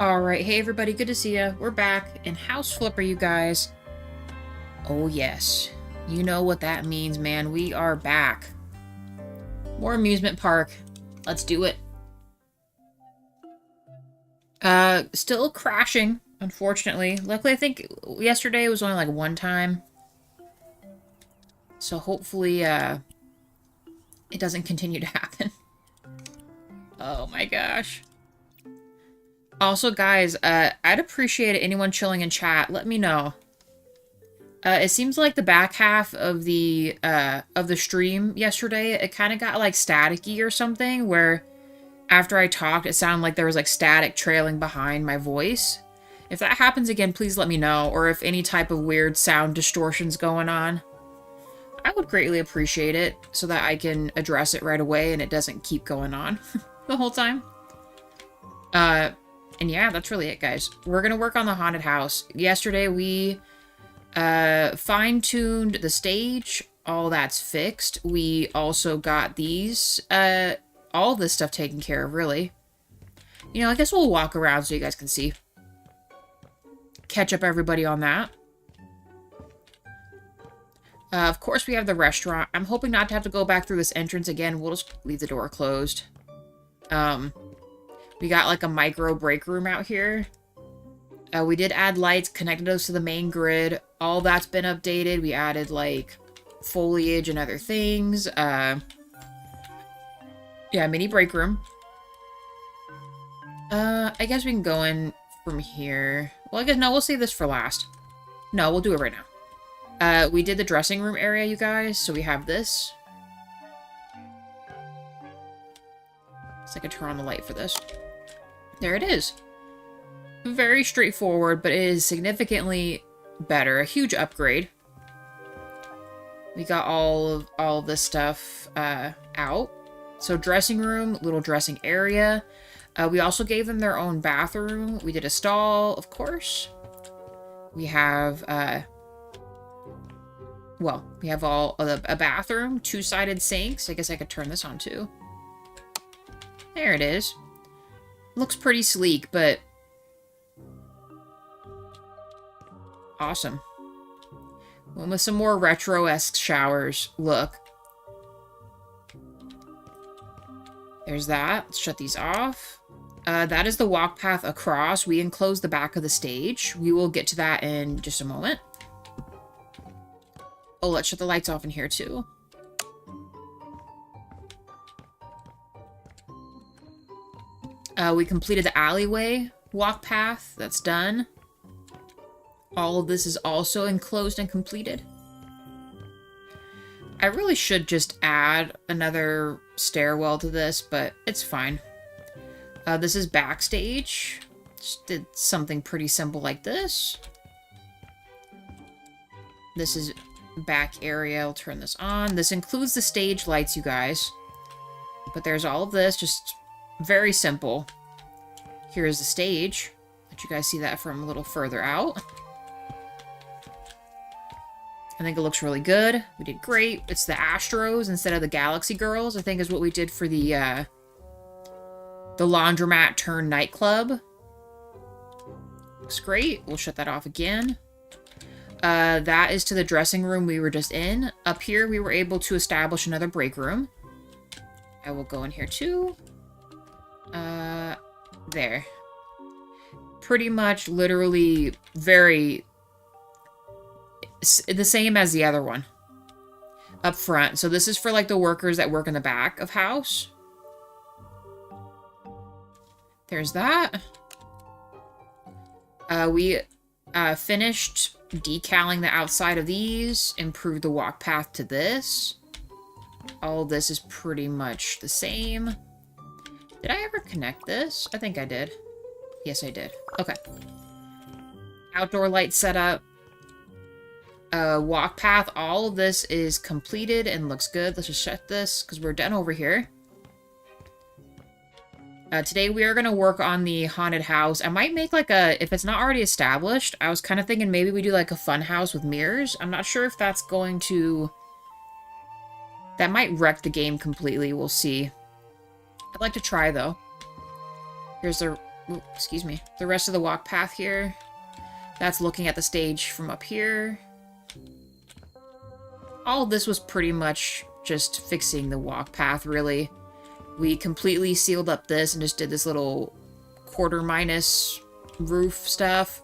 Alright, hey everybody, good to see ya. We're back in House Flipper, you guys. Oh yes, you know what that means, man. We are back. More amusement park. Let's do it. Still crashing, unfortunately. Luckily, I think yesterday was only like one time. So hopefully, it doesn't continue to happen. Oh my gosh. Also, guys, I'd appreciate anyone chilling in chat. Let me know. It seems like the back half of the stream yesterday, it kind of got like staticky or something, where after I talked, it sounded like there was like static trailing behind my voice. If that happens again, please let me know, or if any type of weird sound distortion's going on. I would greatly appreciate it so that I can address it right away and it doesn't keep going on the whole time. And yeah, that's really it, guys. We're gonna work on the haunted house. Yesterday, we fine-tuned the stage. All that's fixed. We also got these, all this stuff taken care of, really. You know, I guess we'll walk around so you guys can see. Catch up everybody on that. Of course, we have the restaurant. I'm hoping not to have to go back through this entrance again. We'll just leave the door closed. We got like a micro break room out here. We did add lights, connected those to the main grid. All that's been updated. We added like foliage and other things. Yeah, mini break room. I guess we can go in from here. Well, I guess, no, we'll save this for last. No, we'll do it right now. We did the dressing room area, you guys, so we have this. So I can turn on the light for this. There it is. Very straightforward, but it is significantly better. A huge upgrade. We got all of this stuff out. So dressing room, little dressing area. We also gave them their own bathroom. We did a stall, of course. We have, well, we have a bathroom, two-sided sinks. I guess I could turn this on too. There it is. Looks pretty sleek, but awesome. One with some more retro-esque showers. Look. There's that. Let's shut these off. That is the walk path across. We enclose the back of the stage. We will get to that in just a moment. Oh, let's shut the lights off in here too. We completed the alleyway walk path. That's done. All of this is also enclosed and completed. I really should just add another stairwell to this, but it's fine. This is backstage. Just did something pretty simple like this. This is back area. I'll turn this on. This includes the stage lights, you guys. But there's all of this, just very simple. Here's the stage. Let you guys see that from a little further out. I think it looks really good. We did great. It's the Astros instead of the Galaxy Girls, I think is what we did for the laundromat turn nightclub. Looks great. We'll shut that off again. That is to the dressing room we were just in. Up here, we were able to establish another break room. I will go in here too. There. Pretty much, literally, very the same as the other one. Up front. So this is for, like, the workers that work in the back of house. There's that. We finished decaling the outside of these. Improved the walk path to this. All this is pretty much the same. Did I ever connect this? I think I did. Yes, I did. Okay. Outdoor light setup. Walk path. All of this is completed and looks good. Let's just shut this because we're done over here. Today we are going to work on the haunted house. I might make like a, if it's not already established, I was kind of thinking maybe we do like a fun house with mirrors. I'm not sure if that's going to, that might wreck the game completely. We'll see. I'd like to try though. Here's the ooh, excuse me, the rest of the walk path here. That's looking at the stage from up here. All of this was pretty much just fixing the walk path, really. We completely sealed up this and just did this little quarter minus roof stuff.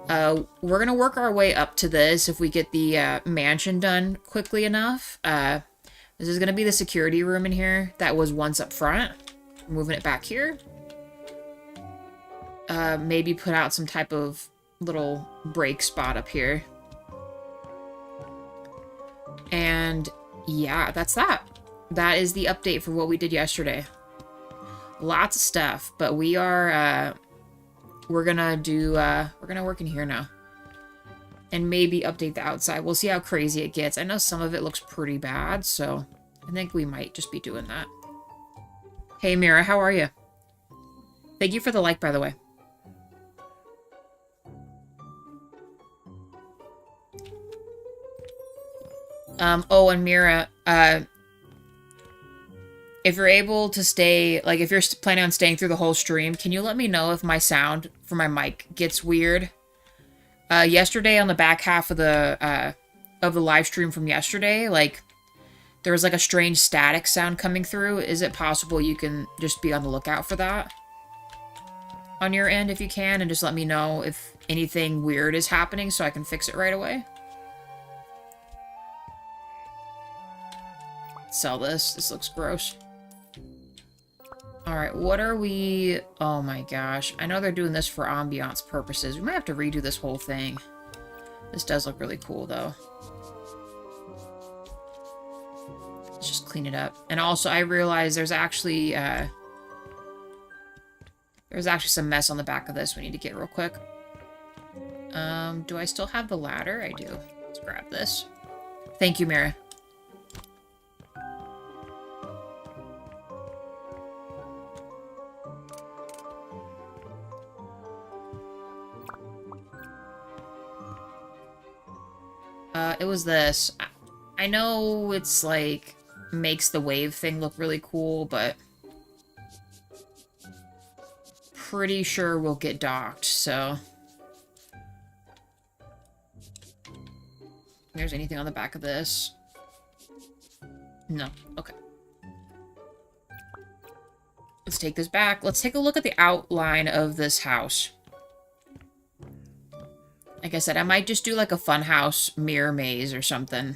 We're gonna work our way up to this if we get the mansion done quickly enough. This is gonna be the security room in here that was once up front. Moving it back here. Maybe put out some type of little break spot up here. And yeah, that's that. That is the update for what we did yesterday. Lots of stuff, but we are, we're gonna work in here now. And maybe update the outside. We'll see how crazy it gets. I know some of it looks pretty bad, so I think we might just be doing that. Hey Mira, how are you? Thank you for the like, by the way. Oh, and Mira, if you're able to stay, like, if you're planning on staying through the whole stream, can you let me know if my sound for my mic gets weird? Yesterday on the back half of the live stream from yesterday, like, there was, like, a strange static sound coming through. Is it possible you can just be on the lookout for that on your end if you can, and just let me know if anything weird is happening so I can fix it right away? Sell this. This looks gross. Alright, what are we... Oh my gosh. I know they're doing this for ambiance purposes. We might have to redo this whole thing. This does look really cool, though. Let's just clean it up. And also, I realized there's actually some mess on the back of this we need to get real quick. Do I still have the ladder? I do. Let's grab this. Thank you, Mira. It was this. I know it's like makes the wave thing look really cool, but pretty sure we'll get docked, so. There's anything on the back of this? No. Okay. Let's take this back. Let's take a look at the outline of this house. Like I said, I might just do like a funhouse mirror maze or something.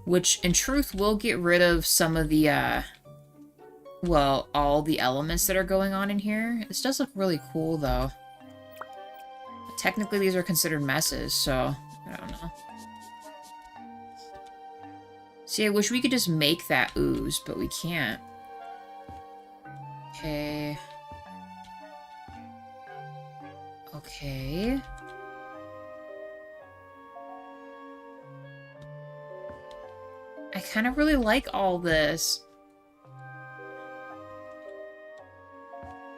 Which, in truth, will get rid of some of the, well, all the elements that are going on in here. This does look really cool, though. But technically, these are considered messes, so I don't know. See, I wish we could just make that ooze, but we can't. Okay. Okay. I kind of really like all this.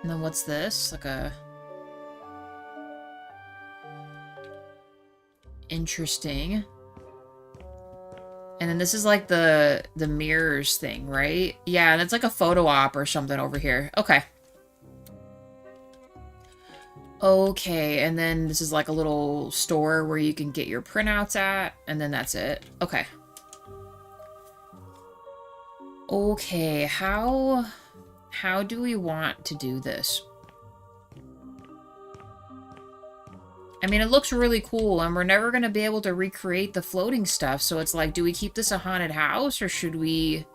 And then what's this? Like a... Interesting. And then this is like the mirrors thing, right? Yeah, and it's like a photo op or something over here. Okay. Okay, and then this is like a little store where you can get your printouts at, and then that's it. Okay. Okay, how do we want to do this? I mean, it looks really cool, and we're never going to be able to recreate the floating stuff, so it's like, do we keep this a haunted house, or should we...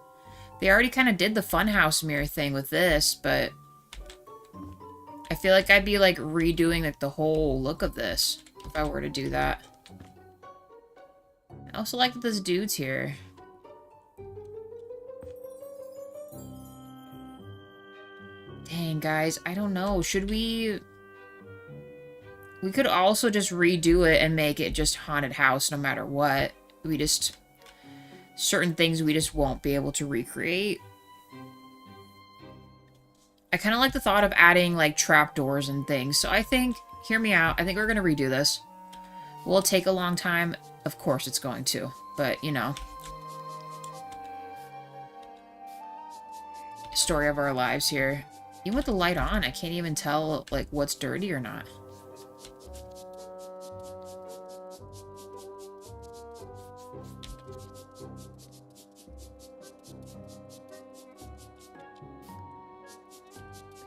They already kind of did the funhouse mirror thing with this, but... I feel like I'd be, like, redoing, like, the whole look of this, if I were to do that. I also like that this dude's here. Dang, guys, I don't know. Should we... We could also just redo it and make it just haunted house no matter what. We just... Certain things we just won't be able to recreate. I kind of like the thought of adding, like, trapdoors and things. So I think... Hear me out. I think we're going to redo this. Will it take a long time? Of course it's going to. But, you know. Story of our lives here. Even with the light on, I can't even tell, like, what's dirty or not.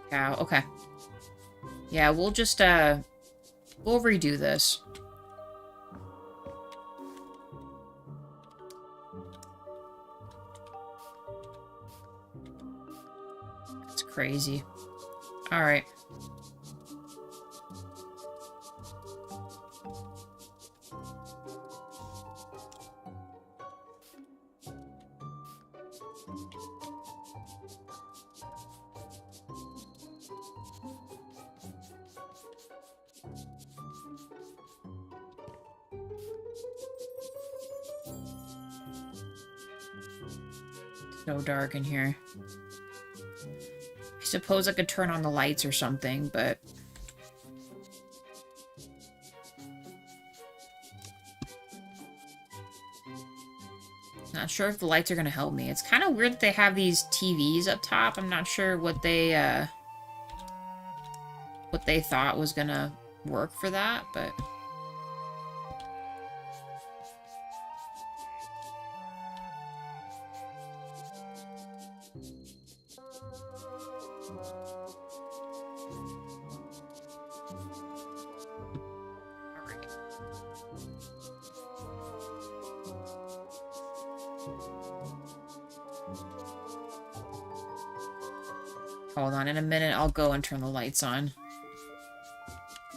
Cow, okay. Yeah, we'll just, we'll redo this. That's crazy. Alright. So dark in here. I suppose I could turn on the lights or something, but... Not sure if the lights are going to help me. It's kind of weird that they have these TVs up top. I'm not sure what they thought was going to work for that, but... Hold on, in a minute I'll go and turn the lights on.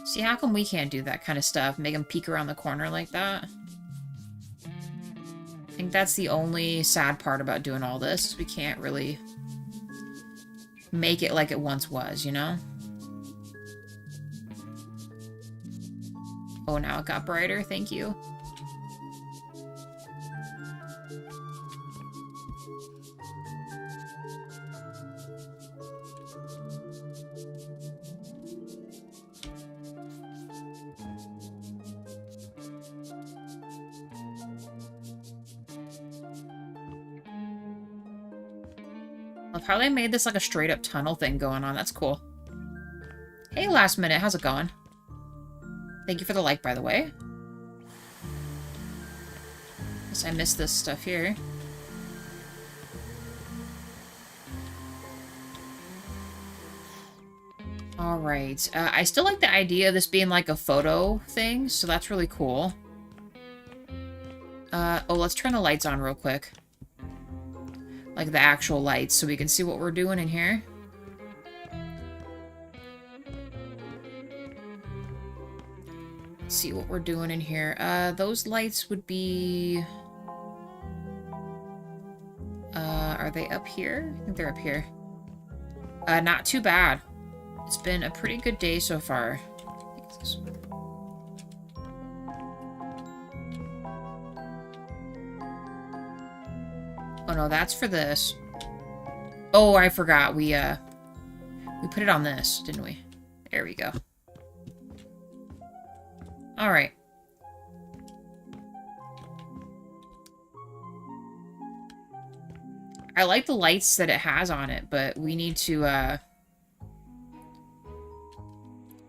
See, how come we can't do that kind of stuff? Make them peek around the corner like that? I think that's the only sad part about doing all this. We can't really make it like it once was, you know? Oh, now it got brighter. Thank you. Love how they made this like a straight up tunnel thing going on. That's cool. Hey, last minute. How's it going? Thank you for the like, by the way. Guess I missed this stuff here. Alright. I still like the idea of this being like a photo thing, so that's really cool. Oh, let's turn the lights on real quick. Like the actual lights, so we can see what we're doing in here. Let's see what we're doing in here. Those lights would be... are they up here? I think they're up here. Not too bad. It's been a pretty good day so far. Oh no, that's for this. Oh, I forgot. We put it on this, didn't we? There we go. Alright. I like the lights that it has on it, but we need to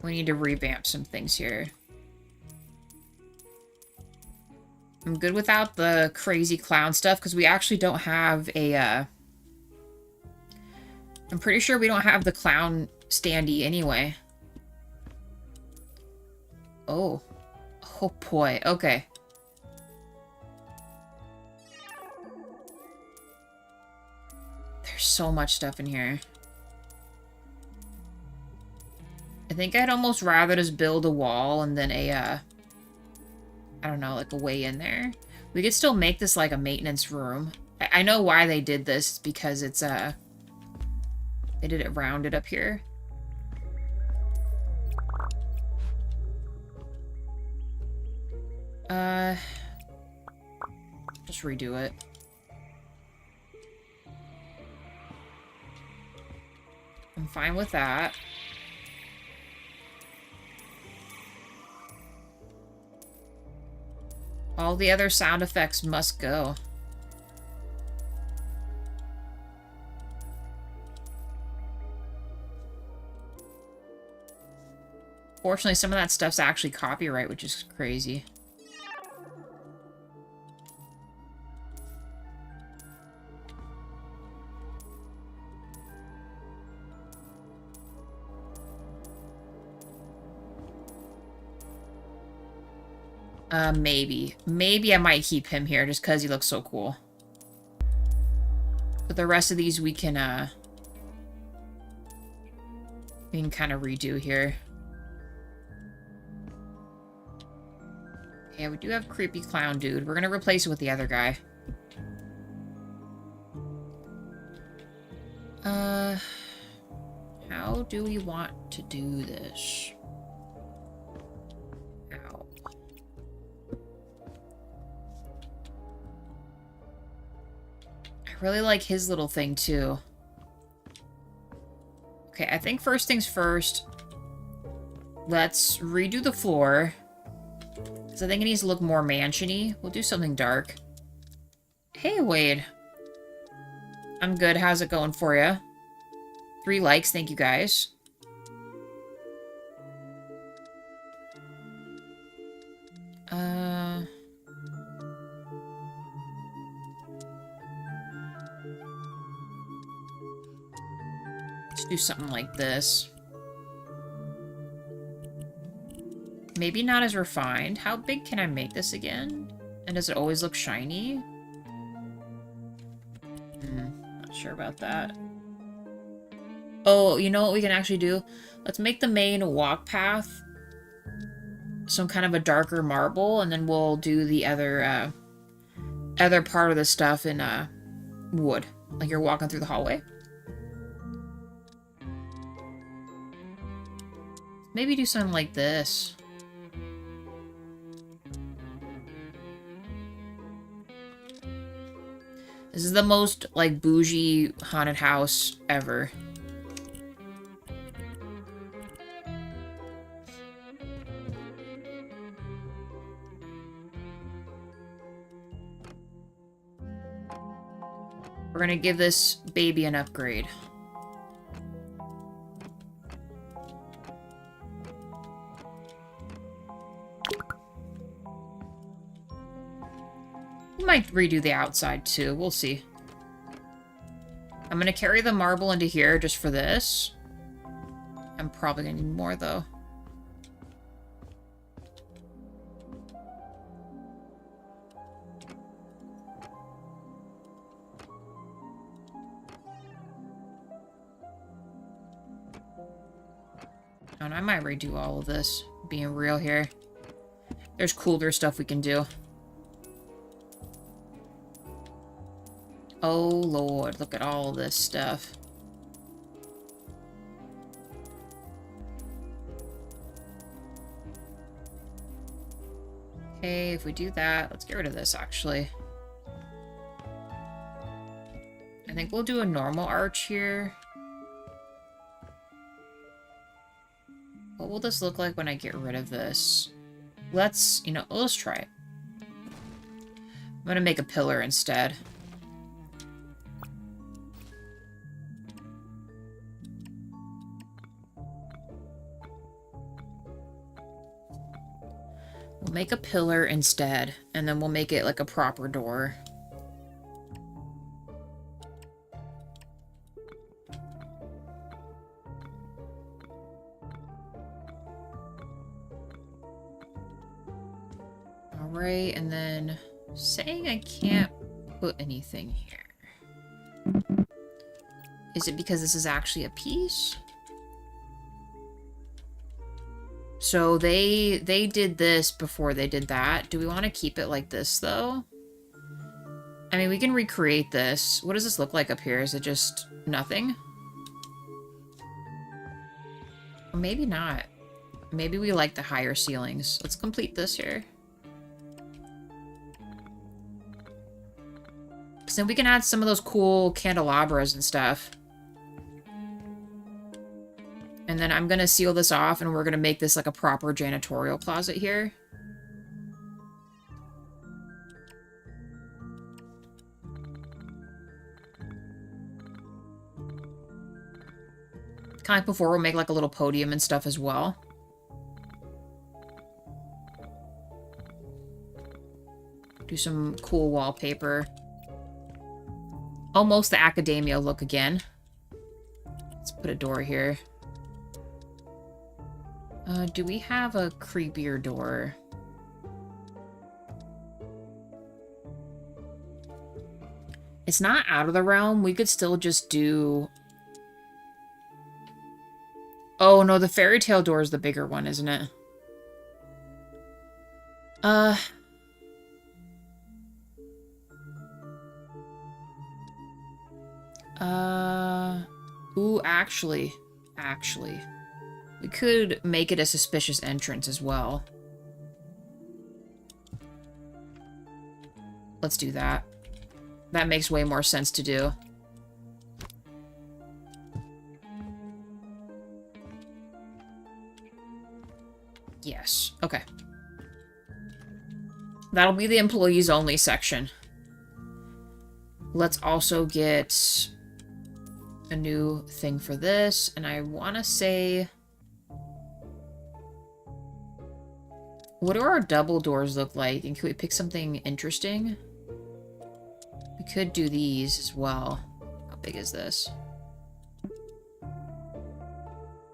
revamp some things here. I'm good without the crazy clown stuff, because we actually don't have a, I'm pretty sure we don't have the clown standee anyway. Oh. Oh boy, okay. There's so much stuff in here. I think I'd almost rather just build a wall and then a, I don't know, like a way in there. We could still make this like a maintenance room. I know why they did this, because it's, they did it rounded up here. Just redo it. I'm fine with that. All the other sound effects must go. Unfortunately, some of that stuff's actually copyright, which is crazy. Maybe. Maybe I might keep him here just because he looks so cool. But the rest of these we can kind of redo here. Yeah, we do have creepy clown dude. We're gonna replace it with the other guy. How do we want to do this? Ow. I really like his little thing too. Okay, I think first things first, let's redo the floor. Because I think it needs to look more mansion-y. We'll do something dark. Hey, Wade. I'm good. How's it going for you? 3 likes. Thank you, guys. Let's do something like this. Maybe not as refined. How big can I make this again? And does it always look shiny? Not sure about that. Oh, you know what we can actually do? Let's make the main walk path some kind of a darker marble, and then we'll do the other part of the stuff in wood. Like you're walking through the hallway. Maybe do something like this. This is the most, like, bougie haunted house ever. We're gonna give this baby an upgrade. Might redo the outside too. We'll see. I'm gonna carry the marble into here just for this. I'm probably gonna need more though. And I might redo all of this, being real here. There's cooler stuff we can do. Oh, Lord, look at all this stuff. Okay, if we do that, let's get rid of this, actually. I think we'll do a normal arch here. What will this look like when I get rid of this? Let's try it. I'm gonna make a pillar instead. We'll make a pillar instead, and then we'll make it like a proper door. Alright, and then saying I can't put anything here. Is it because this is actually a piece? So they did this before they did that. Do we want to keep it like this, though? I mean, we can recreate this. What does this look like up here? Is it just nothing? Or maybe not. Maybe we like the higher ceilings. Let's complete this here. So then we can add some of those cool candelabras and stuff. And then I'm going to seal this off, and we're going to make this like a proper janitorial closet here. Kind of like before, we'll make like a little podium and stuff as well. Do some cool wallpaper. Almost the academia look again. Let's put a door here. Do we have a creepier door? It's not out of the realm. We could still just do... Oh, no, the fairy tale door is the bigger one, isn't it? Ooh, actually. We could make it a suspicious entrance as well. Let's do that. That makes way more sense to do. Yes. Okay. That'll be the employees only section. Let's also get a new thing for this. And I want to say... What do our double doors look like? And can we pick something interesting? We could do these as well. How big is this?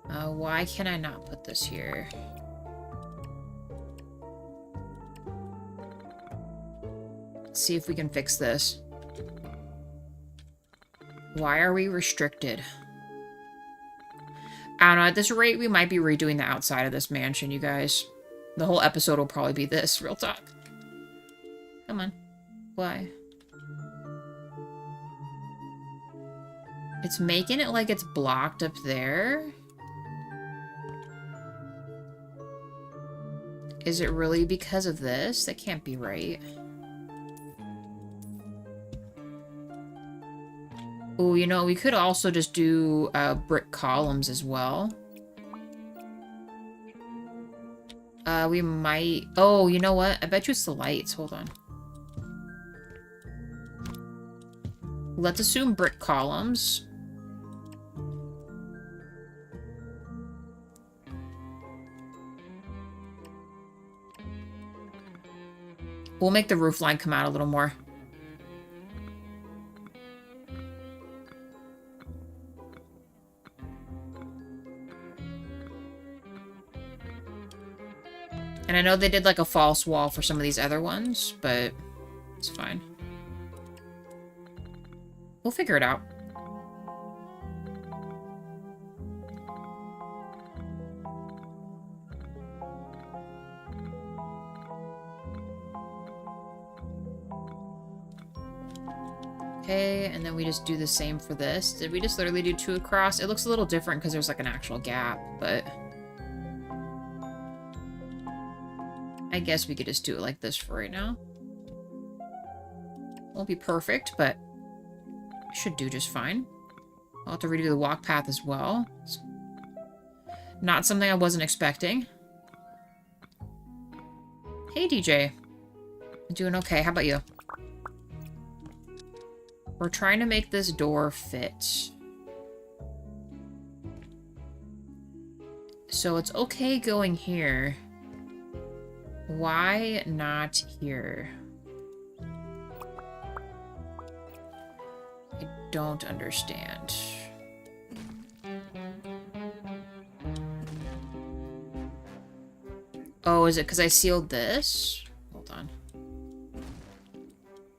Why can I not put this here? Let's see if we can fix this. Why are we restricted? I don't know. At this rate, we might be redoing the outside of this mansion, you guys. The whole episode will probably be this, real talk. Come on. Why? It's making it like it's blocked up there. Is it really because of this? That can't be right. Oh, you know, we could also just do brick columns as well. We might... Oh, you know what? I bet you it's the lights. Hold on. Let's assume brick columns. We'll make the roof line come out a little more. And I know they did like a false wall for some of these other ones, but it's fine. We'll figure it out. Okay, and then we just do the same for this. Did we just literally do 2 across? It looks a little different because there's like an actual gap, but... I guess we could just do it like this for right now. Won't be perfect, but should do just fine. I'll have to redo the walk path as well. It's not something I wasn't expecting. Hey, DJ. I'm doing okay. How about you? We're trying to make this door fit. So it's okay going here. Why not here? I don't understand. Oh, is it because I sealed this? Hold on.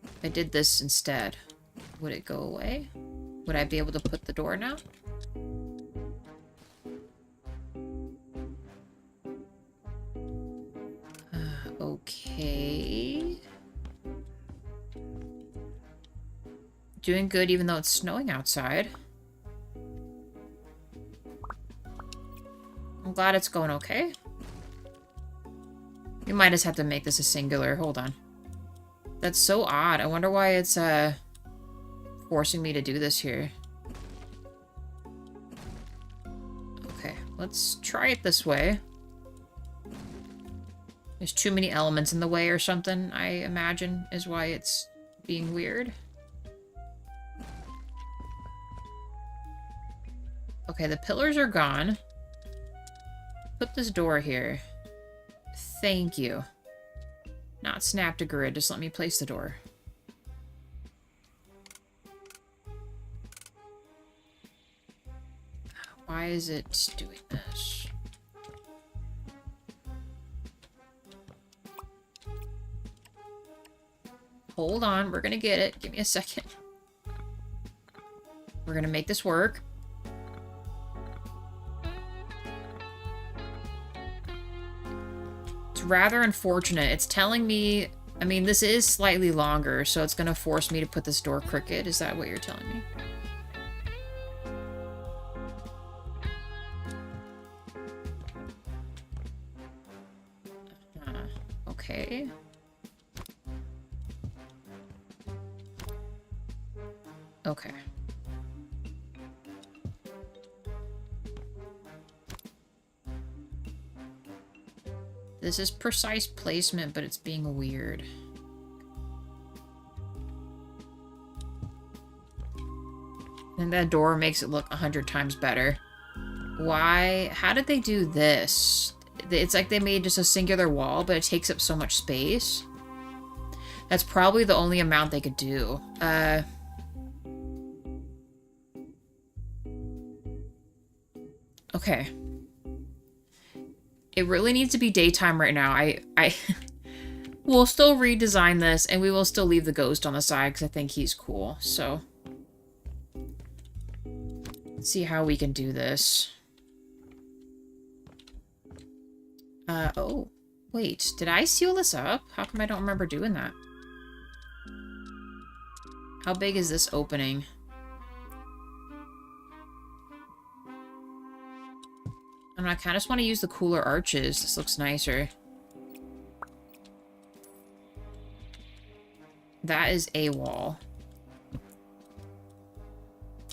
If I did this instead, would it go away? Would I be able to put the door now? Okay. Doing good even though it's snowing outside. I'm glad it's going okay. We might just have to make this a singular. Hold on. That's so odd. I wonder why it's forcing me to do this here. Okay, let's try it this way. There's too many elements in the way or something, I imagine, is why it's being weird. Okay, the pillars are gone. Put this door here. Thank you. Not snap to grid, just let me place the door. Why is it doing this? Hold on, we're gonna get it. Give me a second. We're gonna make this work. It's rather unfortunate. It's telling me... I mean, this is slightly longer, so it's gonna force me to put this door crooked. Is that what you're telling me? Okay. Okay. This is precise placement, but it's being weird. And that door makes it look 100 times better. Why? How did they do this? It's like they made just a singular wall, but it takes up so much space. That's probably the only amount they could do. Okay. It really needs to be daytime right now. We'll still redesign this, and we will still leave the ghost on the side, because I think he's cool, so... Let's see how we can do this. Oh. Wait, did I seal this up? How come I don't remember doing that? How big is this opening? I kind of just want to use the cooler arches. This looks nicer. That is a wall.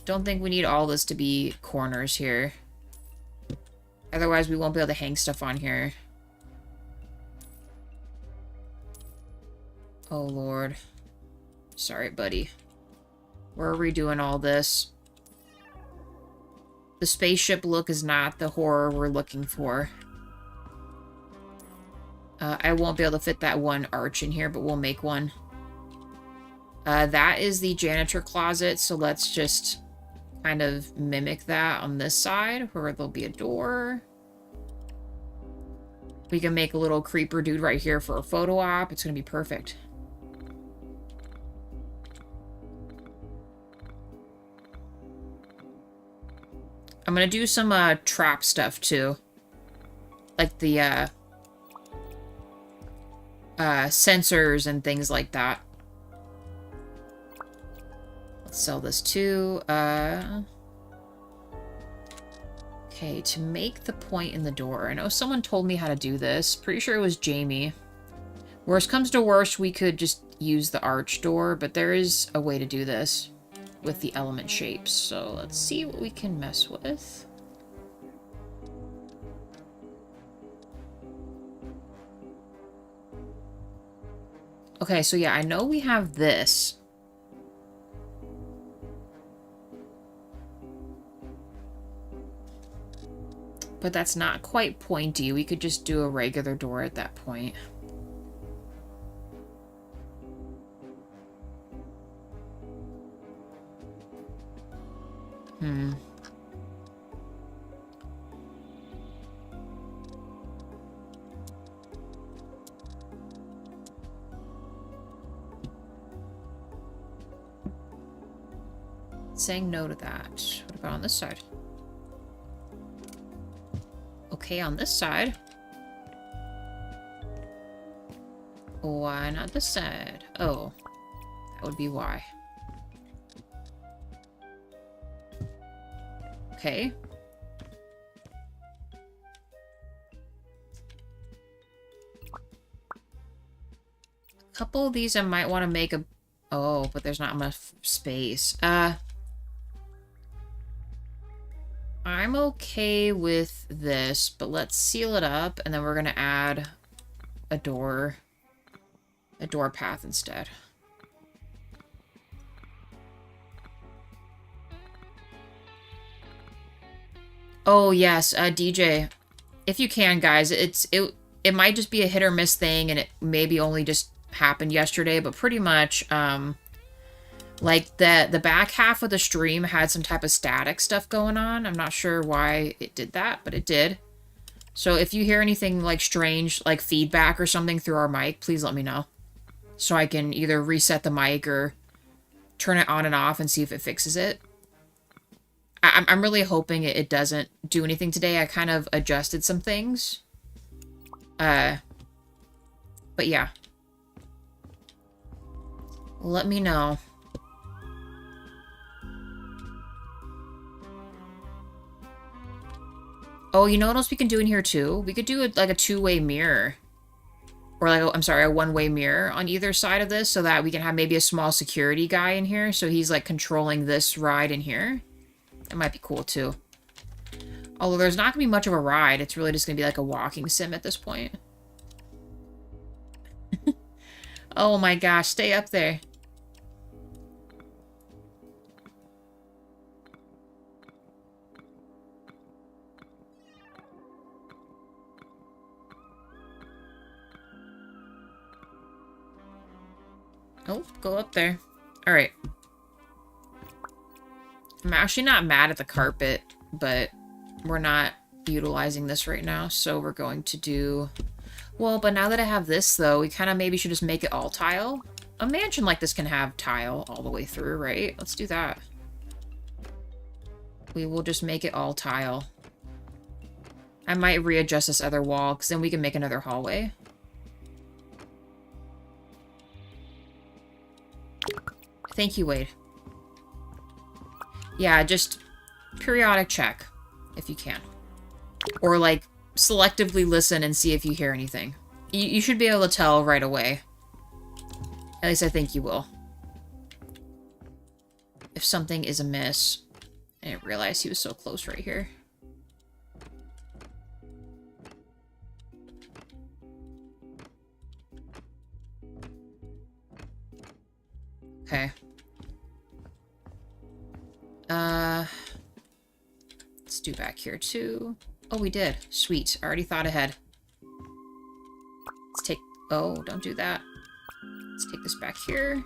Don't think we need all this to be corners here. Otherwise, we won't be able to hang stuff on here. Oh, Lord. Sorry, buddy. We're redoing all this. The spaceship look is not the horror we're looking for. I won't be able to fit that one arch in here, but we'll make one. That is the janitor closet, so let's just kind of mimic that on this side, where there'll be a door. We can make a little creeper dude right here for a photo op. It's gonna be perfect. I'm gonna do some trap stuff too, like the sensors and things like that. Let's sell this too. Okay, to make the point in the door. I know someone told me how to do this. Pretty sure it was Jamie. Worst comes to worst, we could just use the arch door, but there is a way to do this with the element shapes. So let's see what we can mess with. Okay, so yeah, I know we have this. But that's not quite pointy. We could just do a regular door at that point. Saying no to that. What about on this side? Okay, on this side. Why not this side? Oh, that would be why. Okay. A couple of these I might want to make a... Oh, but there's not enough space. I'm okay with this, but let's seal it up, and then we're gonna add a door path instead. Oh yes, DJ, if you can, guys, it might just be a hit or miss thing, and it maybe only just happened yesterday, but pretty much, like, the back half of the stream had some type of static stuff going on. I'm not sure why it did that, but it did. So if you hear anything, like, strange, like, feedback or something through our mic, please let me know. So I can either reset the mic or turn it on and off and see if it fixes it. I'm really hoping it doesn't do anything today. I kind of adjusted some things. But yeah. Let me know. Oh, you know what else we can do in here too? We could do like a two-way mirror. Or like, I'm sorry, a one-way mirror on either side of this so that we can have maybe a small security guy in here. So he's like controlling this ride in here. That might be cool too. Although there's not going to be much of a ride. It's really just going to be like a walking sim at this point. Oh my gosh, stay up there. Oh, go up there. Alright. I'm actually not mad at the carpet, but we're not utilizing this right now, so we're going to do... Well, but now that I have this, though, we kind of maybe should just make it all tile. A mansion like this can have tile all the way through, right? Let's do that. We will just make it all tile. I might readjust this other wall, because then we can make another hallway. Thank you, Wade. Yeah, just periodic check, if you can. Or, like, selectively listen and see if you hear anything. You should be able to tell right away. At least I think you will. If something is amiss. I didn't realize he was so close right here. Okay. Let's do back here too. Oh, we did. Sweet. I already thought ahead. Let's take... Oh, don't do that. Let's take this back here.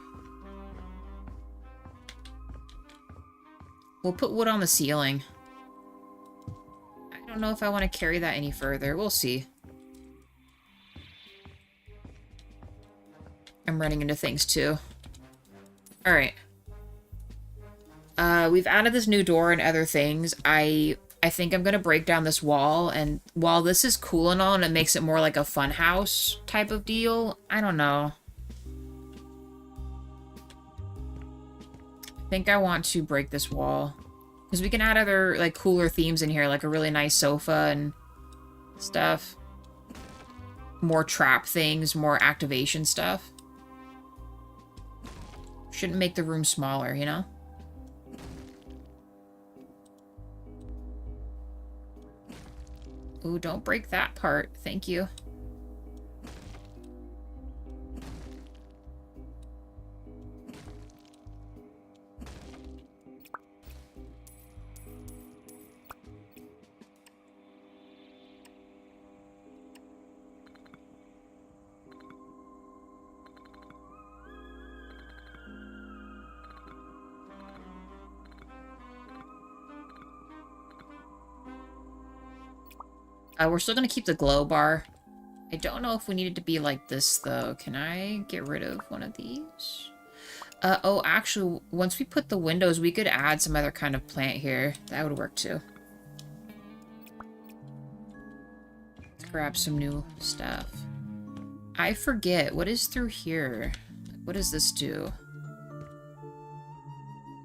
We'll put wood on the ceiling. I don't know if I want to carry that any further. We'll see. I'm running into things too. Alright. We've added this new door and other things. I think I'm gonna break down this wall, and while this is cool and all, and it makes it more like a fun house type of deal, I don't know. I think I want to break this wall. Because we can add other, like, cooler themes in here, like a really nice sofa and stuff. More trap things, more activation stuff. Shouldn't make the room smaller, you know? Ooh, don't break that part. Thank you. We're still going to keep the glow bar. I don't know if we need it to be like this, though. Can I get rid of one of these? Oh, actually, once we put the windows, we could add some other kind of plant here. That would work, too. Let's grab some new stuff. I forget. What is through here? What does this do?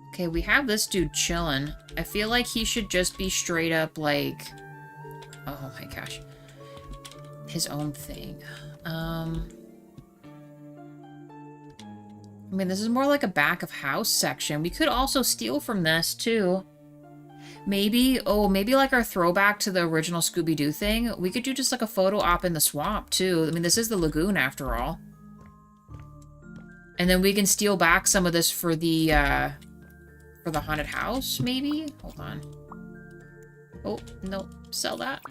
Okay, we have this dude chilling. I feel like he should just be straight up, like... Oh my gosh. His own thing. I mean, this is more like a back of house section. We could also steal from this, too. Maybe, oh, maybe like our throwback to the original Scooby-Doo thing. We could do just like a photo op in the swamp, too. I mean, this is the lagoon, after all. And then we can steal back some of this for the haunted house, maybe? Hold on. Oh, no. Sell that.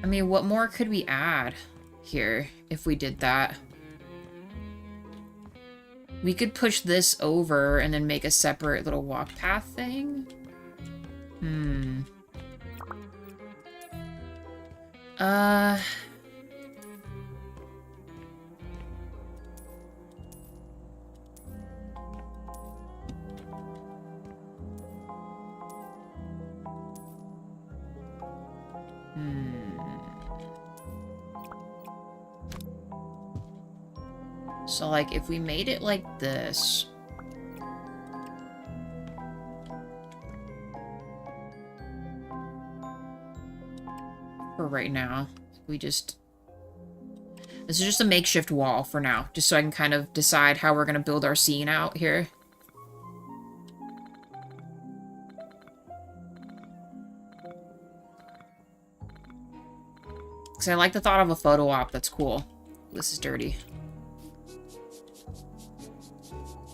I mean, what more could we add here if we did that? We could push this over and then make a separate little walk path thing. So, like, if we made it like this... For right now, we just... This is just a makeshift wall for now, just so I can kind of decide how we're going to build our scene out here. Because I like the thought of a photo op, that's cool. This is dirty.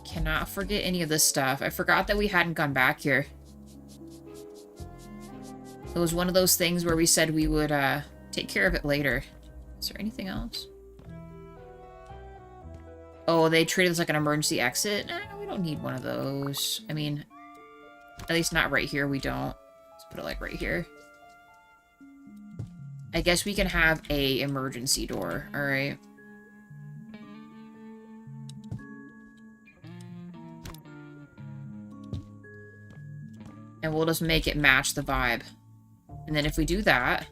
Cannot forget any of this stuff. I forgot that we hadn't gone back here. It was one of those things where we said we would take care of it later. Is there anything else? Oh, they treated this like an emergency exit? We don't need one of those. I mean, at least not right here, we don't. Let's put it like right here. I guess we can have a emergency door, alright. And we'll just make it match the vibe. And then if we do that,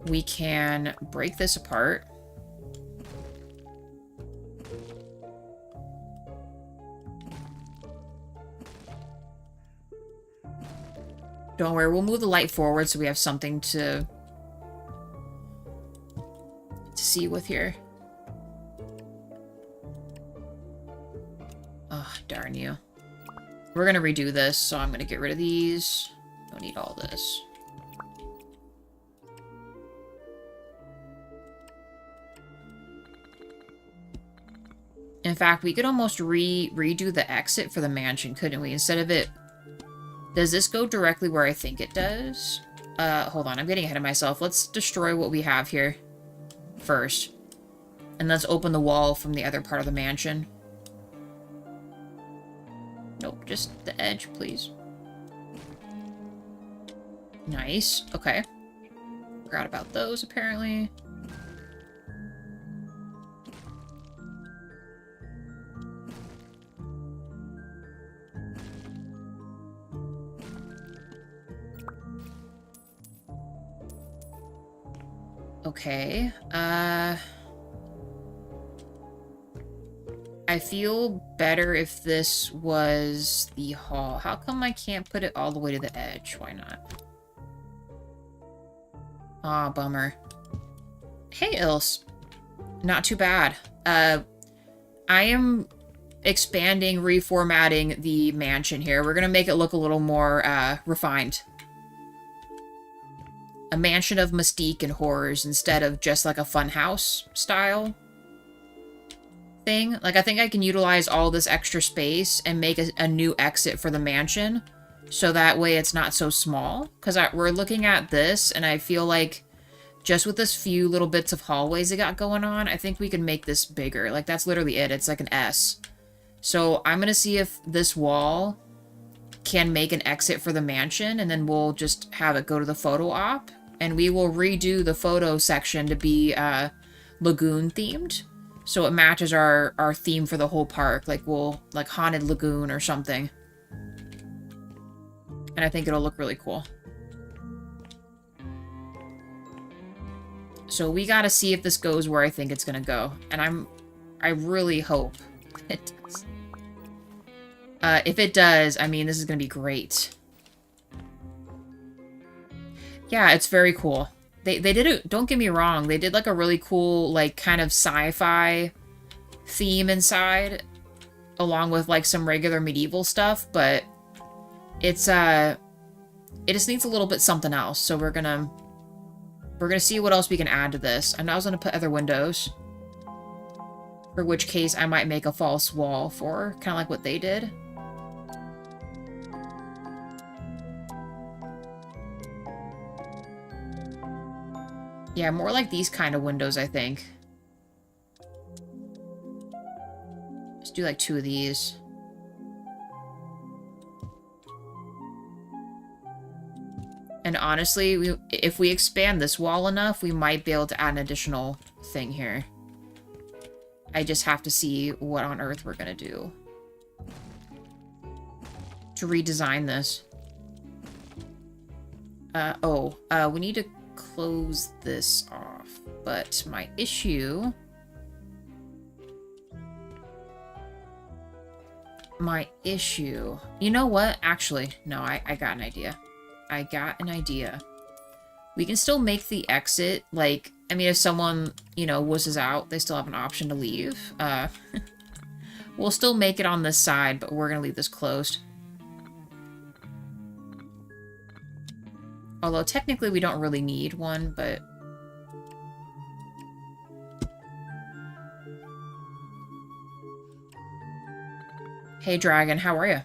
we can break this apart. Don't worry, we'll move the light forward so we have something to see with here. Oh, darn you. We're gonna redo this, so I'm gonna get rid of these. Don't need all this. In fact, we could almost redo the exit for the mansion, couldn't we? Instead of it... Does this go directly where I think it does? Hold on, I'm getting ahead of myself. Let's destroy what we have here first. And let's open the wall from the other part of the mansion. Nope, just the edge, please. Nice. Okay. Forgot about those, apparently. Okay. I feel better if this was the hall. How come I can't put it all the way to the edge? Why not? Aw, bummer. Hey, Ilse. Not too bad. I am expanding, reformatting the mansion here. We're gonna make it look a little more, refined. A mansion of mystique and horrors instead of just like a funhouse style thing. Like, I think I can utilize all this extra space and make a new exit for the mansion. So that way it's not so small. Because we're looking at this and I feel like just with this few little bits of hallways it got going on, I think we can make this bigger. Like, that's literally it. It's like an S. So I'm going to see if this wall can make an exit for the mansion. And then we'll just have it go to the photo op. And we will redo the photo section to be lagoon themed. So it matches our theme for the whole park. Like, we'll, like, Haunted Lagoon or something. And I think it'll look really cool. So we gotta see if this goes where I think it's gonna go. And I really hope it does. If it does, I mean, this is gonna be great. Yeah, it's very cool. They did it, don't get me wrong, they did like a really cool, like, kind of sci-fi theme inside, along with like some regular medieval stuff, but it's it just needs a little bit something else. So we're gonna see what else we can add to this. And I was gonna put other windows, for which case I might make a false wall for kind of like what they did. Yeah, more like these kind of windows, I think. Let's do like 2 of these. And honestly, if we expand this wall enough, we might be able to add an additional thing here. I just have to see what on earth we're gonna do to redesign this. We need to close this off. But my issue... You know what? Actually, no, I got an idea. I got an idea. We can still make the exit, like, I mean, if someone, you know, wusses out, they still have an option to leave. We'll still make it on this side, but we're gonna leave this closed. Although, technically, we don't really need one, but... Hey, Dragon, how are you?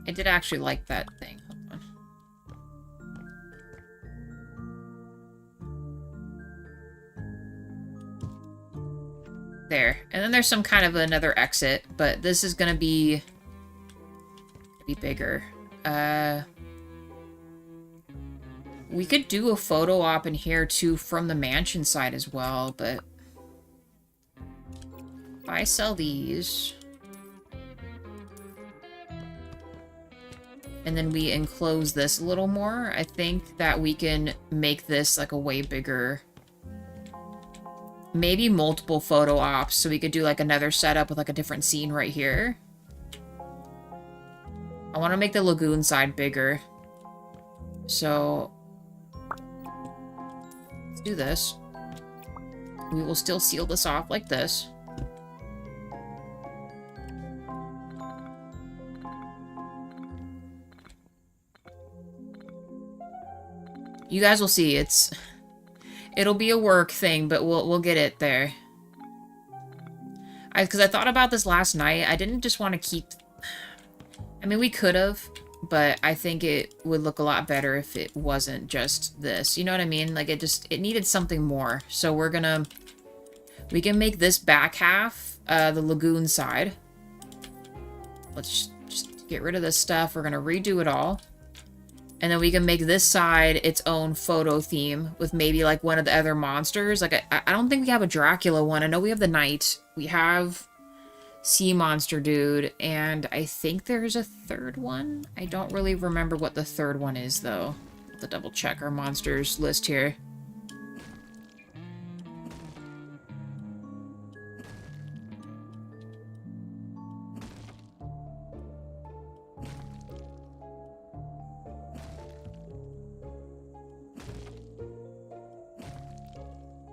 I did actually like that thing. Hold on. There. And then there's some kind of another exit, but this is gonna be bigger. We could do a photo op in here too from the mansion side as well, but if I sell these and then we enclose this a little more, I think that we can make this like a way bigger, maybe multiple photo ops, so we could do like another setup with like a different scene right here. I want to make the lagoon side bigger. So let's do this. We will still seal this off like this. You guys will see, it'll be a work thing, but we'll get it there. Because I thought about this last night. I didn't just want to keep... I mean, we could have, but I think it would look a lot better if it wasn't just this. You know what I mean? Like, it needed something more. So we can make this back half, the lagoon side. Let's just get rid of this stuff. We're gonna redo it all. And then we can make this side its own photo theme with maybe like one of the other monsters. Like, I don't think we have a Dracula one. I know we have the Knight. We have Sea Monster Dude. And I think there's a third one. I don't really remember what the third one is, though. I'll have to double check our monsters list here.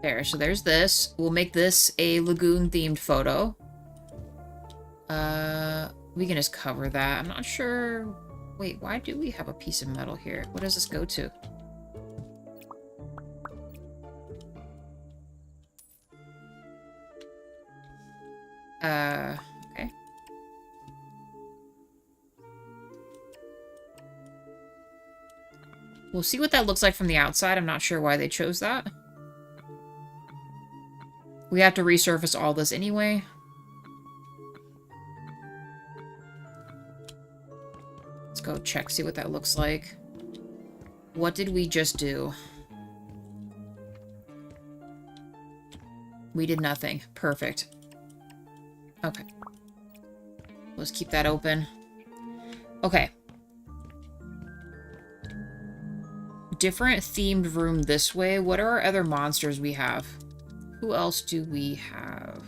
There, so there's this. We'll make this a lagoon-themed photo. We can just cover that. I'm not sure... Wait, why do we have a piece of metal here? What does this go to? Okay. We'll see what that looks like from the outside. I'm not sure why they chose that. We have to resurface all this anyway. Let's go check, see what that looks like. What did we just do? We did nothing. Perfect. Okay. Let's keep that open. Okay. Different themed room this way. What are our other monsters we have? Who else do we have?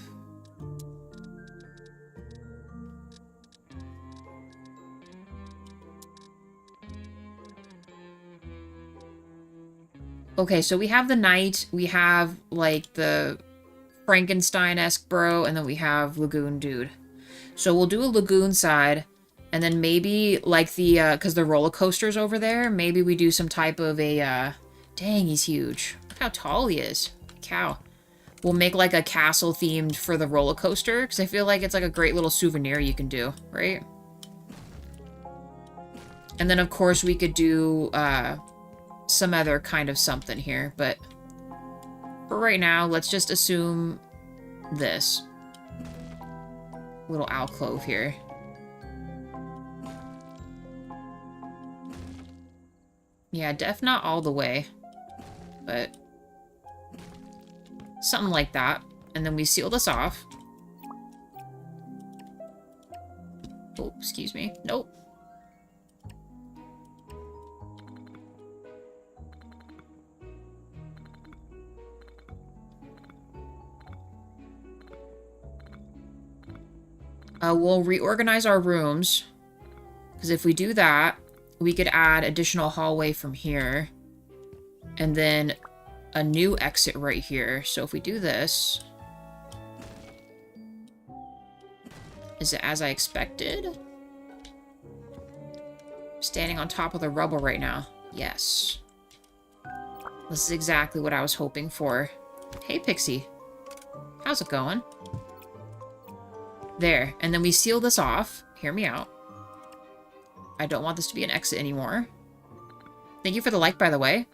Okay, so we have the Knight, we have, like, the Frankenstein-esque bro, and then we have Lagoon Dude. So we'll do a Lagoon side, and then maybe, like, the, because the roller coaster's over there, maybe we do some type of a, Dang, he's huge. Look how tall he is. Cow. We'll make like a castle themed for the roller coaster, because I feel like it's like a great little souvenir you can do, right? And then of course we could do some other kind of something here, but for right now, let's just assume this little alcove here. Yeah, not all the way, but something like that. And then we seal this off. Oh, excuse me. Nope. We'll reorganize our rooms, because if we do that, we could add additional hallway from here, and then a new exit right here. So if we do this, is it as I expected? Standing on top of the rubble right now. Yes. This is exactly what I was hoping for. Hey, Pixie. How's it going? There. And then we seal this off. Hear me out. I don't want this to be an exit anymore. Thank you for the like, by the way.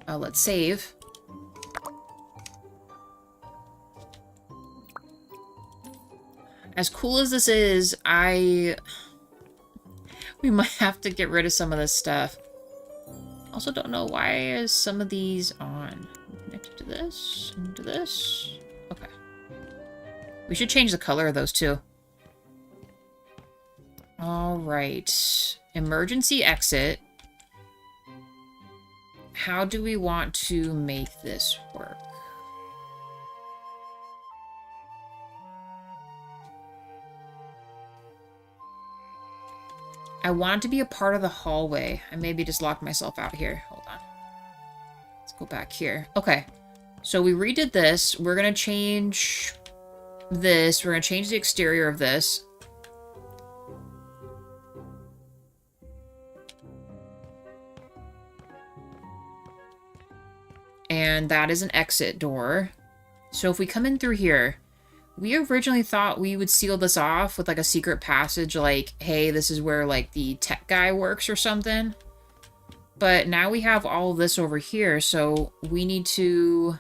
Let's save. As cool as this is, we might have to get rid of some of this stuff. Also don't know why is some of these on. Connected to this, and to this. Okay. We should change the color of those too. Alright. Emergency exit. How do we want to make this work? I want it to be a part of the hallway. I maybe just locked myself out here. Hold on. Let's go back here. Okay. So we redid this. We're going to change this. We're going to change the exterior of this. And that is an exit door. So if we come in through here, we originally thought we would seal this off with like a secret passage, like, hey, this is where like the tech guy works or something. But now we have all of this over here, so we need to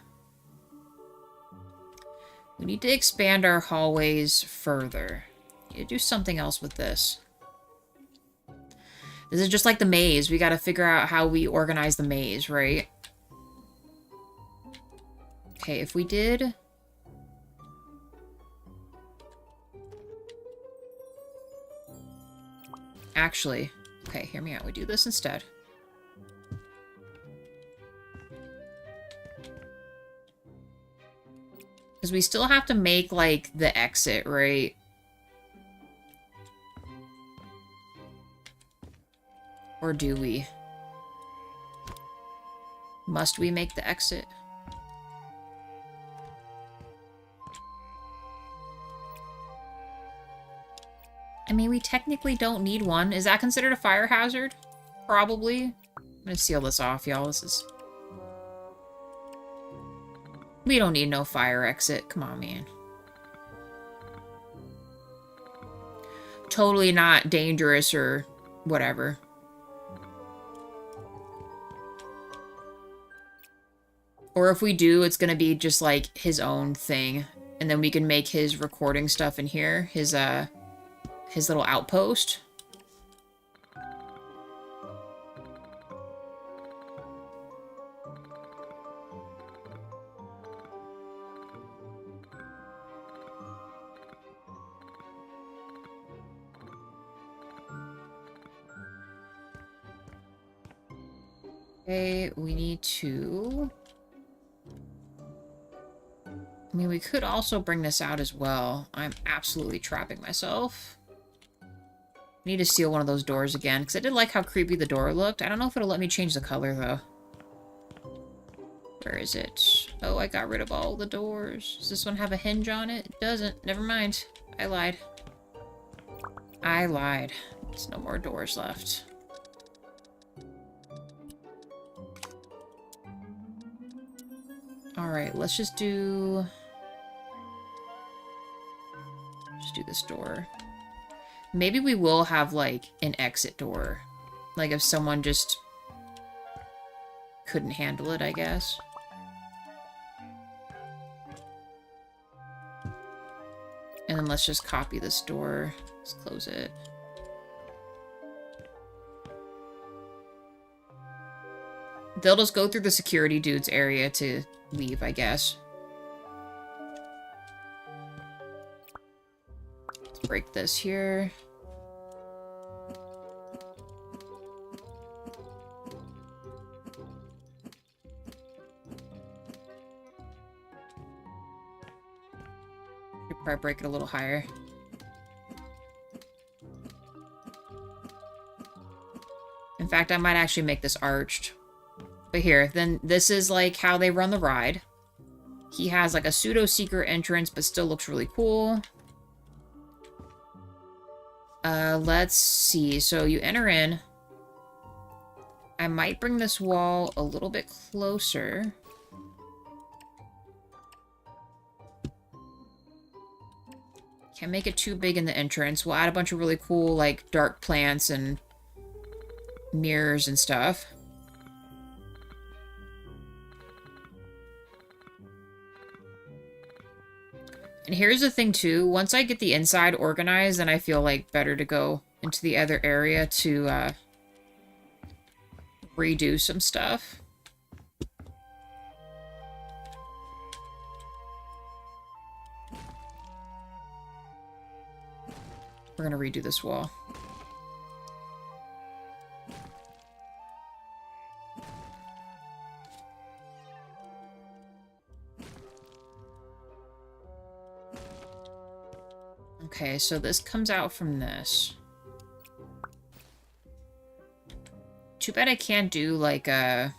expand our hallways further. You do something else with this. This is just like the maze. We got to figure out how we organize the maze, right? Okay, if we did... Actually, okay, hear me out. We do this instead. Because we still have to make, like, the exit, right? Or do we? Must we make the exit? I mean, we technically don't need one. Is that considered a fire hazard? Probably. I'm gonna seal this off, y'all. This is... We don't need no fire exit. Come on, man. Totally not dangerous or whatever. Or if we do, it's gonna be just like his own thing. And then we can make his recording stuff in here. His little outpost. Okay, we need to... I mean, we could also bring this out as well. I'm absolutely trapping myself. Need to seal one of those doors again, because I did like how creepy the door looked. I don't know if it'll let me change the color, though. Where is it? Oh, I got rid of all the doors. Does this one have a hinge on it? It doesn't. Never mind. I lied. I lied. There's no more doors left. Alright, let's just do... Just do this door. Maybe we will have, like, an exit door. Like, if someone just couldn't handle it, I guess. And then let's just copy this door. Let's close it. They'll just go through the security dude's area to leave, I guess. Let's break this here. Should probably break it a little higher. In fact, I might actually make this arched. But here, then this is like how they run the ride. He has like a pseudo-secret entrance, but still looks really cool. Let's see. So you enter in. I might bring this wall a little bit closer. Can't make it too big in the entrance. We'll add a bunch of really cool, like, dark plants and mirrors and stuff. And here's the thing, too. Once I get the inside organized, then I feel like better to go into the other area to redo some stuff. We're gonna redo this wall. Okay, so this comes out from this. Too bad I can't do, like, a...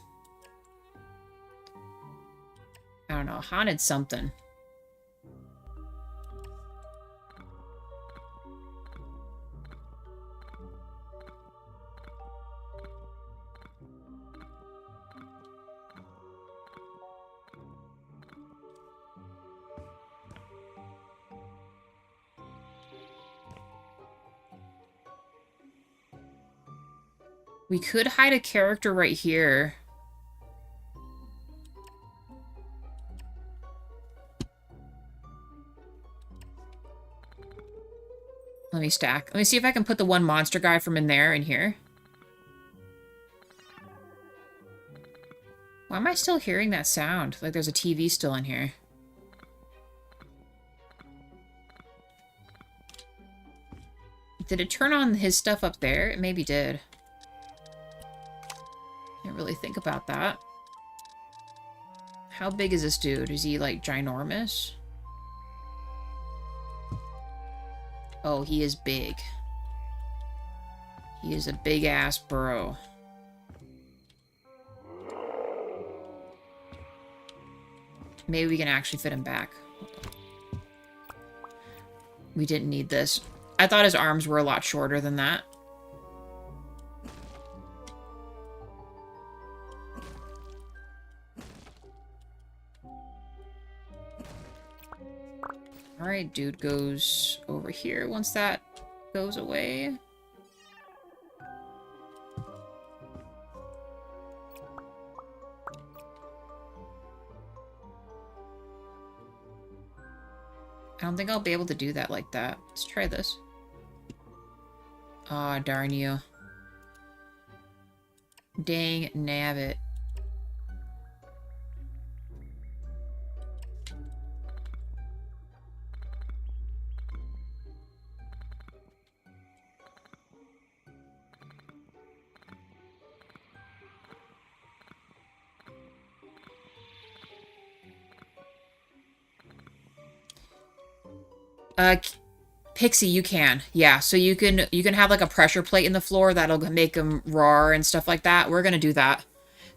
I don't know, haunted something. We could hide a character right here. Let me stack. Let me see if I can put the one monster guy from in there in here. Why am I still hearing that sound? Like there's a TV still in here. Did it turn on his stuff up there? It maybe did. Can't really think about that. How big is this dude? Is he, like, ginormous? Oh, he is big. He is a big-ass bro. Maybe we can actually fit him back. We didn't need this. I thought his arms were a lot shorter than that. Alright, dude goes over here once that goes away. I don't think I'll be able to do that like that. Let's try this. Aw, darn you. Dang nabbit. Pixie, you can. Yeah, so you can have like a pressure plate in the floor that'll make them roar and stuff like that. We're gonna do that.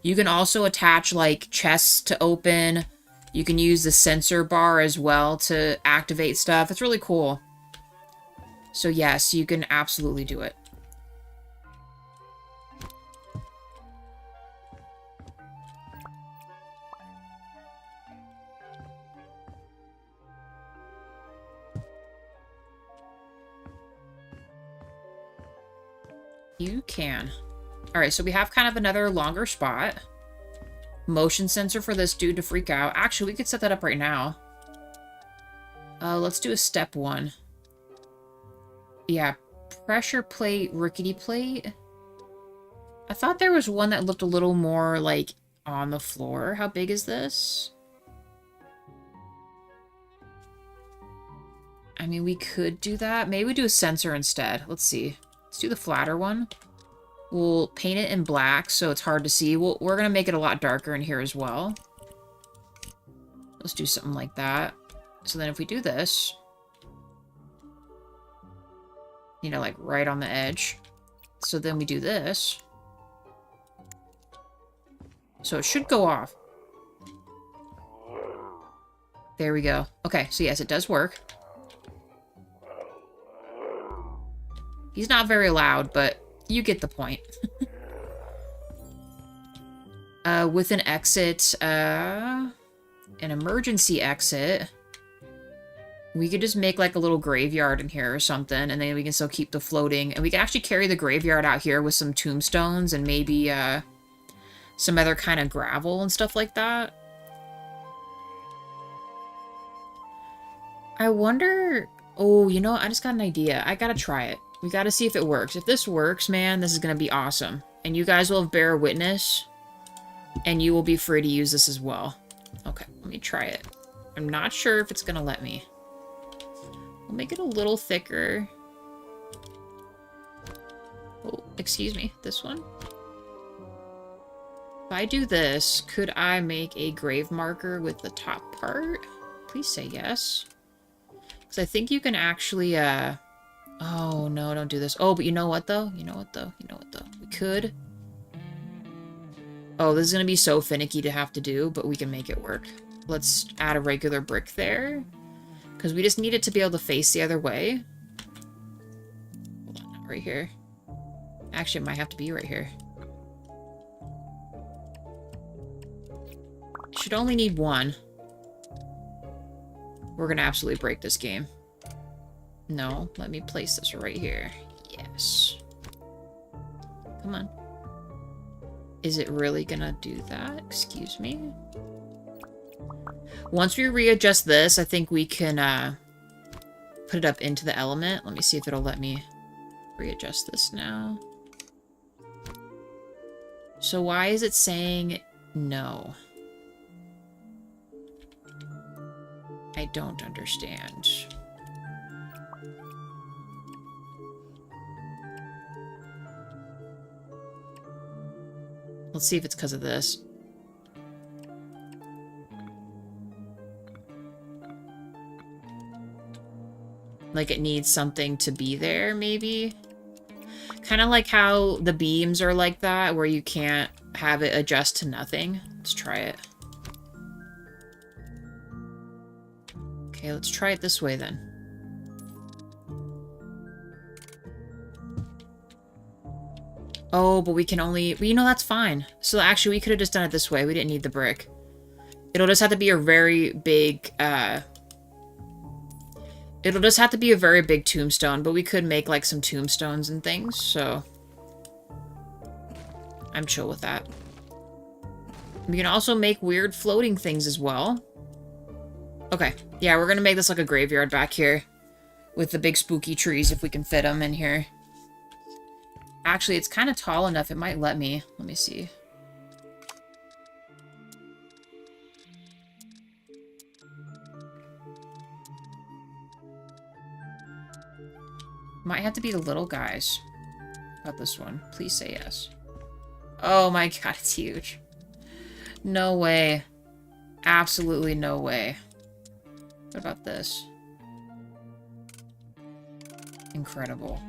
You can also attach like chests to open. You can use the sensor bar as well to activate stuff. It's really cool. So yes, you can absolutely do it. You can. Alright, so we have kind of another longer spot. Motion sensor for this dude to freak out. Actually, we could set that up right now. Let's do a step 1. Yeah, pressure plate, rickety plate. I thought there was one that looked a little more, like, on the floor. How big is this? I mean, we could do that. Maybe we do a sensor instead. Let's see. Let's do the flatter one. We'll paint it in black so it's hard to see. We're going to make it a lot darker in here as well. Let's do something like that. So then if we do this, you know, like right on the edge. So then we do this. So it should go off. There we go. Okay, so yes, it does work. He's not very loud, but you get the point. With an exit, an emergency exit, we could just make like a little graveyard in here or something, and then we can still keep the floating. And we can actually carry the graveyard out here with some tombstones and maybe some other kind of gravel and stuff like that. I wonder... Oh, you know what? I just got an idea. I gotta try it. We gotta see if it works. If this works, man, this is gonna be awesome. And you guys will bear witness, and you will be free to use this as well. Okay, let me try it. I'm not sure if it's gonna let me. We'll make it a little thicker. Oh, excuse me, this one. If I do this, could I make a grave marker with the top part? Please say yes. Because I think you can actually, oh, no, don't do this. Oh, but you know what, though? You know what, though? You know what, though? We could... Oh, this is going to be so finicky to have to do, but we can make it work. Let's add a regular brick there. Because we just need it to be able to face the other way. Hold on, not right here. Actually, it might have to be right here. Should only need one. We're going to absolutely break this game. No, let me place this right here. Yes. Come on. Is it really gonna do that? Excuse me? Once we readjust this, I think we can put it up into the element. Let me see if it'll let me readjust this now. So why is it saying no? I don't understand. Let's see if it's because of this. Like it needs something to be there, maybe? Kind of like how the beams are like that, where you can't have it adjust to nothing. Let's try it. Okay, let's try it this way then. Oh, but we can only... Well, you know, that's fine. So actually, we could have just done it this way. We didn't need the brick. It'll just have to be a very big, It'll just have to be a very big tombstone, but we could make, like, some tombstones and things, so... I'm chill with that. We can also make weird floating things as well. Okay. Yeah, we're gonna make this like a graveyard back here. With the big spooky trees, if we can fit them in here. Actually, it's kind of tall enough. It might let me. Let me see. Might have to be the little guys. How about this one? Please say yes. Oh my god, it's huge. No way. Absolutely no way. What about this? Incredible.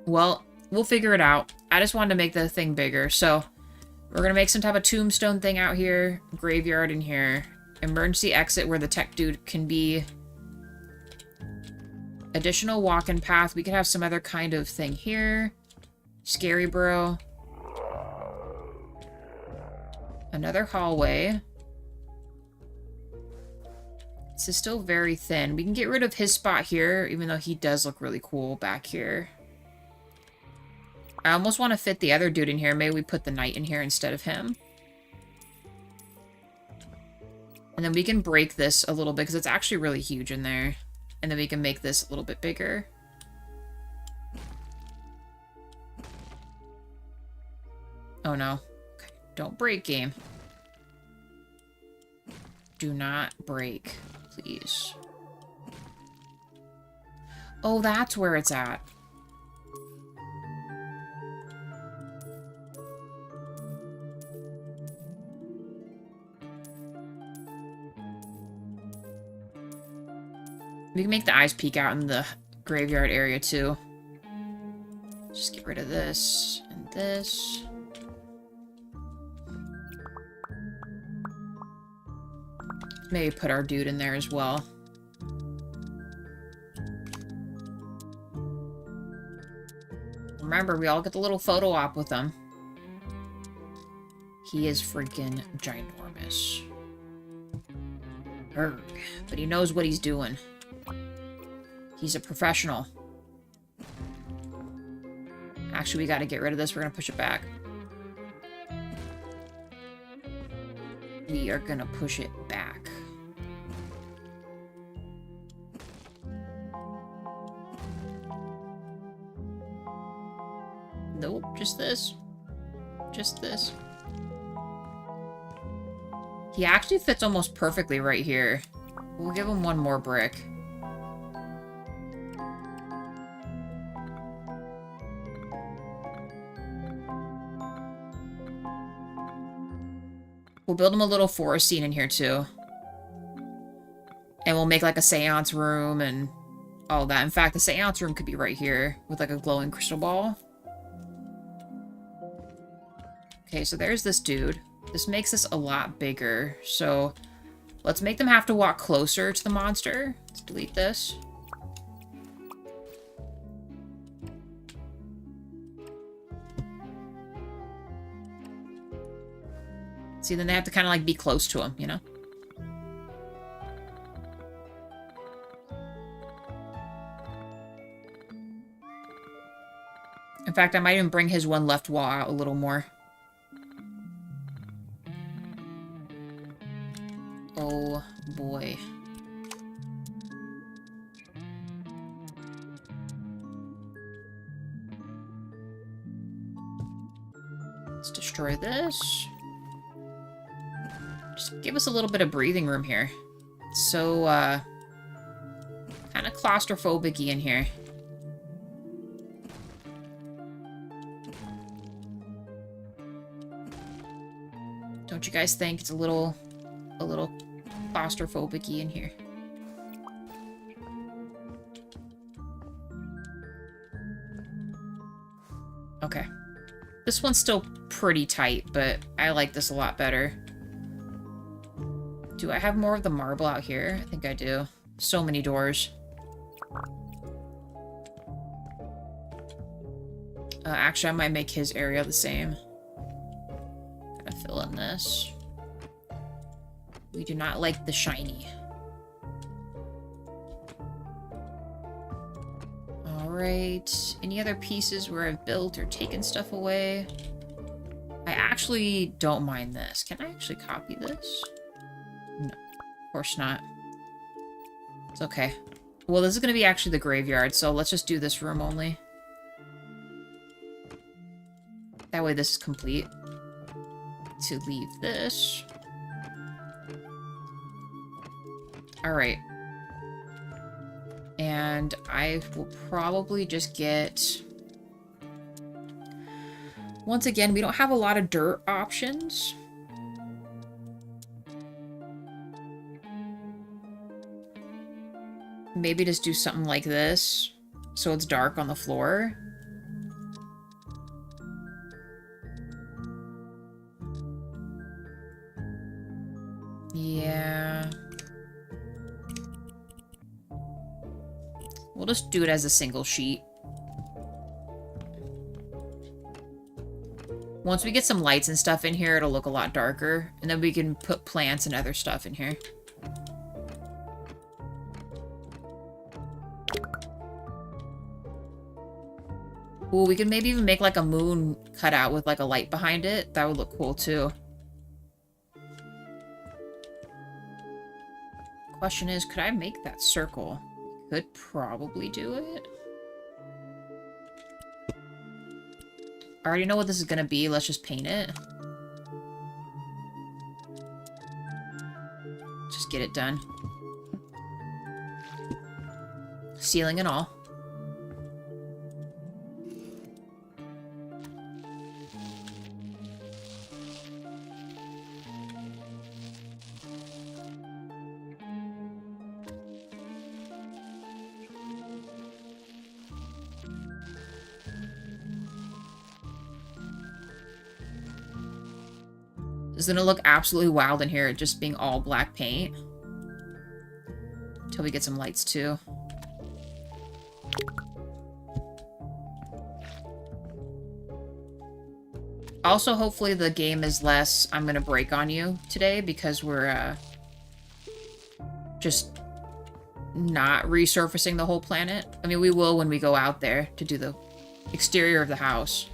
Well, we'll figure it out. I just wanted to make the thing bigger, so we're gonna make some type of tombstone thing out here, graveyard in here, emergency exit where the tech dude can be. Additional walk-in path. We could have some other kind of thing here. Scary bro. Another hallway. This is still very thin. We can get rid of his spot here, even though he does look really cool back here. I almost want to fit the other dude in here. Maybe we put the knight in here instead of him. And then we can break this a little bit, because it's actually really huge in there. And then we can make this a little bit bigger. Oh no. Okay. Don't break, game. Do not break, please. Oh, that's where it's at. We can make the eyes peek out in the graveyard area, too. Just get rid of this and this. Maybe put our dude in there as well. Remember, we all get the little photo op with him. He is freaking ginormous. Urgh. But he knows what he's doing. He's a professional. Actually, we gotta get rid of this. We're gonna push it back. We are gonna push it back. Nope, just this. Just this. He actually fits almost perfectly right here. We'll give him one more brick. We'll build him a little forest scene in here, too. And we'll make, like, a seance room and all that. In fact, the seance room could be right here with, like, a glowing crystal ball. Okay, so there's this dude. This makes this a lot bigger. So, let's make them have to walk closer to the monster. Let's delete this. See, then they have to kind of, like, be close to him, you know? In fact, I might even bring his one left wall out a little more. Oh, boy. Let's destroy this. Just give us a little bit of breathing room here. It's so, kind of claustrophobic-y in here. Don't you guys think it's a little claustrophobic-y in here? Okay. This one's still pretty tight, but I like this a lot better. Do I have more of the marble out here? I think I do. So many doors. Actually, I might make his area the same. Gotta fill in this. We do not like the shiny. Alright. Any other pieces where I've built or taken stuff away? I actually don't mind this. Can I actually copy this? No, of course not. It's okay. Well, this is going to be actually the graveyard, so let's just do this room only. That way this is complete. To leave this. Alright. And I will probably just get... Once again, we don't have a lot of dirt options. Maybe just do something like this, so it's dark on the floor. Yeah. We'll just do it as a single sheet. Once we get some lights and stuff in here, it'll look a lot darker. And then we can put plants and other stuff in here. Ooh, we could maybe even make like a moon cutout with like a light behind it. That would look cool too. Question is, could I make that circle? Could probably do it. I already know what this is gonna be. Let's just paint it. Just get it done. Ceiling and all. It's gonna look absolutely wild in here, just being all black paint. Until we get some lights too. Also, hopefully the game is less I'm gonna break on you today, because we're just not resurfacing the whole planet. I mean, we will when we go out there to do the exterior of the house.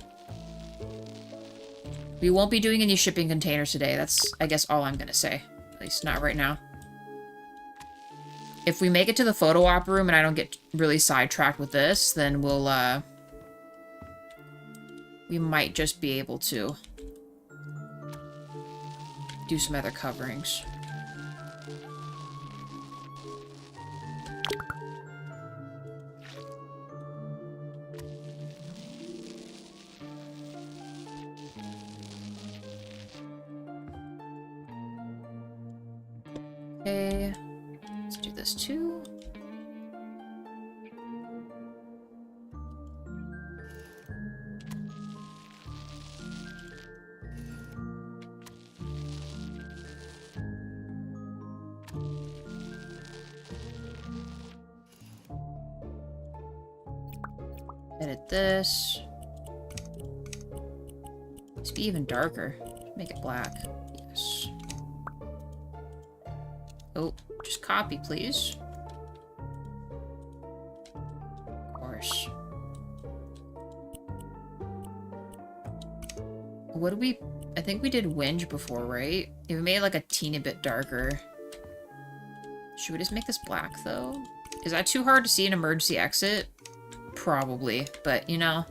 We won't be doing any shipping containers today. That's, I guess, all I'm gonna say. At least not right now. If we make it to the photo op room and I don't get really sidetracked with this, then we'll, we might just be able to do some other coverings. Okay, let's do this too. Edit this. Let's be even darker. Make it black. Yes. Oh, just copy, please. Of course. What did we... I think we did whinge before, right? If we made it like a teeny bit darker. Should we just make this black, though? Is that too hard to see an emergency exit? Probably, but, you know...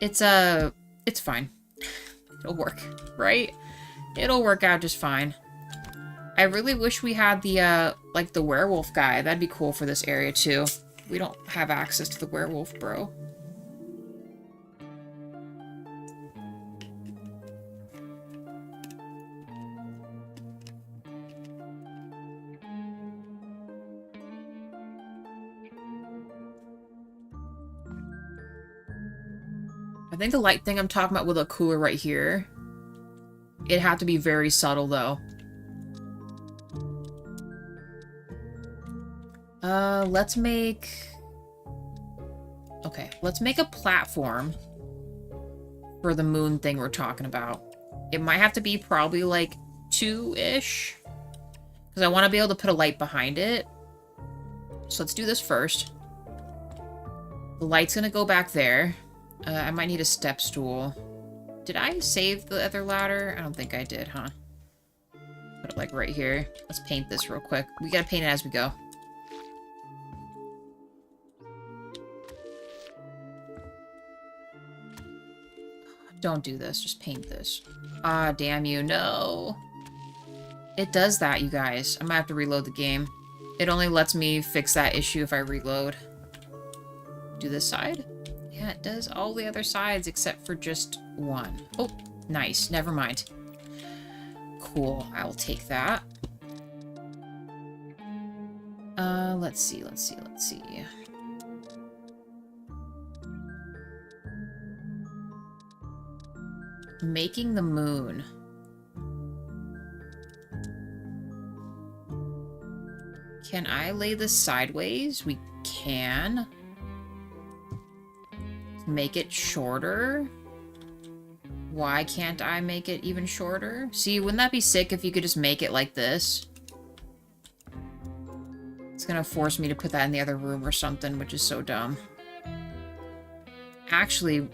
It's fine. It'll work, right? It'll work out just fine. I really wish we had the, like, the werewolf guy. That'd be cool for this area, too. We don't have access to the werewolf, bro. I think the light thing I'm talking about with a cooler right here. It'd have to be very subtle, though. Let's make... Okay, let's make a platform for the moon thing we're talking about. It might have to be probably, like, 2-ish. Because I want to be able to put a light behind it. So let's do this first. The light's gonna go back there. I might need a step stool. Did I save the other ladder? I don't think I did, huh? Put it, like, right here. Let's paint this real quick. We gotta paint it as we go. Don't do this. Just paint this. Ah, damn you. No. It does that, you guys. I might have to reload the game. It only lets me fix that issue if I reload. Do this side? Yeah, it does all the other sides except for just one. Oh, nice. Never mind. Cool. I will take that. Let's see. Making the moon. Can I lay this sideways? We can. Make it shorter. Why can't I make it even shorter? See, wouldn't that be sick if you could just make it like this? It's gonna force me to put that in the other room or something, which is so dumb. Actually,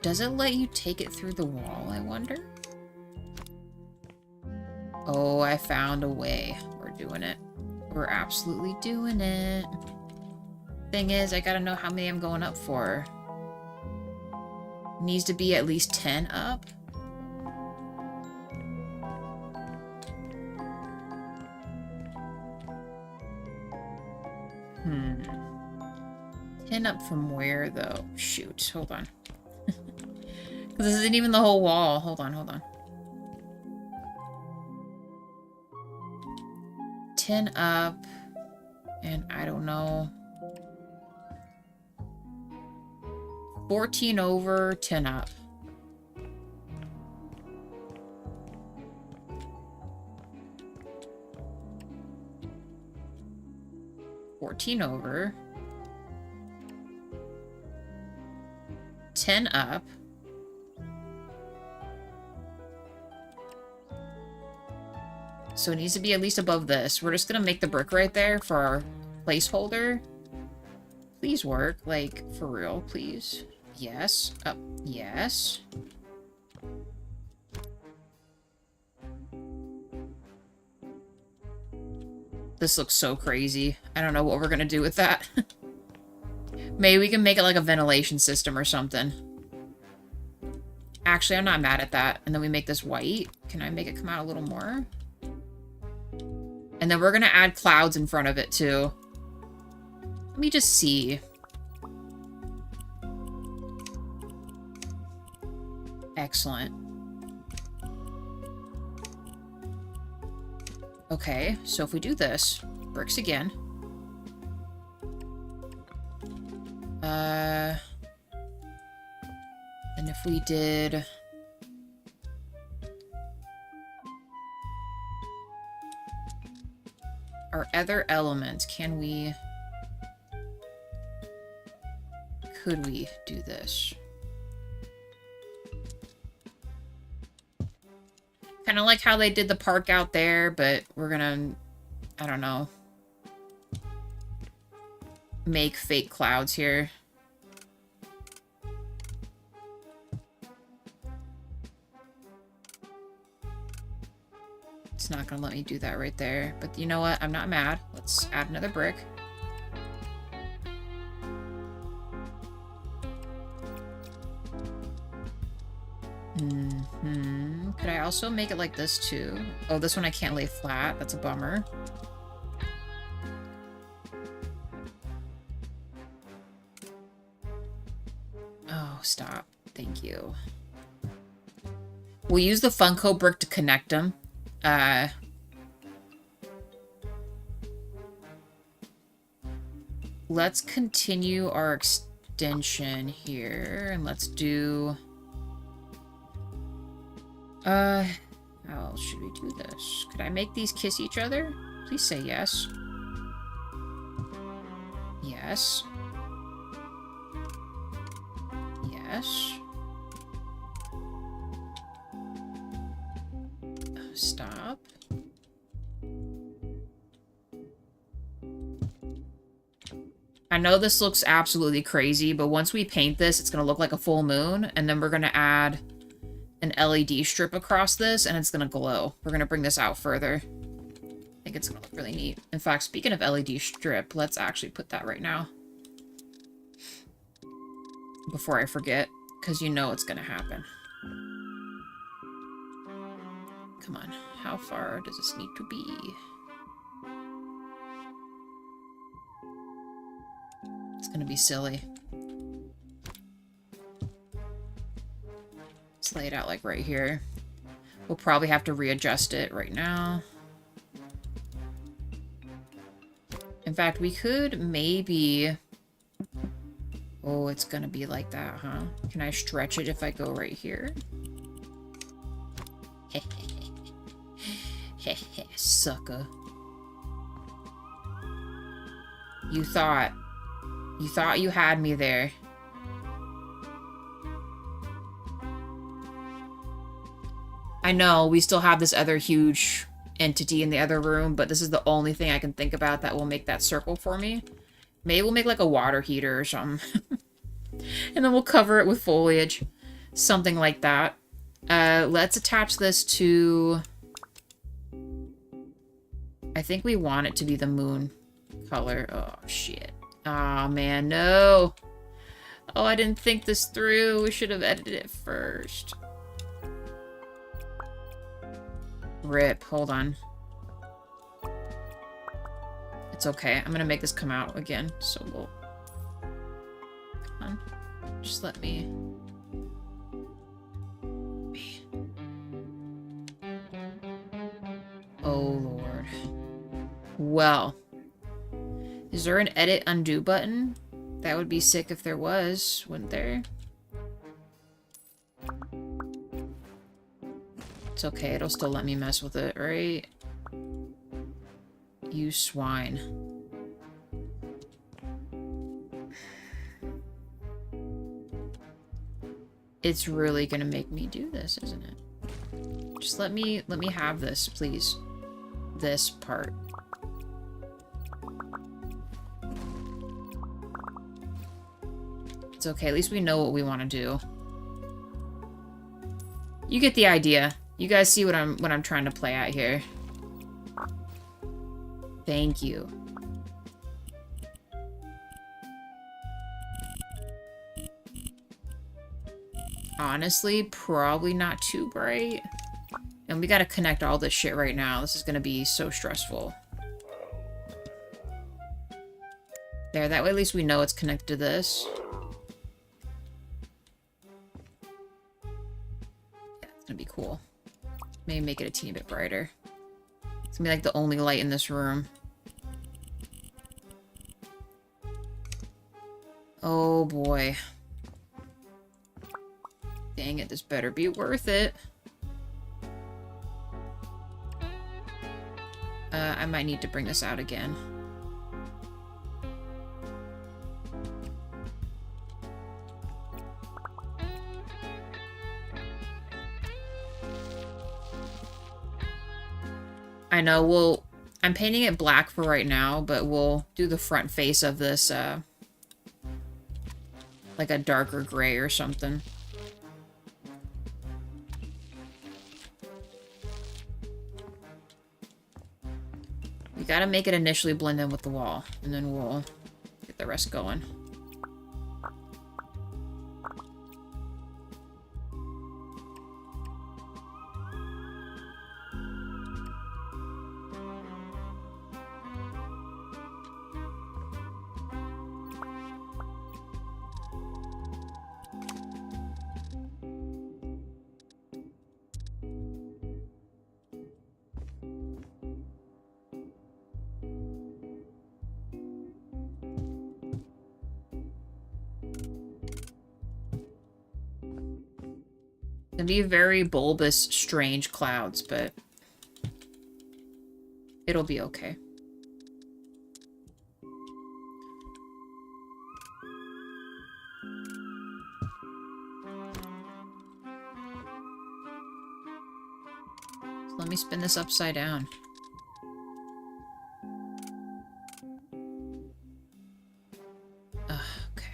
does it let you take it through the wall, I wonder? Oh, I found a way. We're doing it. We're absolutely doing it. Thing is, I gotta know how many I'm going up for. Needs to be at least 10 up. Hmm. 10 up from where, though? Shoot, hold on. Because this isn't even the whole wall. Hold on, hold on. 10 up, and I don't know. 14 over, 10 up. Over 10 up. So it needs to be at least above this. We're just gonna make the brick right there for our placeholder. Please work, like, for real, please. Yes. Up. Yes. This looks so crazy. I don't know what we're gonna do with that. Maybe we can make it like a ventilation system or something. Actually, I'm not mad at that. And then we make this white. Can I make it come out a little more? And then we're gonna add clouds in front of it too. Let me just see. Excellent. Okay, so if we do this, bricks again. And if we did... our other elements, can we... could we do this? Kind of like how they did the park out there, but we're gonna, I don't know, make fake clouds here. It's not gonna let me do that right there, but you know what? I'm not mad. Let's add another brick. Could I also make it like this too? Oh, this one I can't lay flat. That's a bummer. Oh, stop. Thank you. We'll use the Funko brick to connect them. Let's continue our extension here, and let's do... how else should we do this? Could I make these kiss each other? Please say yes. Yes. Yes. Stop. I know this looks absolutely crazy, but once we paint this, it's going to look like a full moon, and then we're going to add an LED strip across this, and it's going to glow. We're going to bring this out further. I think it's going to look really neat. In fact, speaking of LED strip, let's actually put that right now. Before I forget, because you know it's going to happen. Come on. How far does this need to be? It's going to be silly. Let's lay it out like right here. We'll probably have to readjust it right now. In fact, we could maybe... Oh, it's gonna be like that, huh? Can I stretch it if I go right here? Sucker. You thought you had me there. I know, we still have this other huge entity in the other room, but this is the only thing I can think about that will make that circle for me. Maybe we'll make like a water heater or something. And then we'll cover it with foliage. Something like that. Let's attach this to... I think we want it to be the moon color. Oh, shit. Oh, man, no. Oh, I didn't think this through. We should have edited it first. Rip. Hold on. It's okay. I'm gonna make this come out again, so we'll... Come on. Just let me... Oh, Lord. Well. Is there an edit undo button? That would be sick if there was, wouldn't there? It's okay, it'll still let me mess with it, right? You swine. It's really gonna make me do this, isn't it? Just let me have this, please. This part. It's okay, at least we know what we want to do. You get the idea. You guys see what I'm trying to play at here. Thank you. Honestly, probably not too bright. And we gotta connect all this shit right now. This is gonna be so stressful. There, that way at least we know it's connected to this. Yeah, it's gonna be cool. Maybe make it a teeny bit brighter. It's gonna be like the only light in this room. Oh boy. Dang it, this better be worth it. I might need to bring this out again. I know, I'm painting it black for right now, but we'll do the front face of this, like a darker gray or something. We gotta make it initially blend in with the wall, and then we'll get the rest going. It'll be very bulbous, strange clouds, but it'll be okay. So let me spin this upside down. Okay.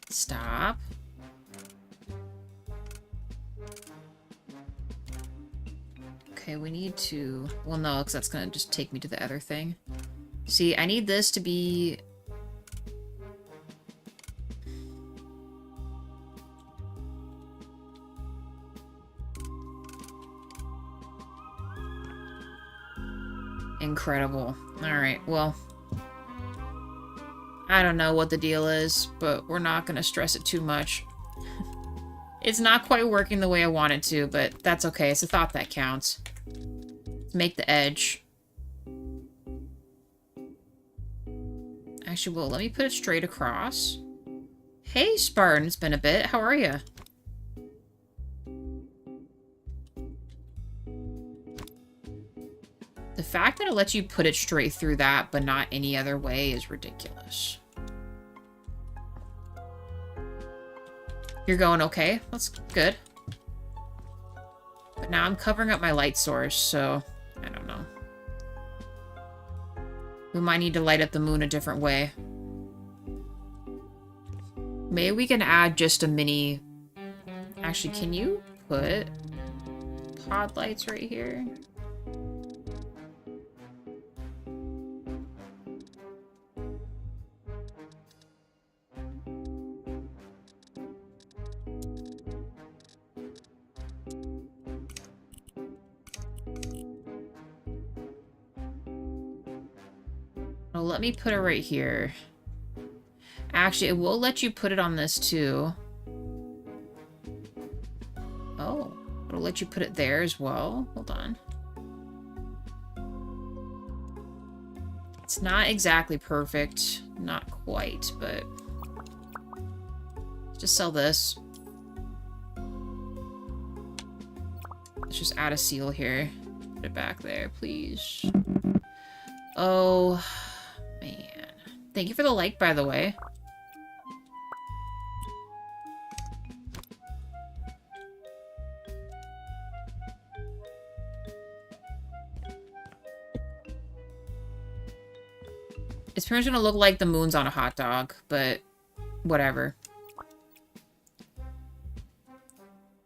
Stop. Okay, we need to... Well, no, because that's going to just take me to the other thing. See, I need this to be... Incredible. Alright, well... I don't know what the deal is, but we're not going to stress it too much. It's not quite working the way I want it to, but that's okay. It's a thought that counts. Let's make the edge. Actually, well, let me put it straight across. Hey, Spartan, it's been a bit. How are you? The fact that it lets you put it straight through that, but not any other way is ridiculous. You're going okay? That's good. But now I'm covering up my light source, so I don't know. We might need to light up the moon a different way. Maybe we can add just a mini... Actually, can you put pod lights right here? Oh, let me put it right here. Actually, it will let you put it on this too. Oh, it'll let you put it there as well. Hold on. It's not exactly perfect. Not quite, but... Let's just sell this. Let's just add a seal here. Put it back there, please. Oh, man. Thank you for the like, by the way. It's pretty much gonna look like the moon's on a hot dog, but whatever.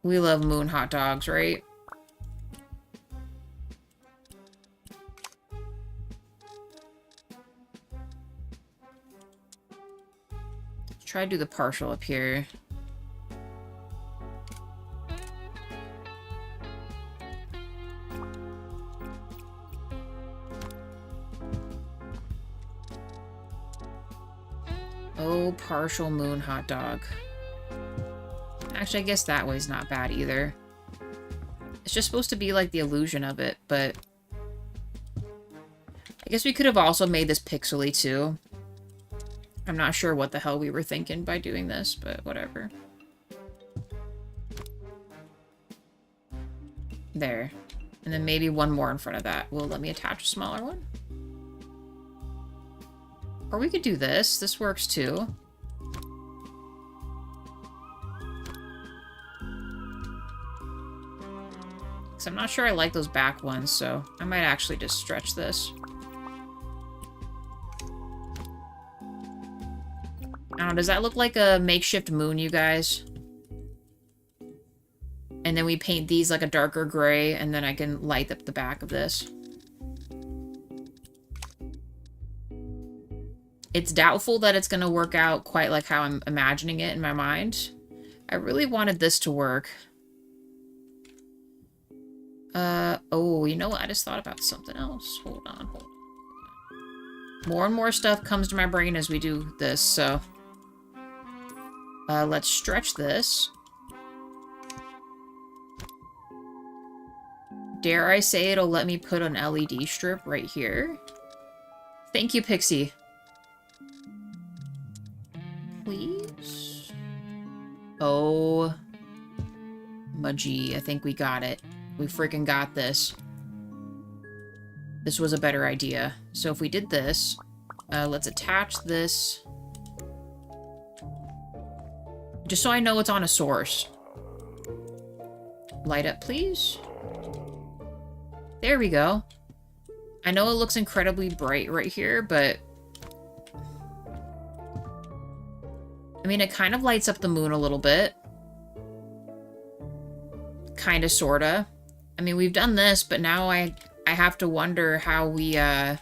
We love moon hot dogs, right? Let's try to do the partial up here. Oh, partial moon hot dog. Actually, I guess that way's not bad either. It's just supposed to be like the illusion of it, but... I guess we could have also made this pixely too. I'm not sure what the hell we were thinking by doing this, but whatever. There. And then maybe one more in front of that. Will it let me attach a smaller one? Or we could do this. This works too. Because I'm not sure I like those back ones, so I might actually just stretch this. I don't know, does that look like a makeshift moon, you guys? And then we paint these like a darker gray, and then I can light up the back of this. It's doubtful that it's going to work out quite like how I'm imagining it in my mind. I really wanted this to work. Oh, you know what? I just thought about something else. Hold on, hold on. More and more stuff comes to my brain as we do this, so... let's stretch this. Dare I say it'll let me put an LED strip right here? Thank you, Pixie. Please? Oh. Mudgy, I think we got it. We freaking got this. This was a better idea. So if we did this, let's attach this. Just so I know it's on a source. Light up, please. There we go. I know it looks incredibly bright right here, but... I mean, it kind of lights up the moon a little bit. Kinda, sorta. I mean, we've done this, but now I have to wonder how we, I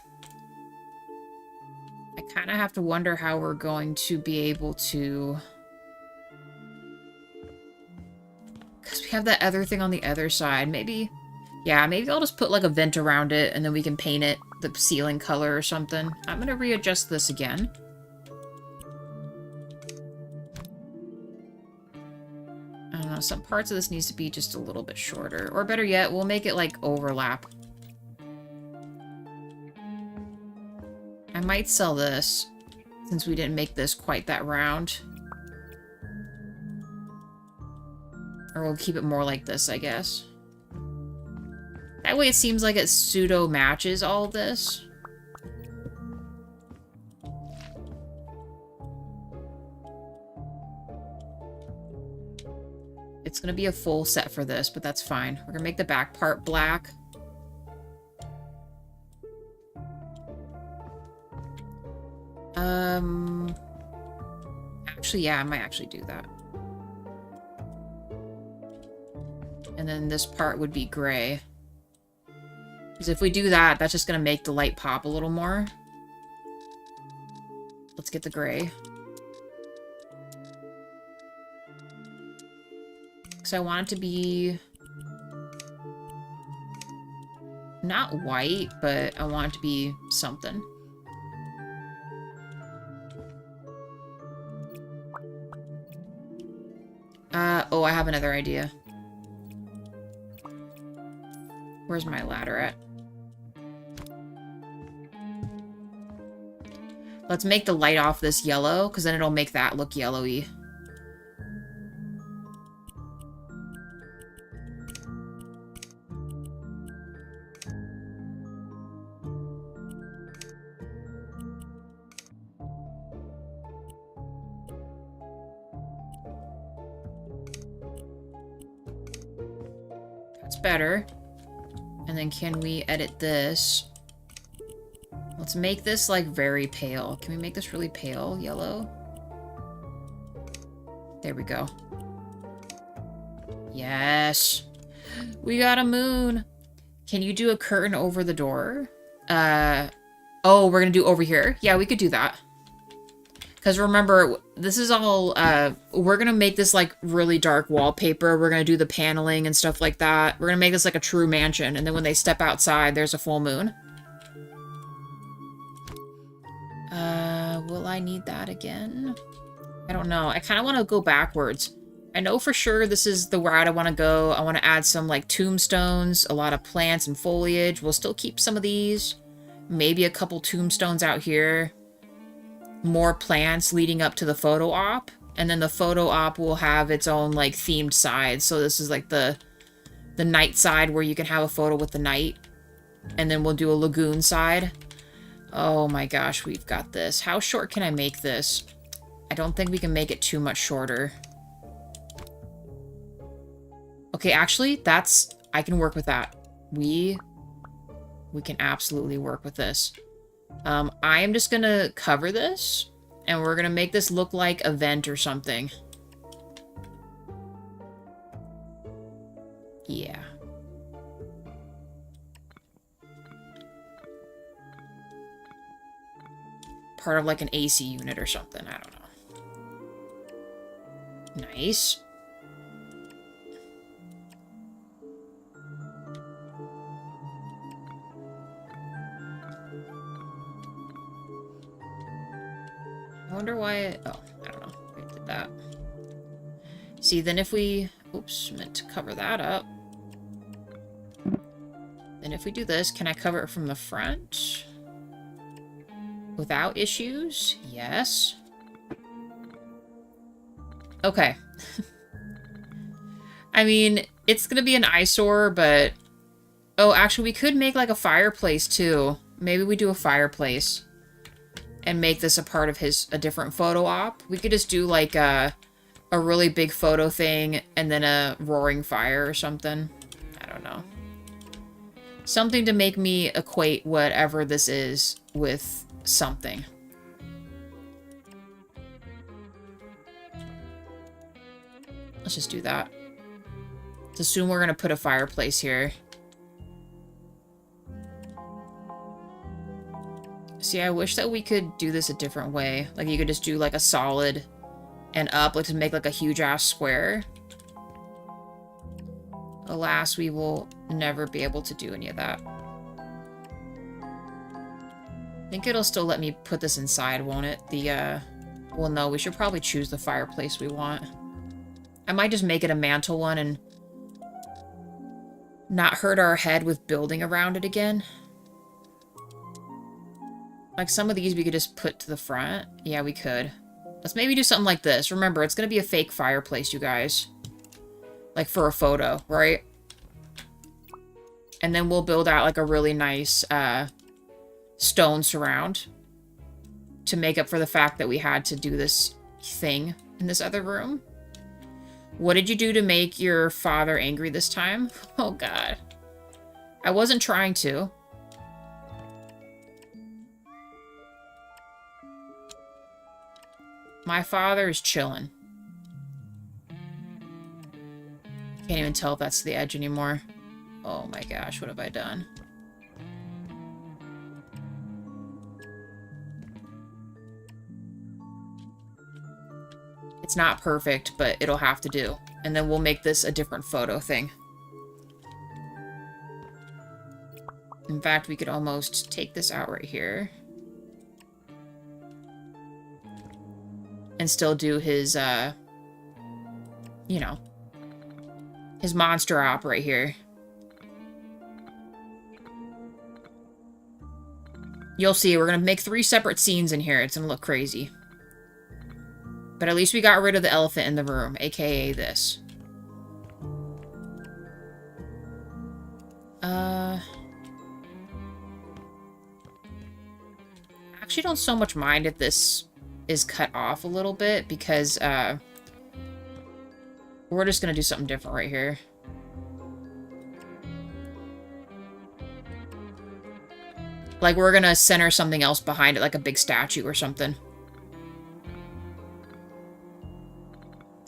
kind of have to wonder how we're going to be able to... Because we have that other thing on the other side. Maybe... Yeah, maybe I'll just put, like, a vent around it, and then we can paint it the ceiling color or something. I'm gonna readjust this again. I don't know, some parts of this needs to be just a little bit shorter. Or better yet, we'll make it, like, overlap. I might sell this, since we didn't make this quite that round. Or we'll keep it more like this, I guess. That way it seems like it pseudo matches all this. It's gonna be a full set for this, but that's fine. We're gonna make the back part black. Actually, yeah, I might actually do that. And then this part would be gray. Because if we do that, that's just gonna make the light pop a little more. Let's get the gray. Because I want it to be... not white, but I want it to be something. Oh, I have another idea. Where's my ladder at? Let's make the light off this yellow, because then it'll make that look yellowy. Better. And then can we edit this? Let's make this like very pale. Can we make this really pale yellow? There we go. Yes. We got a moon. Can you do a curtain over the door? Oh, we're gonna do over here. Yeah, we could do that. Because remember, this is all, we're going to make this, like, really dark wallpaper. We're going to do the paneling and stuff like that. We're going to make this like a true mansion. And then when they step outside, there's a full moon. Will I need that again? I don't know. I kind of want to go backwards. I know for sure this is the route I want to go. I want to add some, like, tombstones, a lot of plants and foliage. We'll still keep some of these. Maybe a couple tombstones out here. More plants leading up to the photo op, and then the photo op will have its own like themed side. So this is like the night side where you can have a photo with the night, and then we'll do a lagoon side. Oh my gosh, we've got this. How short can I make this? I don't think we can make it too much shorter. Okay, actually, I can work with that. We can absolutely work with this. I am just gonna cover this, and we're gonna make this look like a vent or something. Yeah. Part of like an AC unit or something, I don't know. Nice. I wonder why oh, I don't know. I did that. See, then if we... oops, meant to cover that up. Then if we do this, can I cover it from the front? Without issues? Yes. Okay. I mean, it's gonna be an eyesore, but... oh, actually, we could make, like, a fireplace, too. Maybe we do a fireplace. And make this a part of a different photo op. We could just do like a really big photo thing and then a roaring fire or something. I don't know. Something to make me equate whatever this is with something. Let's just do that. Let's assume we're gonna put a fireplace here. See, I wish that we could do this a different way. Like, you could just do, like, a solid and up, like, to make, like, a huge-ass square. Alas, we will never be able to do any of that. I think it'll still let me put this inside, won't it? Well, no, we should probably choose the fireplace we want. I might just make it a mantle one and not hurt our head with building around it again. Like, some of these we could just put to the front. Yeah, we could. Let's maybe do something like this. Remember, it's going to be a fake fireplace, you guys. Like, for a photo, right? And then we'll build out like a really nice stone surround to make up for the fact that we had to do this thing in this other room. What did you do to make your father angry this time? Oh god. I wasn't trying to. My father is chilling. Can't even tell if that's the edge anymore. Oh my gosh, what have I done? It's not perfect, but it'll have to do. And then we'll make this a different photo thing. In fact, we could almost take this out right here. And still do his, you know, his monster op right here. You'll see, we're going to make 3 separate scenes in here. It's going to look crazy. But at least we got rid of the elephant in the room, aka this. Actually don't so much mind if this is cut off a little bit, because we're just going to do something different right here. Like, we're going to center something else behind it, like a big statue or something.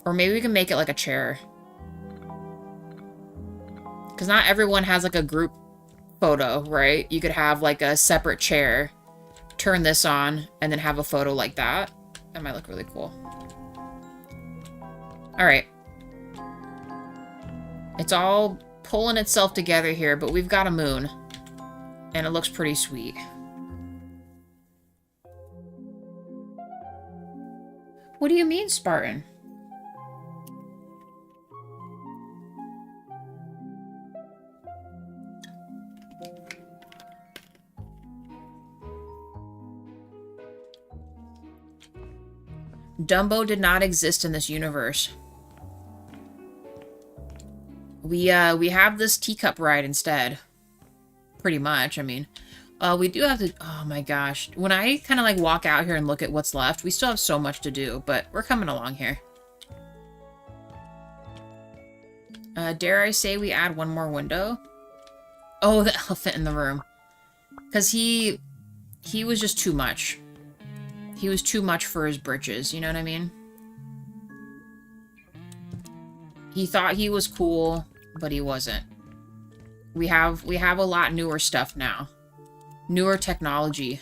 Or maybe we can make it like a chair. Because not everyone has like a group photo, right? You could have like a separate chair, turn this on, and then have a photo like that. That might look really cool. Alright. It's all pulling itself together here, but we've got a moon. And it looks pretty sweet. What do you mean, Spartan? Dumbo did not exist in this universe. We have this teacup ride instead. Pretty much, I mean. We do have to... Oh my gosh. When I kind of like walk out here and look at what's left, we still have so much to do, but we're coming along here. Dare I say we add one more window? Oh, the elephant in the room. Because he was just too much. He was too much for his britches, you know what I mean? He thought he was cool, but he wasn't. We have a lot newer stuff now. Newer technology.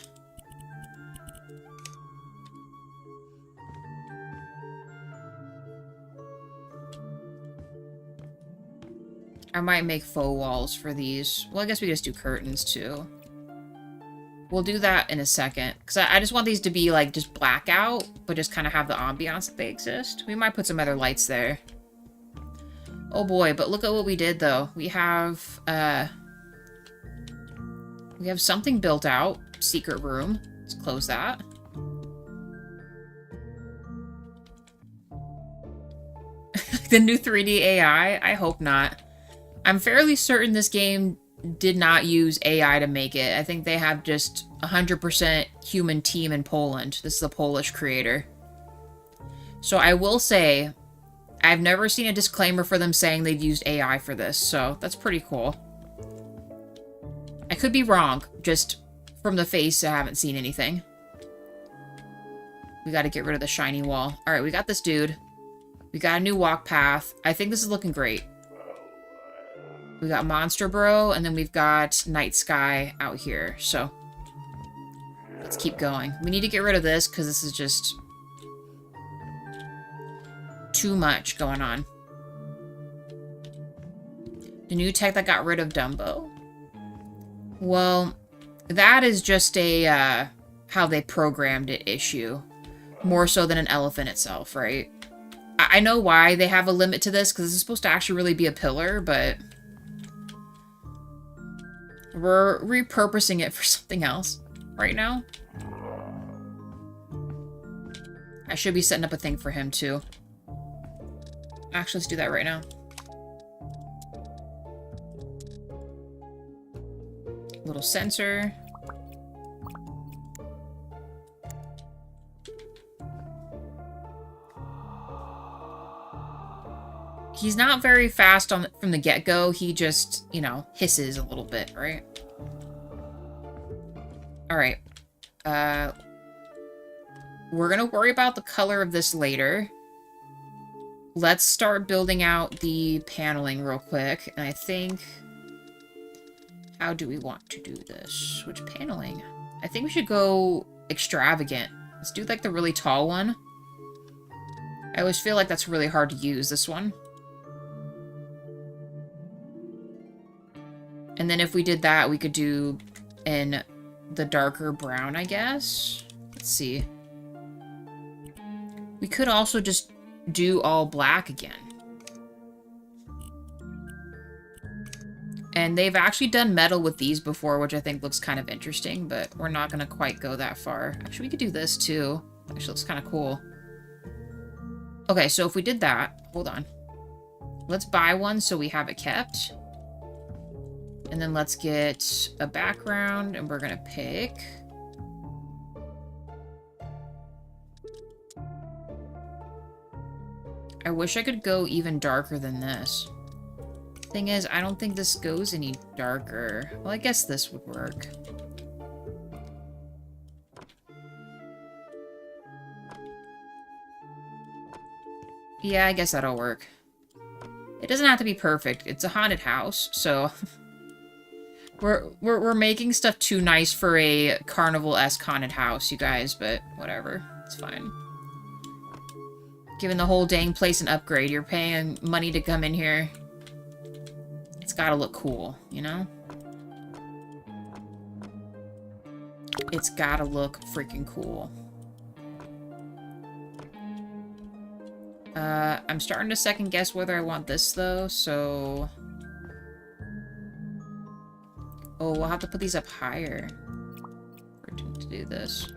I might make faux walls for these. Well, I guess we just do curtains too. We'll do that in a second. Because I just want these to be like just blackout, but just kind of have the ambiance that they exist. We might put some other lights there. Oh boy, but look at what we did though. We have something built out. Secret room. Let's close that. The new 3D AI? I hope not. I'm fairly certain this game did not use AI to make it. I think they have just 100% human team in Poland. This is a Polish creator. So I will say, I've never seen a disclaimer for them saying they've used AI for this, so that's pretty cool. I could be wrong, just from the face I haven't seen anything. We gotta get rid of the shiny wall. Alright, we got this dude. We got a new walk path. I think this is looking great. We got Monster Bro, and then we've got Night Sky out here, so let's keep going. We need to get rid of this, because this is just too much going on. The new tech that got rid of Dumbo? Well, that is just a, how they programmed it issue. More so than an elephant itself, right? I know why they have a limit to this, because this is supposed to actually really be a pillar, but we're repurposing it for something else right now. I should be setting up a thing for him, too. Actually, let's do that right now. little sensor. He's not very fast from the get-go. He just, you know, hisses a little bit, right? Alright. We're gonna worry about the color of this later. Let's start building out the paneling real quick. And I think... How do we want to do this? Which paneling? I think we should go extravagant. Let's do, like, the really tall one. I always feel like that's really hard to use, this one. And then if we did that, we could do in the darker brown, I guess. Let's see. We could also just do all black again. And they've actually done metal with these before, which I think looks kind of interesting, but we're not going to quite go that far. Actually, we could do this too. Actually, looks kind of cool. Okay, so if we did that, hold on. Let's buy one so we have it kept. And then let's get a background, and we're going to pick... I wish I could go even darker than this. Thing is, I don't think this goes any darker. Well, I guess this would work. Yeah, I guess that'll work. It doesn't have to be perfect. It's a haunted house, so... We're making stuff too nice for a carnival-esque haunted house, you guys, but whatever. It's fine. Giving the whole dang place an upgrade. You're paying money to come in here. It's gotta look cool, you know? It's gotta look freaking cool. I'm starting to second guess whether I want this, though, so... Oh, we'll have to put these up higher to do this.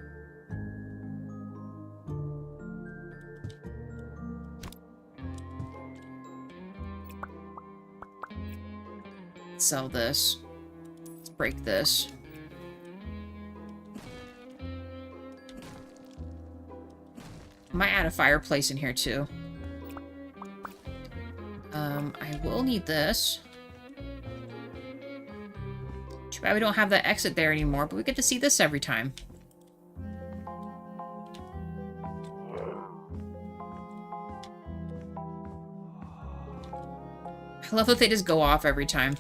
Let's sell this. Let's break this. I might add a fireplace in here, too. I will need this. Too bad we don't have that exit there anymore, but we get to see this every time. I love that they just go off every time.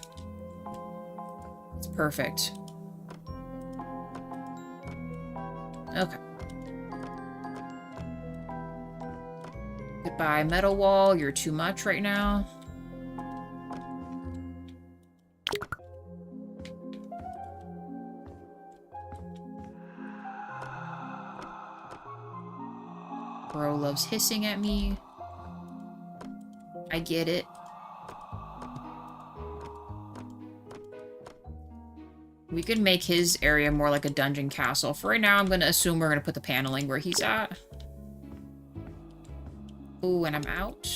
It's perfect. Okay. Goodbye, metal wall. You're too much right now. Bro loves hissing at me. I get it. We could make his area more like a dungeon castle. For right now, I'm going to assume we're going to put the paneling where he's at. Ooh, and I'm out.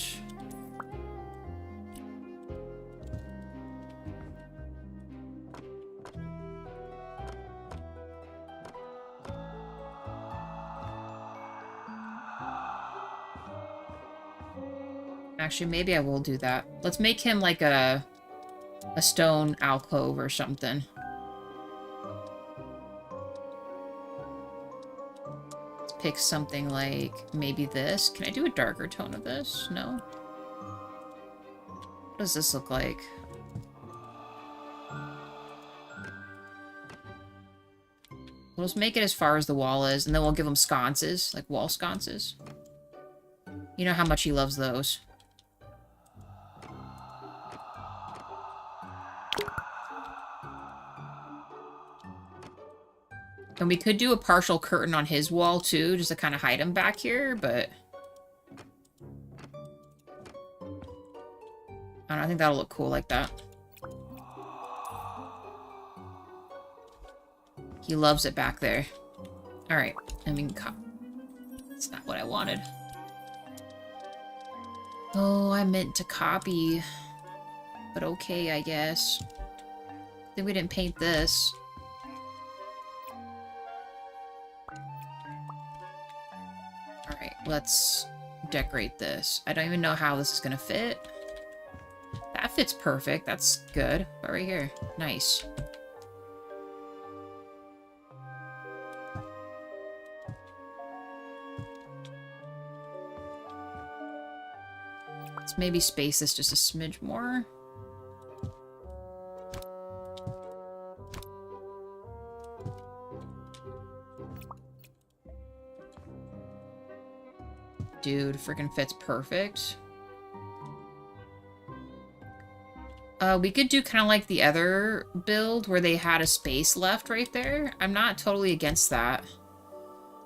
Actually, maybe I will do that. Let's make him like a stone alcove or something. Let's pick something like maybe this. Can I do a darker tone of this? No? What does this look like? We'll just make it as far as the wall is, and then we'll give him sconces, like wall sconces. You know how much he loves those. And we could do a partial curtain on his wall, too, just to kind of hide him back here, but... I think that'll look cool like that. He loves it back there. Alright, I mean, that's not what I wanted. Oh, I meant to copy. But okay, I guess. I think we didn't paint this. Let's decorate this. I don't even know how this is gonna fit. That fits perfect. That's good. But right here. Nice. Let's maybe space this just a smidge more. Dude, freaking fits perfect. We could do kind of like the other build where they had a space left right there. I'm not totally against that.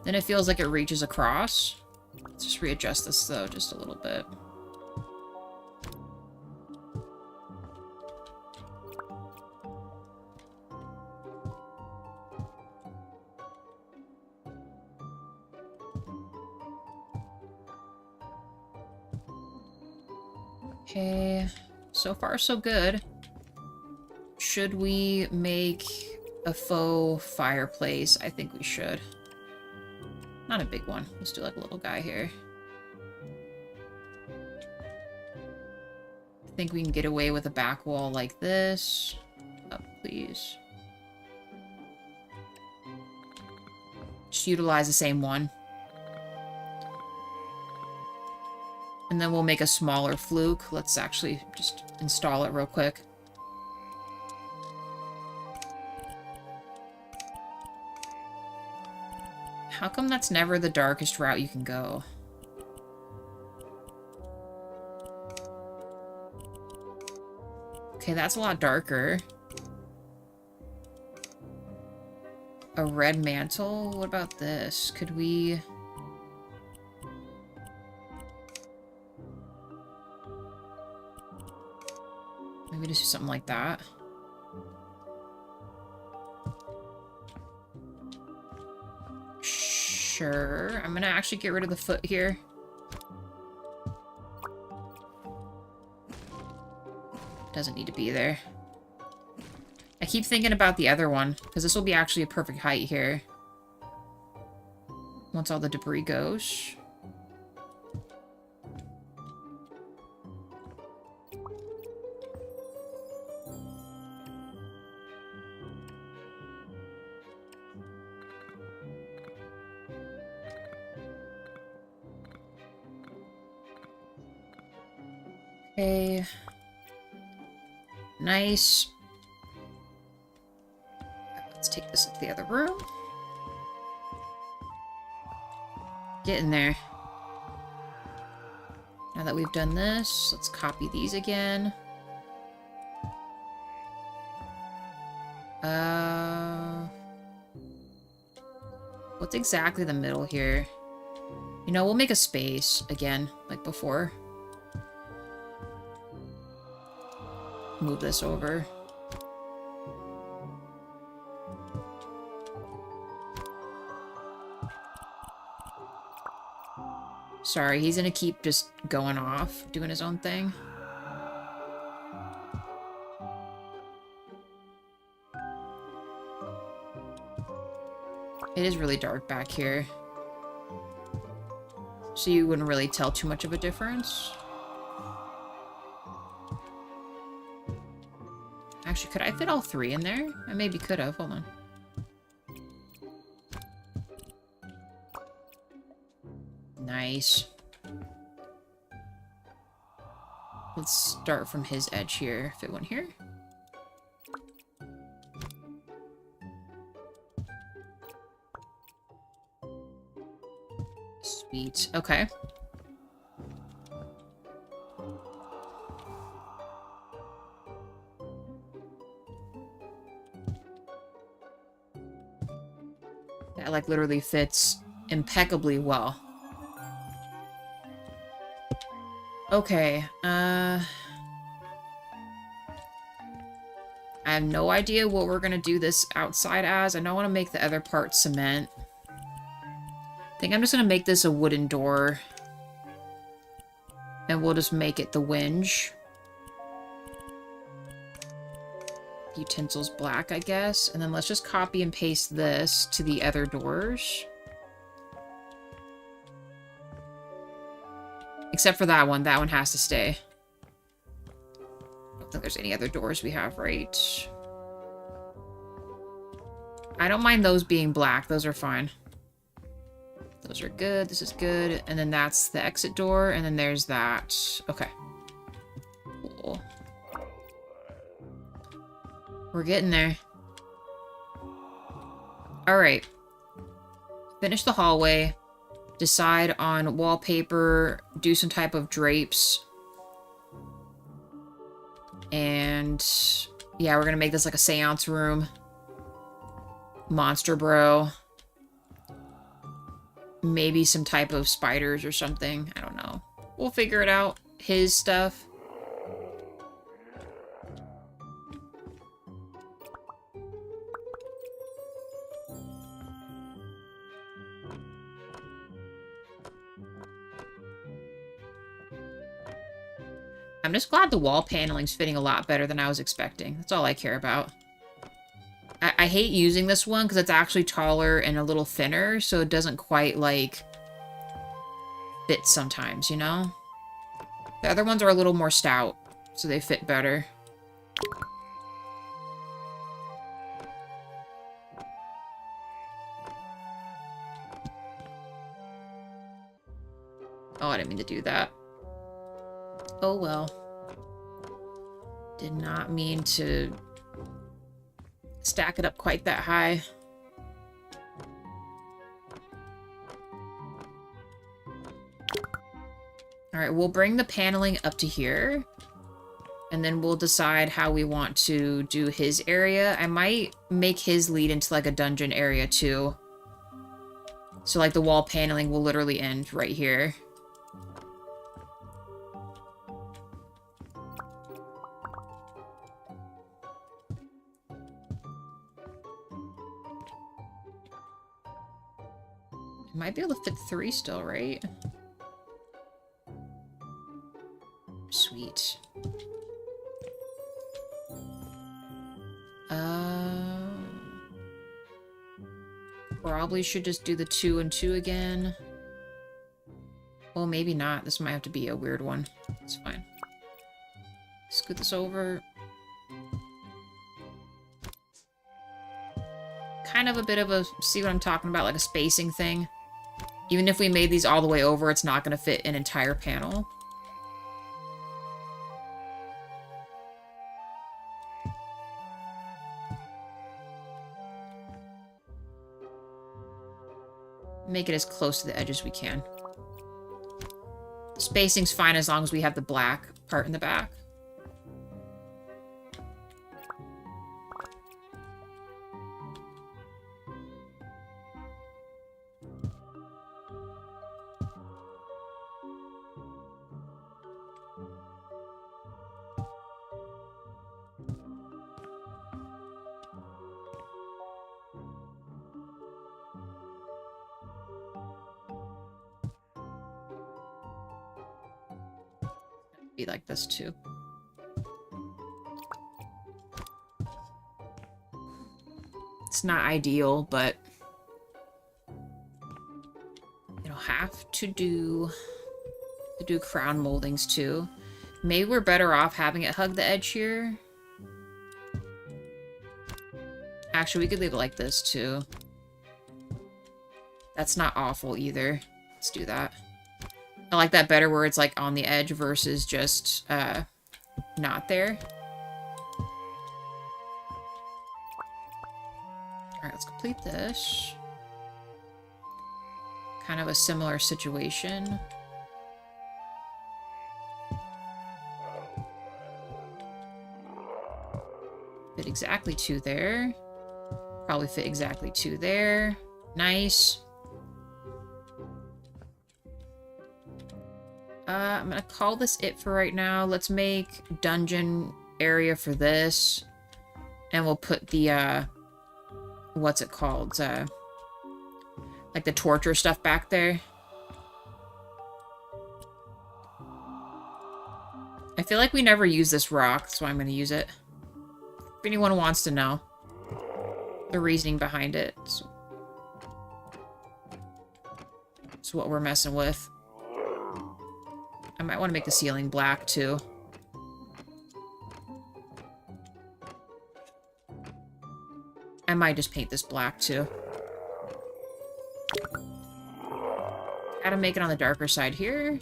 Then it feels like it reaches across. Let's just readjust this though, just a little bit. Okay, so far so good. Should we make a faux fireplace? I think we should. Not a big one. Let's do like a little guy here. I think we can get away with a back wall like this. Up, please. Just utilize the same one. And then we'll make a smaller fluke. Let's actually just install it real quick. How come that's never the darkest route you can go? Okay, that's a lot darker. A red mantle? What about this? Could we... maybe just do something like that. Sure. I'm gonna actually get rid of the foot here. Doesn't need to be there. I keep thinking about the other one, because this will be actually a perfect height here. Once all the debris goes. Okay. Nice. Let's take this into the other room. Get in there. Now that we've done this, let's copy these again. What's exactly the middle here? You know, we'll make a space again, like before. Move this over. Sorry, he's gonna keep just going off, doing his own thing. It is really dark back here. So you wouldn't really tell too much of a difference. Actually, could I fit all three in there? I maybe could have. Hold on. Nice. Let's start from his edge here. Fit one here. Sweet. Okay. That, like, literally fits impeccably well. Okay, I have no idea what we're gonna do this outside as. I don't want to make the other part cement. I think I'm just gonna make this a wooden door. And we'll just make it the whinge. Utensils black, I guess. And then let's just copy and paste this to the other doors. Except for that one. That one has to stay. I don't think there's any other doors we have, right? I don't mind those being black. Those are fine. Those are good. This is good. And then that's the exit door. And then there's that. Okay. Cool. We're getting there. Alright. Finish the hallway. Decide on wallpaper. Do some type of drapes. And yeah, we're gonna make this like a seance room. Monster bro. Maybe some type of spiders or something. I don't know. We'll figure it out. His stuff. I'm just glad the wall paneling's fitting a lot better than I was expecting. That's all I care about. I hate using this one because it's actually taller and a little thinner, so it doesn't quite, like, fit sometimes, you know? The other ones are a little more stout, so they fit better. Oh, I didn't mean to do that. Oh, well. Did not mean to stack it up quite that high. Alright, we'll bring the paneling up to here. And then we'll decide how we want to do his area. I might make his lead into like a dungeon area too. So like the wall paneling will literally end right here. Might be able to fit 3 still, right? Sweet. Probably should just do the 2 and 2 again. Well, maybe not. This might have to be a weird one. It's fine. Scoot this over. Kind of a bit of a, see what I'm talking about, like a spacing thing. Even if we made these all the way over, it's not going to fit an entire panel. Make it as close to the edge as we can. The spacing's fine as long as we have the black part in the back. Be like this too. It's not ideal, but it'll have to do crown moldings too. Maybe we're better off having it hug the edge here. Actually, we could leave it like this too. That's not awful either. Let's do that. I like that better where it's like on the edge versus just not there. Alright, let's complete this. Kind of a similar situation. Fit exactly 2 there. Probably fit exactly 2 there. Nice. I'm gonna call this it for right now. Let's make dungeon area for this. And we'll put the, what's it called? Like the torture stuff back there. I feel like we never use this rock, so I'm gonna use it. If anyone wants to know the reasoning behind it. It's what we're messing with. I might want to make the ceiling black, too. I might just paint this black, too. Gotta make it on the darker side here.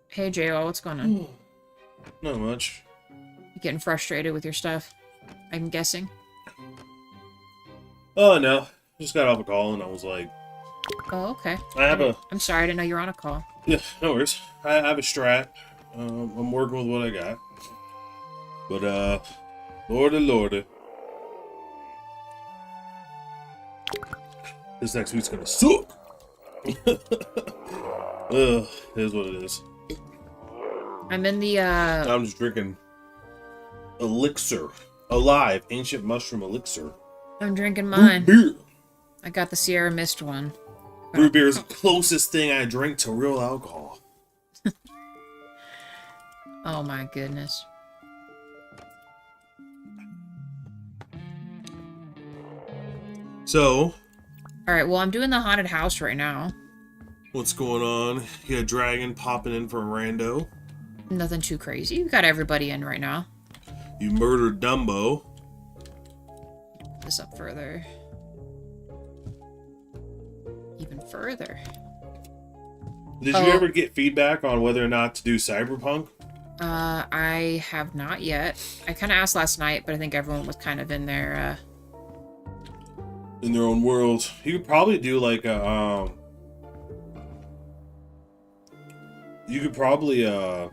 Hey, JO, what's going on? Not much. You getting frustrated with your stuff? I'm guessing. Oh, no. Just got off a call and I was like... Oh, okay. I'm sorry, I didn't know you were on a call. Yeah, no worries. I have a strat. I'm working with what I got. But, lordy, lordy. This next week's gonna suck. Ugh, it is what it is. I'm in the, I'm just drinking elixir. Alive. Ancient mushroom elixir. I'm drinking mine. Root beer. I got the Sierra Mist one. Root beer is the closest thing I drink to real alcohol. Oh my goodness. So... Alright, well, I'm doing the haunted house right now. What's going on? You got a dragon popping in for a rando. Nothing too crazy. You got everybody in right now. You murdered Dumbo. Put this up further. Even further. Did you ever get feedback on whether or not to do Cyberpunk? I have not yet. I kind of asked last night, but I think everyone was kind of in their, in their own world. You could probably do like a, you could probably, I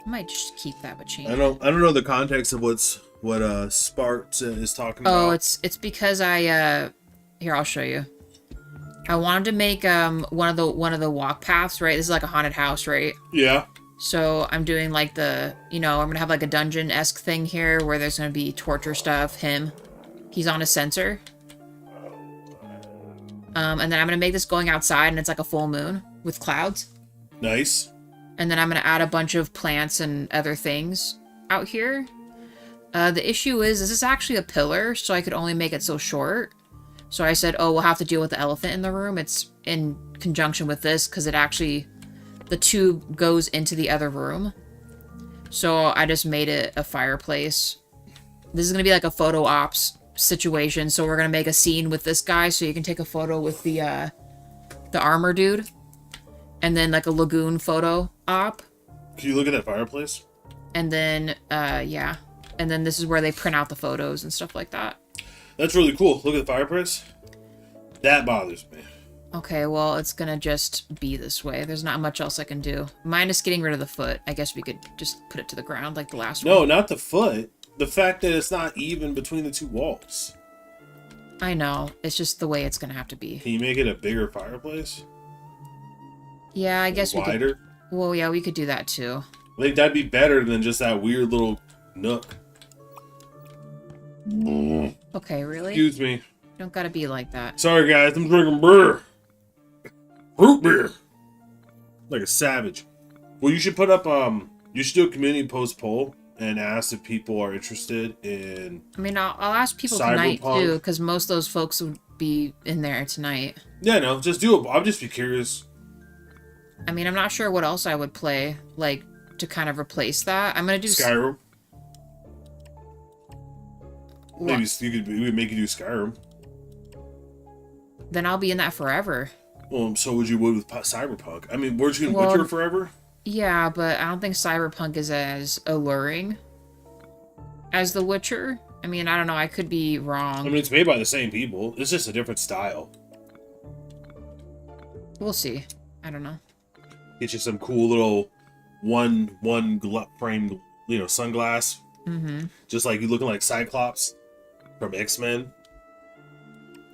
might just keep that but change. I don't know the context of what Sparks is talking about. Oh, it's because here, I'll show you. I wanted to make one of the walk paths, right? This is like a haunted house, right? Yeah. So I'm doing like I'm gonna have like a dungeon-esque thing here where there's gonna be torture stuff, he's on a sensor. And then I'm gonna make this going outside and it's like a full moon with clouds. Nice. And then I'm gonna add a bunch of plants and other things out here. The issue is this is actually a pillar, so I could only make it so short. So I said, oh, we'll have to deal with the elephant in the room. It's in conjunction with this because the tube goes into the other room. So I just made it a fireplace. This is going to be like a photo ops situation. So we're going to make a scene with this guy so you can take a photo with the armor dude. And then like a lagoon photo op. Can you look at that fireplace? And then, yeah. And then this is where they print out the photos and stuff like that. That's really cool. Look at the fireplace. That bothers me. Okay, well, it's gonna just be this way. There's not much else I can do. Minus getting rid of the foot. I guess we could just put it to the ground like the last one. No, not the foot. The fact that it's not even between the two walls. I know. It's just the way it's gonna have to be. Can you make it a bigger fireplace? Yeah, I guess we could. Wider? Well, yeah, we could do that too. I think that'd be better than just that weird little nook. Okay, really? Excuse me. Don't gotta be like that. Sorry, guys. I'm drinking beer. Root beer. Like a savage. Well, you should put up, you should do a community post poll and ask if people are interested in... I mean, I'll ask people tonight, too, because most of those folks would be in there tonight. Yeah, no, just do it. I'll just be curious. I mean, I'm not sure what else I would play, like, to kind of replace that. I'm gonna do... Skyrim. What? Maybe we could make you do Skyrim. Then I'll be in that forever. Well, so would you with Cyberpunk. I mean, weren't you in Witcher forever? Yeah, but I don't think Cyberpunk is as alluring as The Witcher. I mean, I don't know. I could be wrong. I mean, it's made by the same people. It's just a different style. We'll see. I don't know. Get you some cool little one framed, sunglass. Mm-hmm. Just like you looking like Cyclops from X-Men.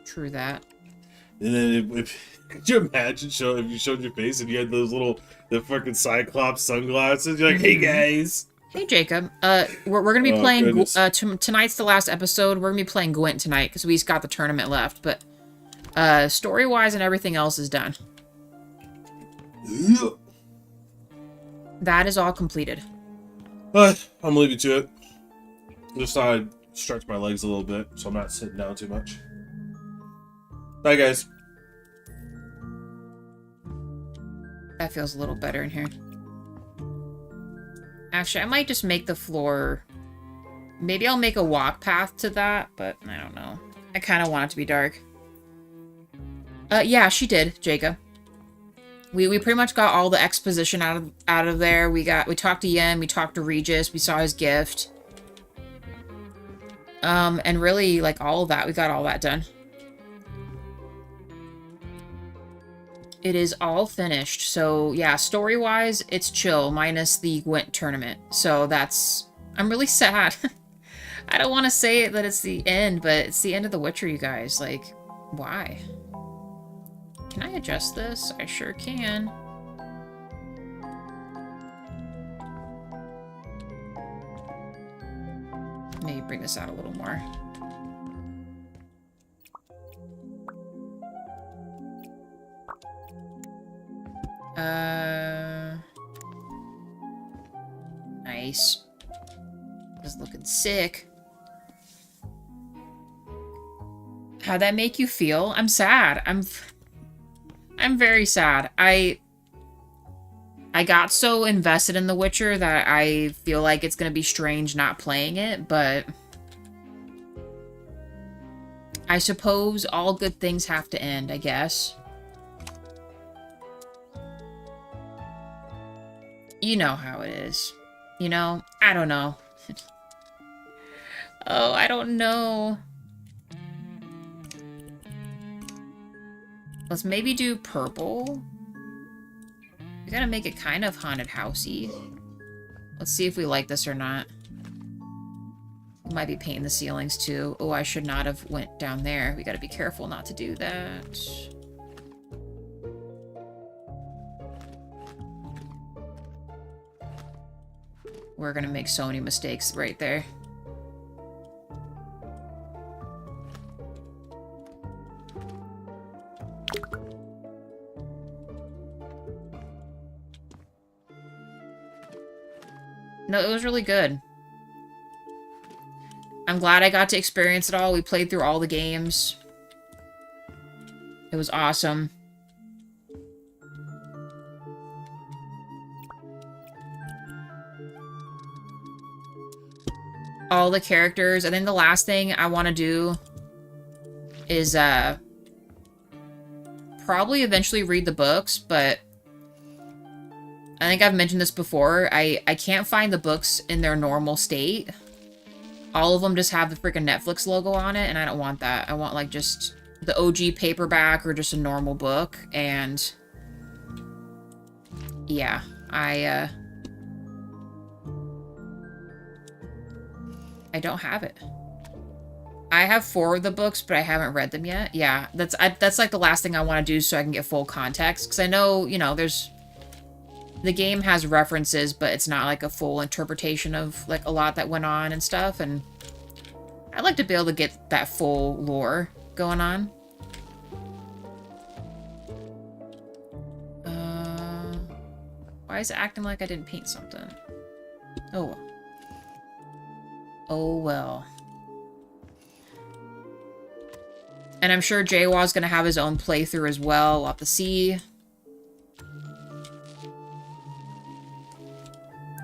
True that. And then could you imagine if you showed your face and you had the fucking Cyclops sunglasses? You're like, hey guys. Hey Jacob. We're gonna be playing. Tonight's the last episode. We're gonna be playing Gwent tonight because we just got the tournament left. But story wise and everything else is done. Yeah. That is all completed. I'm gonna leave you to it. Just thought I'd stretch my legs a little bit so I'm not sitting down too much. Bye, guys. That feels a little better in here. Actually, I might just make the floor... Maybe I'll make a walk path to that, but I don't know. I kind of want it to be dark. Yeah, she did, Jacob. We pretty much got all the exposition out of there. We talked to Yen, we talked to Regis, we saw his gift. And really, like, all of that, we got all that done. It is all finished. So, yeah, story-wise, it's chill, minus the Gwent tournament. So that's... I'm really sad. I don't want to say that it's the end, but it's the end of The Witcher, you guys. Like, why? Can I adjust this? I sure can. Maybe bring this out a little more. Nice. This is looking sick. How'd that make you feel? I'm sad. I'm very sad. I got so invested in The Witcher that I feel like it's gonna be strange not playing it, but I suppose all good things have to end, I guess. You know how it is. You know? I don't know. Oh, I don't know. Let's maybe do purple. We gotta make it kind of haunted housey. Let's see if we like this or not. We might be painting the ceilings too. Oh, I should not have went down there. We gotta be careful not to do that. We're gonna make so many mistakes right there. No, it was really good. I'm glad I got to experience it all. We played through all the games. It was awesome. All the characters. I think the last thing I want to do is probably eventually read the books, but I think I've mentioned this before. I can't find the books in their normal state. All of them just have the freaking Netflix logo on it, and I don't want that. I want, like, just the OG paperback or just a normal book, and yeah, I don't have it. I have 4 of the books, but I haven't read them yet. Yeah, that's like the last thing I want to do so I can get full context, because I know, you know, the game has references, but it's not like a full interpretation of like a lot that went on and stuff, and I'd like to be able to get that full lore going on. Why is it acting like I didn't paint something? Oh well. Oh well. And I'm sure Jaywaw's gonna have his own playthrough as well. We'll have to see.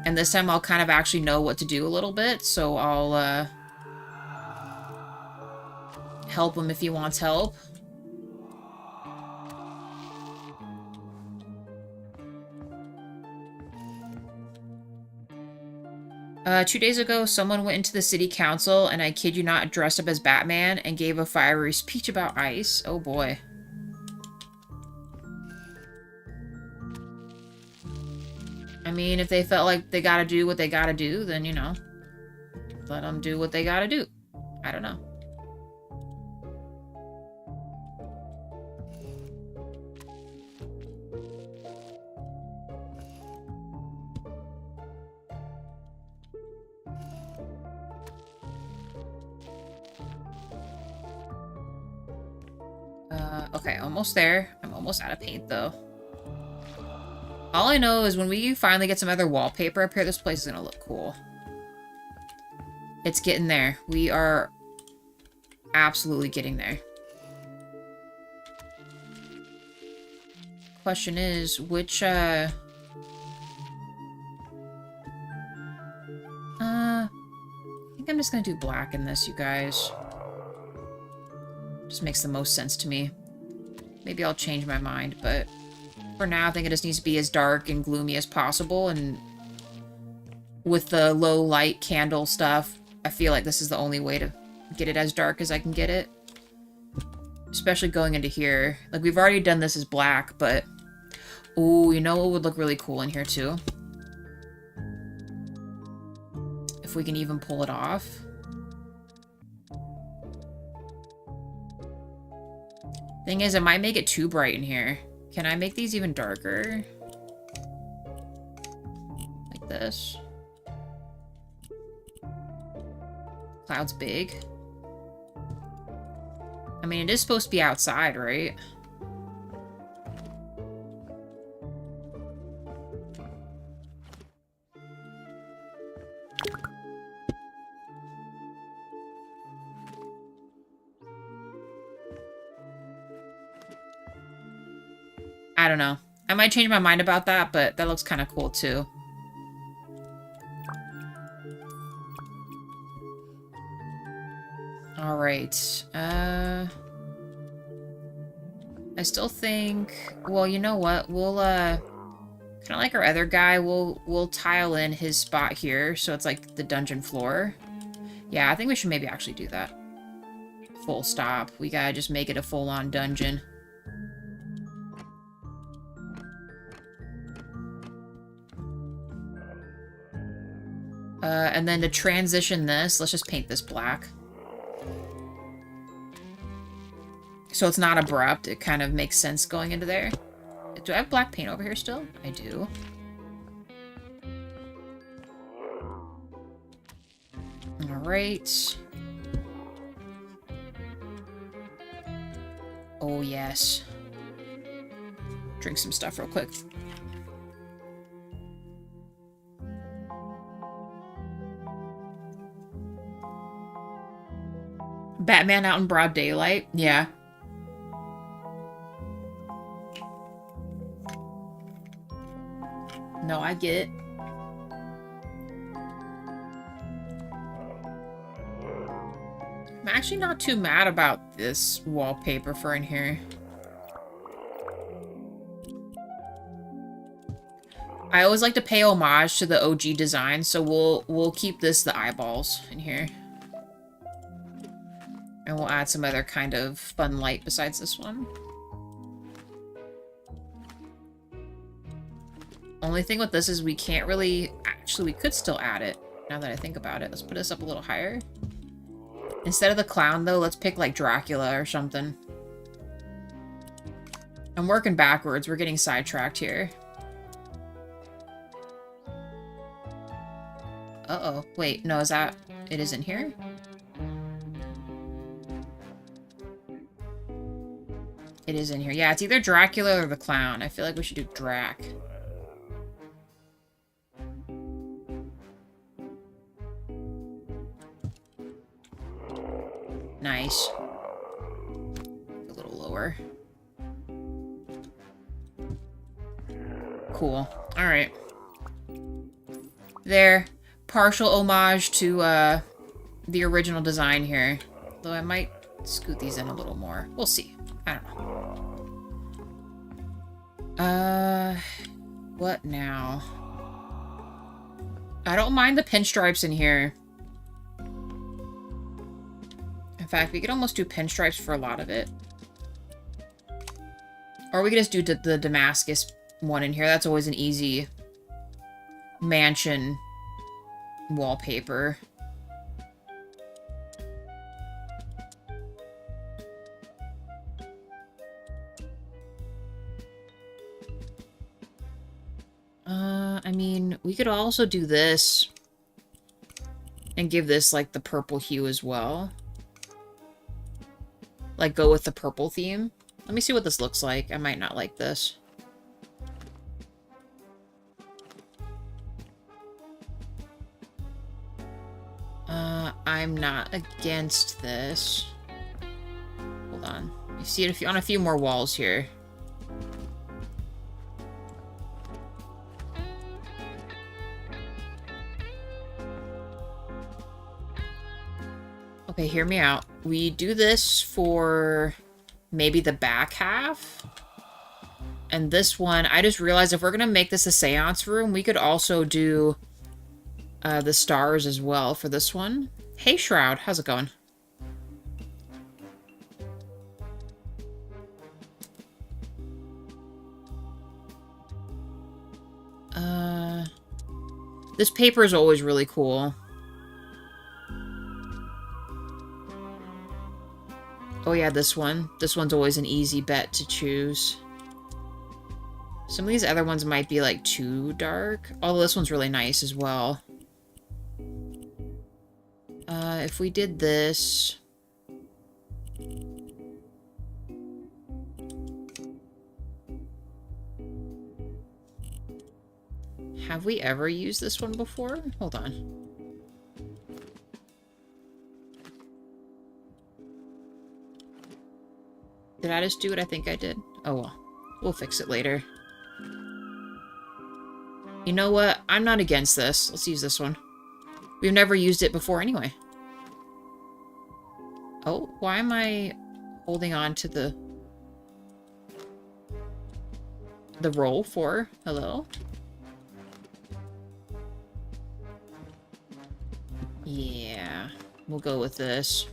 And this time I'll kind of actually know what to do a little bit, so I'll help him if he wants help. Two days ago, someone went into the city council, and I kid you not, dressed up as Batman and gave a fiery speech about ice. Oh boy. I mean, if they felt like they gotta do what they gotta do, then, you know, let them do what they gotta do. I don't know. Okay, almost there. I'm almost out of paint, though. All I know is when we finally get some other wallpaper up here, this place is gonna look cool. It's getting there. We are absolutely getting there. Question is, which, I think I'm just gonna do black in this, you guys. Just makes the most sense to me. Maybe I'll change my mind, but for now, I think it just needs to be as dark and gloomy as possible, and with the low light candle stuff, I feel like this is the only way to get it as dark as I can get it. Especially going into here. Like, we've already done this as black, but... Ooh, you know what would look really cool in here, too? If we can even pull it off. Thing is, it might make it too bright in here. Can I make these even darker? Like this. Cloud's big. I mean, it is supposed to be outside, right? I don't know. I might change my mind about that, but that looks kind of cool too. All right. I still think, well, you know what? We'll kind of like our other guy, we'll tile in his spot here so it's like the dungeon floor. Yeah, I think we should maybe actually do that. Full stop. We gotta just make it a full-on dungeon. And then to transition this, let's just paint this black. So it's not abrupt. It kind of makes sense going into there. Do I have black paint over here still? I do. Alright. Oh, yes. Drink some stuff real quick. Batman out in broad daylight? Yeah. No, I get it. I'm actually not too mad about this wallpaper for in here. I always like to pay homage to the OG design, so we'll keep this the eyeballs in here. And we'll add some other kind of fun light besides this one. Only thing with this is we can't really... Actually, we could still add it, now that I think about it. Let's put this up a little higher. Instead of the clown, though, let's pick, like, Dracula or something. I'm working backwards. We're getting sidetracked here. Uh-oh. Wait, no, is that... It isn't here? It is in here. Yeah, it's either Dracula or the clown. I feel like we should do Drac. Nice. A little lower. Cool. Alright. There. Partial homage to the original design here. Though I might scoot these in a little more. We'll see. I don't know. What now? I don't mind the pinstripes in here. In fact, we could almost do pinstripes for a lot of it. Or we could just do the Damascus one in here. That's always an easy mansion wallpaper. I mean, we could also do this and give this, like, the purple hue as well. Like, go with the purple theme. Let me see what this looks like. I might not like this. I'm not against this. Hold on. You see it on a few more walls here. Okay, hear me out. We do this for maybe the back half. And this one, I just realized if we're going to make this a seance room, we could also do the stars as well for this one. Hey, Shroud. How's it going? This paper is always really cool. Oh yeah, this one. This one's always an easy bet to choose. Some of these other ones might be like too dark. Although this one's really nice as well. If we did this... Have we ever used this one before? Hold on. Did I just do what I think I did? Oh well. We'll fix it later. You know what? I'm not against this. Let's use this one. We've never used it before anyway. Oh, why am I holding on to the roll for? Hello? Yeah, we'll go with this.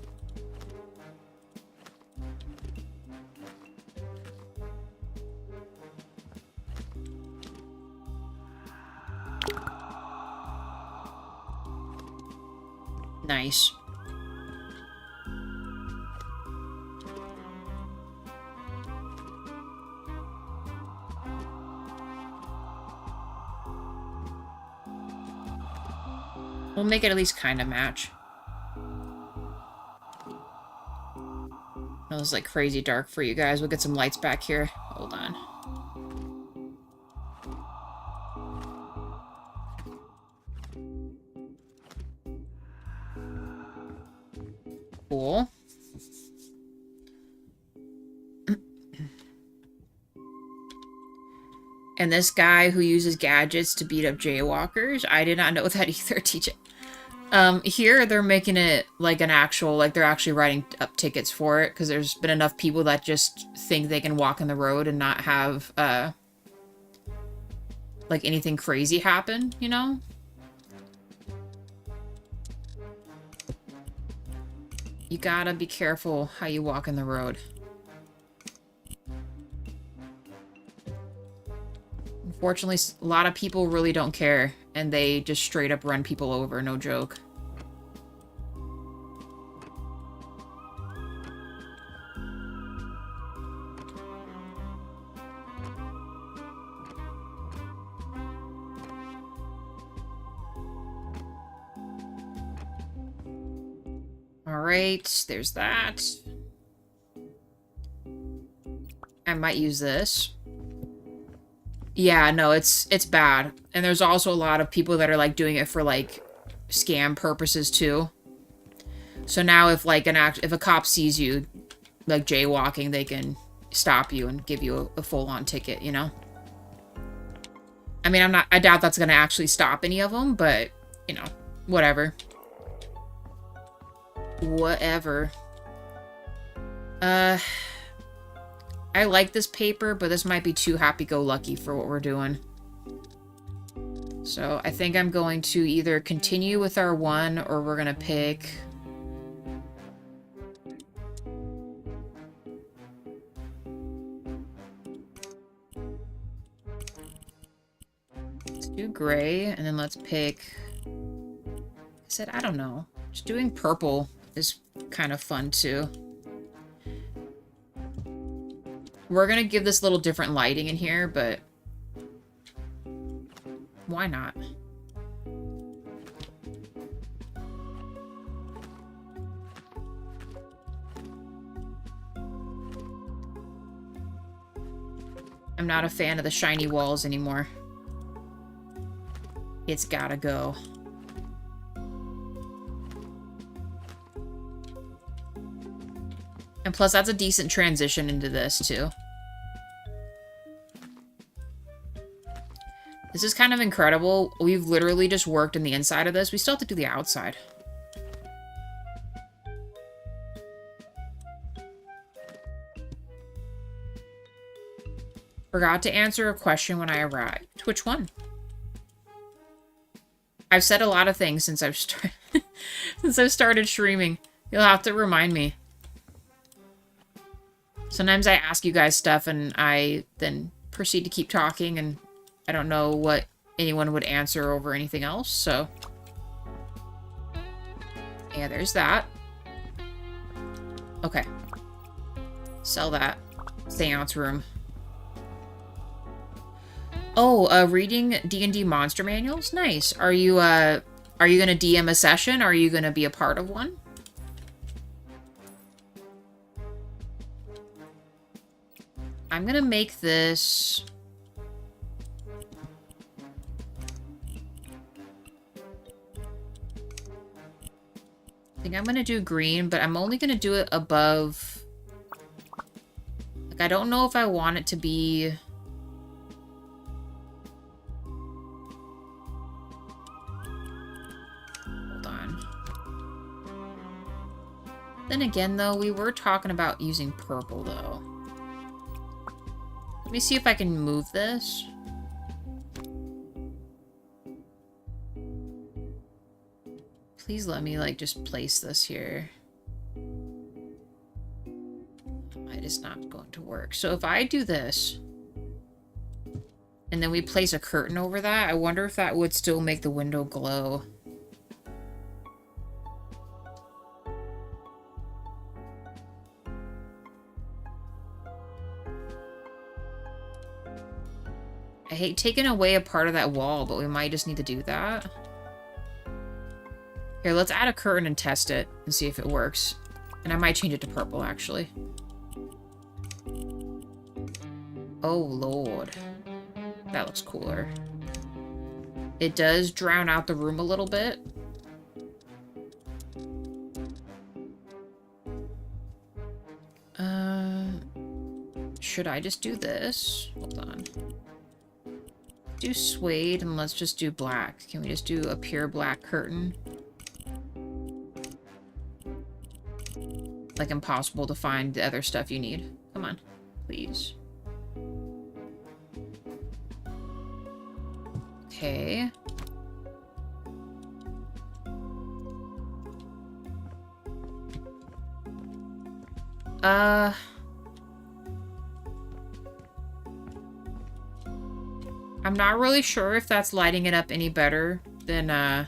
Nice. We'll make it at least kind of match. That was like crazy dark for you guys. We'll get some lights back here. Hold on. Cool. And this guy who uses gadgets to beat up jaywalkers, I did not know that either, TJ. Here they're making it like an actual, like they're actually writing up tickets for it, because there's been enough people that just think they can walk in the road and not have, like anything crazy happen, you know? You gotta be careful how you walk in the road. Unfortunately, a lot of people really don't care, and they just straight up run people over, no joke. Alright, there's that. I might use this. Yeah, no, it's bad. And there's also a lot of people that are like doing it for like scam purposes too. So now if like if a cop sees you like jaywalking, they can stop you and give you a full-on ticket, you know? I mean, I doubt that's gonna actually stop any of them, but you know, whatever. Whatever. I like this paper, but this might be too happy-go-lucky for what we're doing. So I think I'm going to either continue with our one, or we're gonna pick... Let's do gray, and then let's pick... I said, I don't know. Just doing purple is kind of fun, too. We're gonna give this a little different lighting in here, but why not? I'm not a fan of the shiny walls anymore. It's gotta go. And plus, that's a decent transition into this, too. This is kind of incredible. We've literally just worked in the inside of this. We still have to do the outside. Forgot to answer a question when I arrived. Which one? I've said a lot of things since I've started streaming. You'll have to remind me. Sometimes I ask you guys stuff and I then proceed to keep talking and I don't know what anyone would answer over anything else, so... Yeah, there's that. Okay. Sell that. Seance room. Oh, reading D&D monster manuals? Nice. Are you gonna DM a session? Are you gonna be a part of one? I'm gonna make this... I think I'm gonna do green, but I'm only gonna do it above... Like, I don't know if I want it to be... Hold on. Then again, though, we were talking about using purple, though. Let me see if I can move this. Please let me, like, just place this here. It is not going to work. So if I do this, and then we place a curtain over that, I wonder if that would still make the window glow. I hate taking away a part of that wall, but we might just need to do that. Here, let's add a curtain and test it and see if it works. And I might change it to purple, actually. Oh, Lord. That looks cooler. It does drown out the room a little bit. Should I just do this? Hold on. Do suede and let's just do black. Can we just do a pure black curtain? Like impossible to find the other stuff you need. Come on, please. Okay. I'm not really sure if that's lighting it up any better than, no,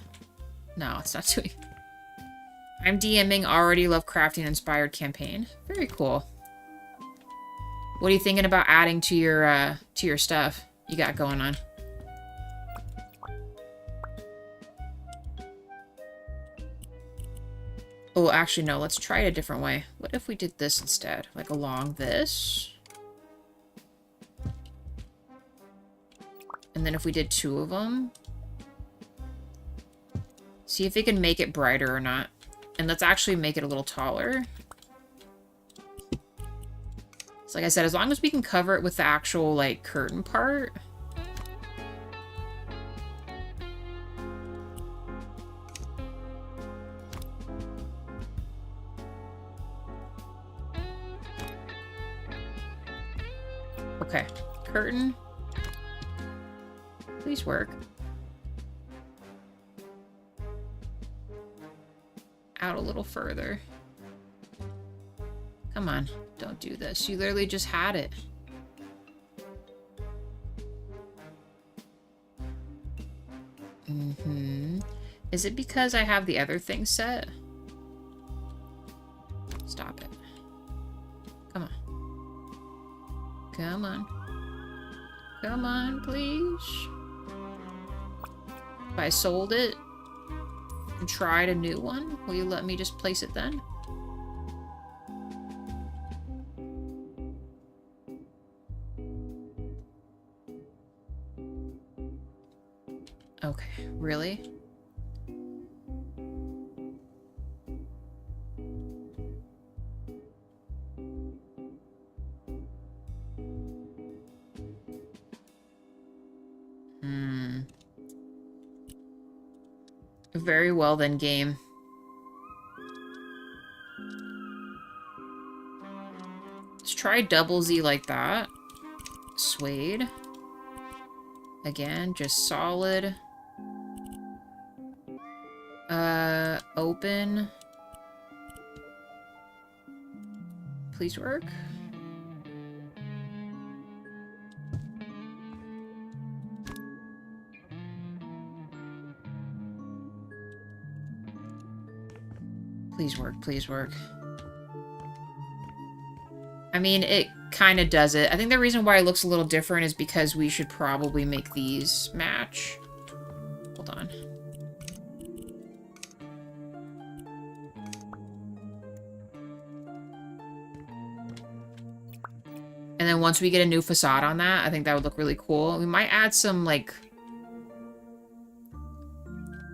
it's not doing. I'm DMing already Lovecraftian inspired campaign. Very cool. What are you thinking about adding to your stuff you got going on? Oh, actually, no. Let's try it a different way. What if we did this instead? Like along this? And then if we did two of them? See if it can make it brighter or not. And let's actually make it a little taller. So like I said, as long as we can cover it with the actual, like, curtain part. Okay, curtain. Please work. Out a little further. Come on, don't do this. You literally just had it. Is it because I have the other thing set? Stop it. Come on. Come on. Come on, please. If I sold it and tried a new one, will you let me just place it then? Okay, really? Very well then, game. Let's try double Z like that. Suede. Again, just solid. Open. Please work. Please work, please work. I mean, it kind of does it. I think the reason why it looks a little different is because we should probably make these match. Hold on. And then once we get a new facade on that, I think that would look really cool. We might add some, like,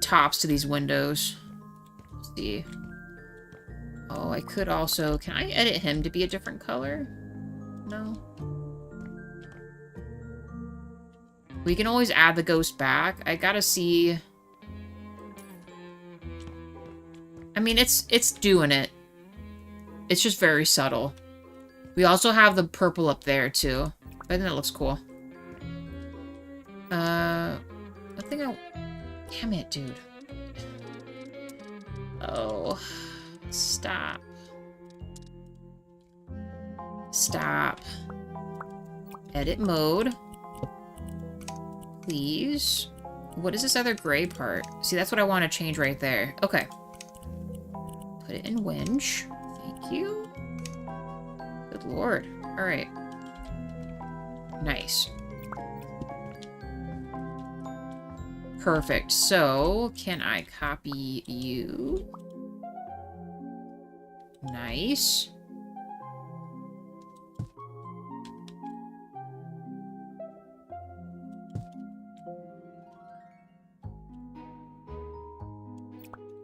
tops to these windows. Let's see. Oh, I could also... Can I edit him to be a different color? No. We can always add the ghost back. I gotta see... I mean, it's doing it. It's just very subtle. We also have the purple up there, too. I think that looks cool. I think I... Damn it, dude. Oh... Stop. Stop. Edit mode. Please. What is this other gray part? See, that's what I want to change right there. Okay. Put it in winch. Thank you. Good lord. Alright. Nice. Perfect. So, can I copy you? Nice.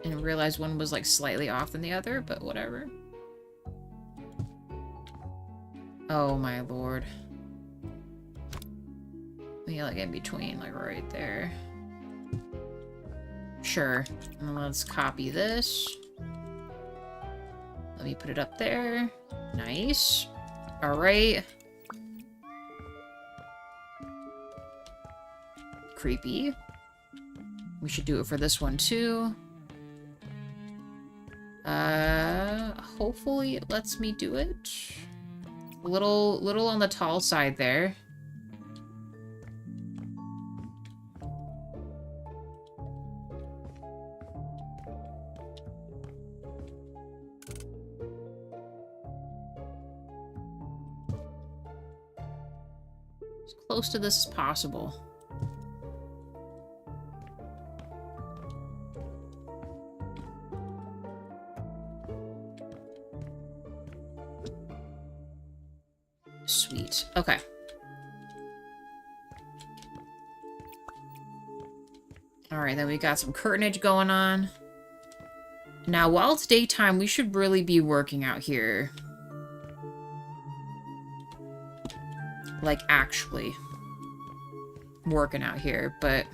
And realized one was like slightly off than the other, but whatever. Oh my lord. Yeah, like in between, like right there. Sure. And let's copy this. Let me put it up there. Nice. Alright. Creepy. We should do it for this one too. Hopefully it lets me do it. A little on the tall side there. As close to this as possible. Sweet. Okay. Alright, then we got some curtainage going on. Now, while it's daytime, we should really be working out here. Like, actually working out here, but...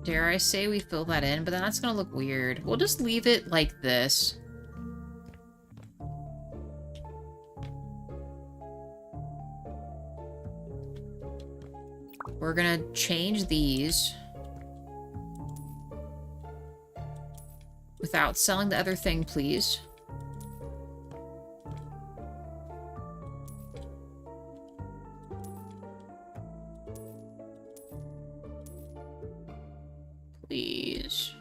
Dare I say we fill that in, but then that's gonna look weird. We'll just leave it like this. We're gonna change these. Without selling the other thing, please. Please.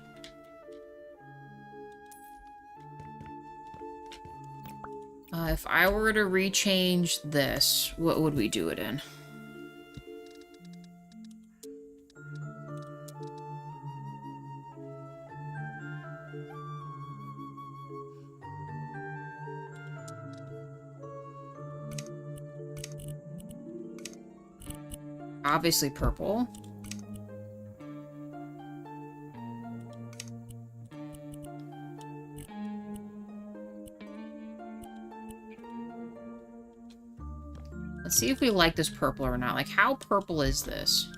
If I were to rechange this, what would we do it in? Obviously purple. Let's see if we like this purple or not. Like, how purple is this?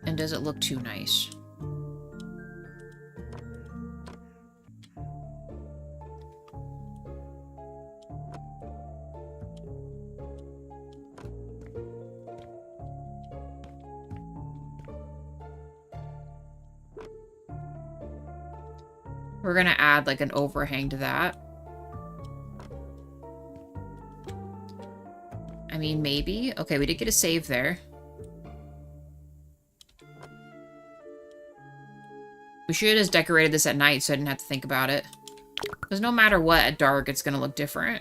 And does it look too nice? We're gonna add like an overhang to that. I mean, maybe. Okay, we did get a save there. We should have just decorated this at night so I didn't have to think about it. Because no matter what, at dark, it's gonna look different.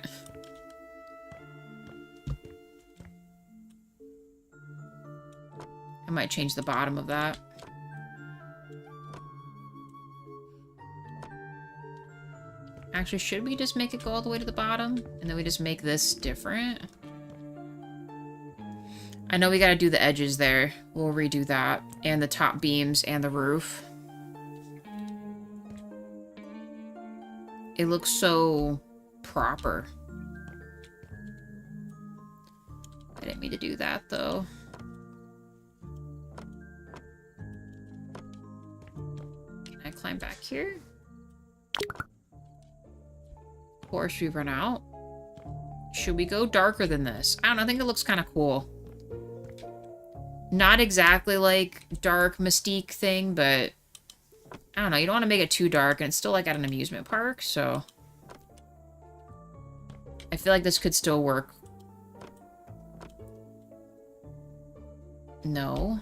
I might change the bottom of that. Actually, should we just make it go all the way to the bottom? And then we just make this different? I know we gotta do the edges there. We'll redo that. And the top beams and the roof. It looks so proper. I didn't mean to do that, though. Can I climb back here? Of course, we run out. Should we go darker than this? I don't know, I think it looks kind of cool. Not exactly like dark Mystique thing, but I don't know, you don't want to make it too dark, and it's still like at an amusement park, so I feel like this could still work. No.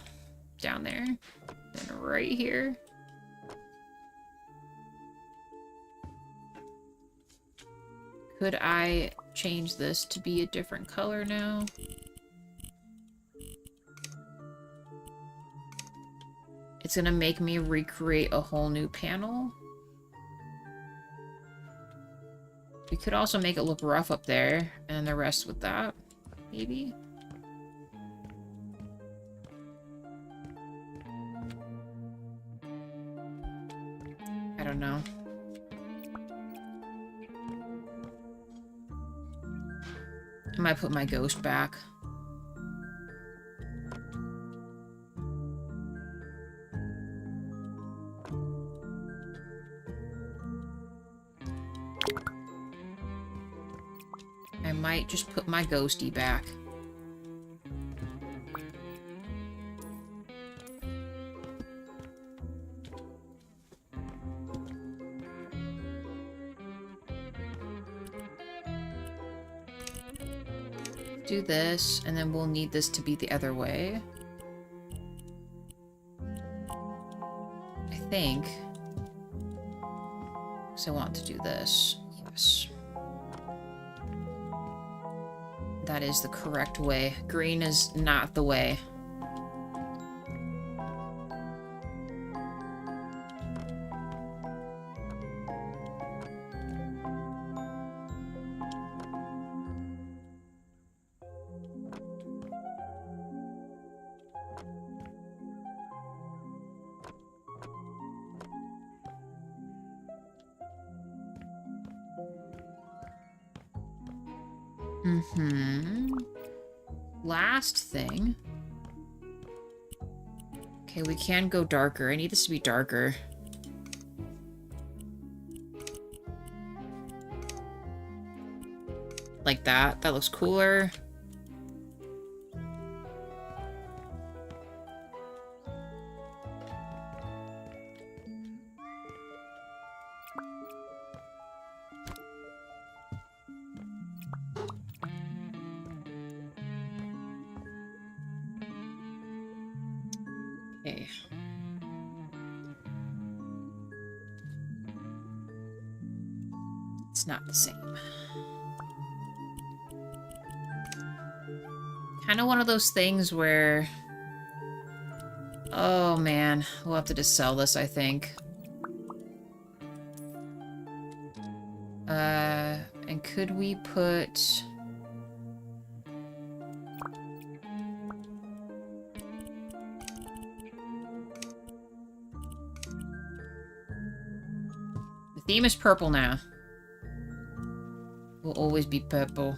Down there. And right here. Could I change this to be a different color now? It's gonna make me recreate a whole new panel. We could also make it look rough up there, and the rest with that, maybe? I don't know. I might put my ghost back. I might just put my ghosty back. Do this, and then we'll need this to be the other way. I think. So I want to do this. Yes. That is the correct way. Green is not the way. Last thing. Okay, we can go darker. I need this to be darker. Like that. That looks cooler. Okay. It's not the same. Kind of one of those things where... Oh man, we'll have to just sell this, I think. And could we put... The theme is purple now. Will always be purple.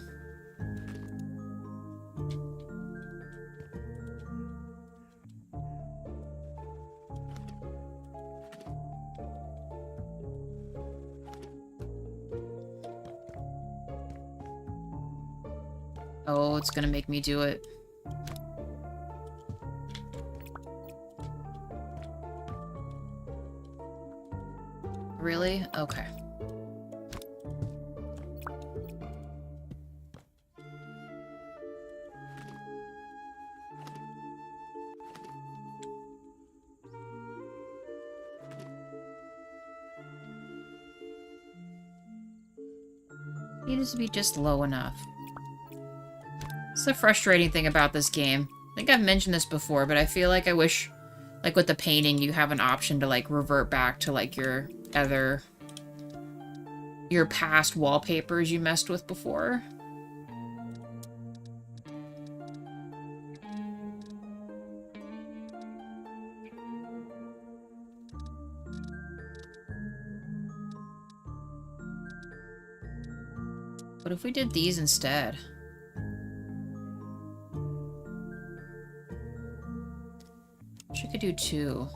Oh, it's gonna make me do it. Really? Okay. Needs to be just low enough. It's the frustrating thing about this game. I think I've mentioned this before, but I feel like I wish, like with the painting, you have an option to like revert back to like your past wallpapers you messed with before. What if we did these instead? She could do 2.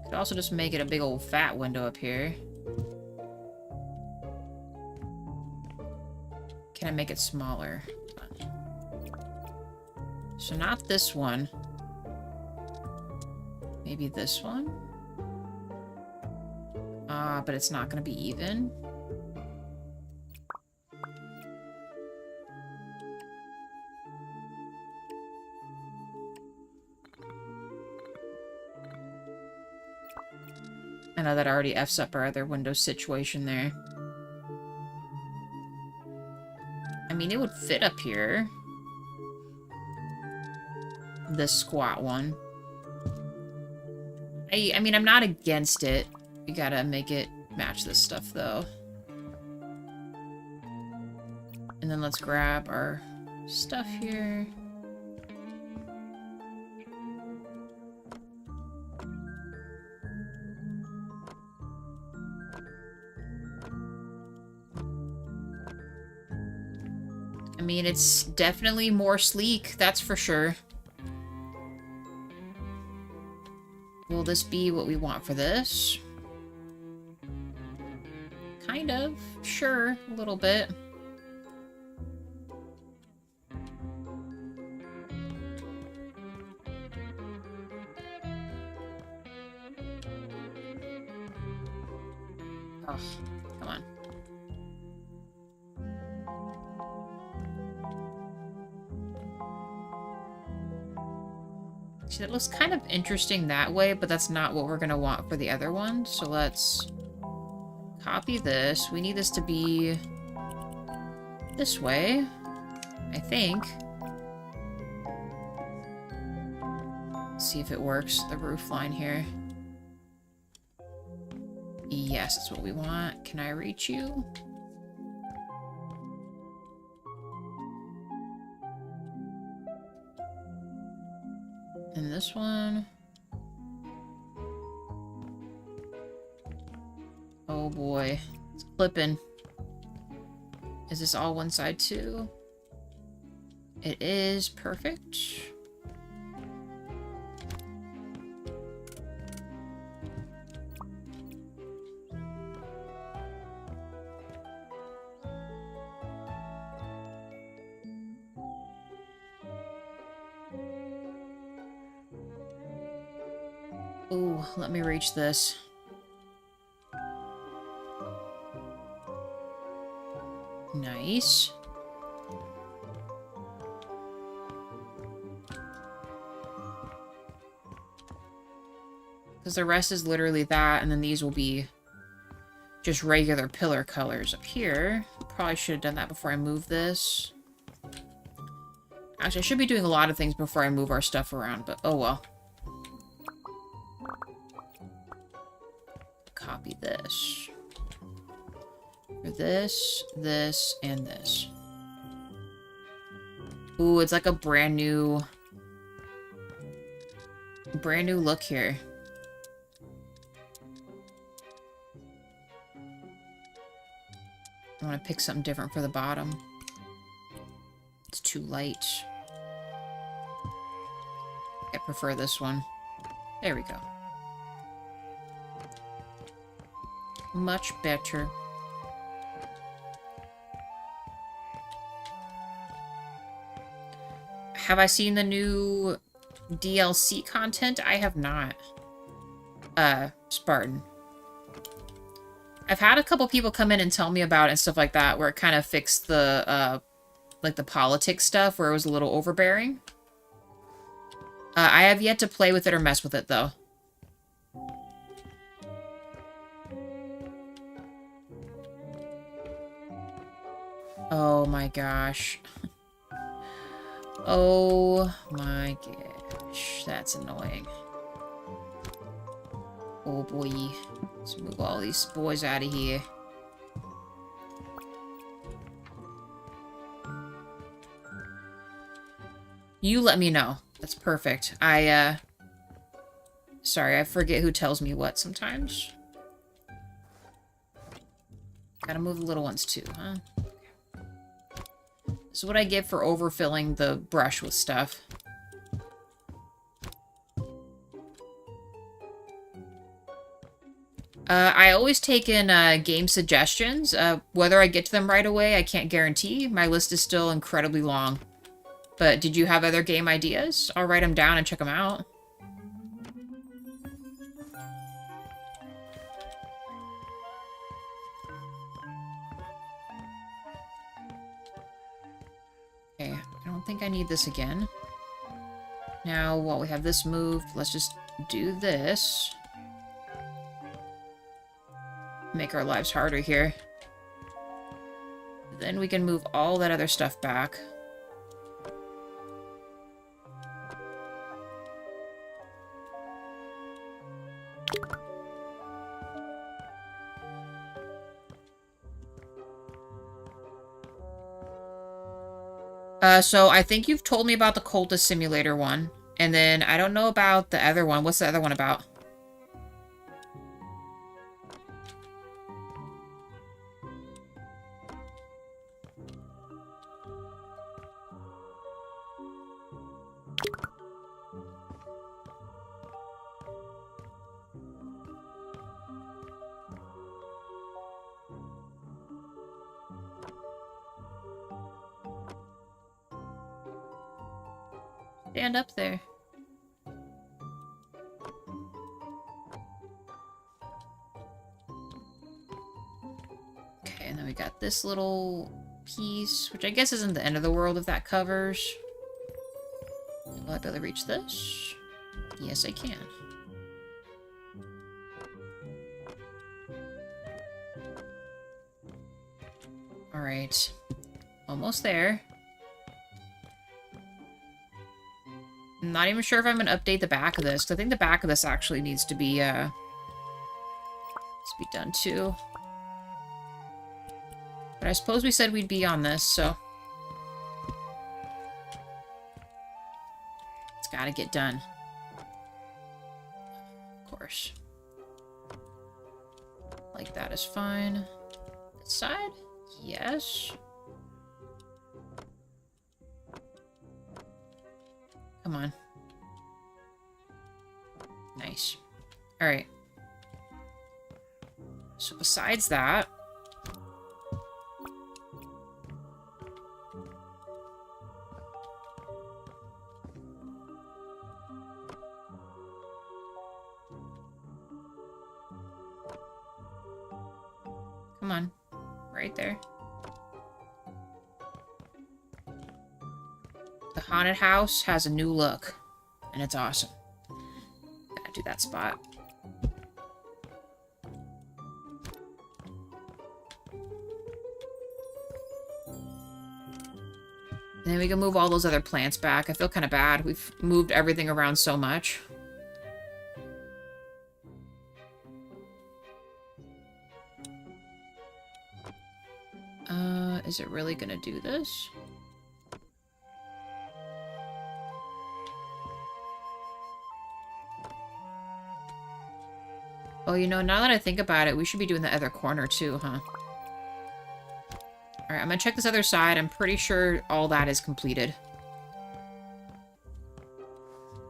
Could also just make it a big old fat window up here. Can I make it smaller? So not this one. Maybe this one? But it's not gonna be even. I know that already F's up our other window situation there. I mean, it would fit up here. This squat one. I mean, I'm not against it. We gotta make it match this stuff, though. And then let's grab our stuff here. I mean, it's definitely more sleek, that's for sure. Will this be what we want for this? Kind of. Sure, a little bit. Oh, come on. See, that looks kind of interesting that way, but that's not what we're going to want for the other one. So let's copy this. We need this to be this way, I think. Let's see if it works, the roof line here. Yes, that's what we want. Can I reach you? And this one. Oh boy. It's clipping. Is this all one side too? It is. Perfect. Ooh, let me reach this. Nice. Because the rest is literally that, and then these will be just regular pillar colors up here. Probably should have done that before I move this. Actually, I should be doing a lot of things before I move our stuff around, but oh well. Copy this. For this, this, and this. Ooh, it's like a brand new look here. I want to pick something different for the bottom. It's too light. I prefer this one. There we go. Much better. Have I seen the new DLC content? I have not. Spartan. I've had a couple people come in and tell me about it and stuff like that, where it kind of fixed the, like the politics stuff, where it was a little overbearing. I have yet to play with it or mess with it, though. Oh my gosh. Oh my gosh. That's annoying. Oh boy. Let's move all these boys out of here. You let me know. That's perfect. Sorry, I forget who tells me what sometimes. Gotta move the little ones too, huh? This is what I get for overfilling the brush with stuff. I always take in game suggestions. Whether I get to them right away, I can't guarantee. My list is still incredibly long. But did you have other game ideas? I'll write them down and check them out. Okay, I don't think I need this again. Now, while we have this moved, let's just do this. Make our lives harder here. Then we can move all that other stuff back. So I think you've told me about the Cultist Simulator one. And then I don't know about the other one. What's the other one about? Stand up there. Okay, and then we got this little piece, which I guess isn't the end of the world if that covers. Will I be able to reach this? Yes, I can. Alright. Almost there. I'm not even sure if I'm going to update the back of this, because I think the back of this actually needs to be done too. But I suppose we said we'd be on this, so... It's gotta get done. Of course. Like that is fine. This side? Yes. Come on. Nice. Alright. So besides that... Come on. Right there. The haunted house has a new look, and it's awesome. Gotta do that spot. Then we can move all those other plants back. I feel kind of bad. We've moved everything around so much. Is it really gonna do this? Oh, you know, now that I think about it, we should be doing the other corner too, huh? Alright, I'm gonna check this other side. I'm pretty sure all that is completed.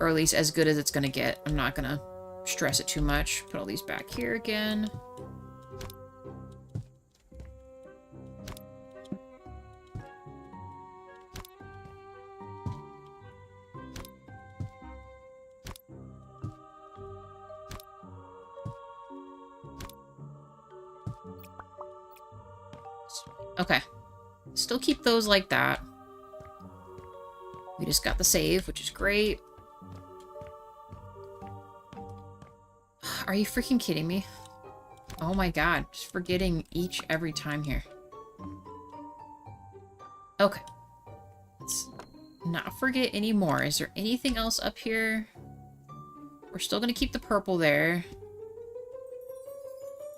Or at least as good as it's gonna get. I'm not gonna stress it too much. Put all these back here again. Okay. Still keep those like that. We just got the save, which is great. Are you freaking kidding me? Oh my god. Just forgetting every time here. Okay. Let's not forget anymore. Is there anything else up here? We're still gonna keep the purple there.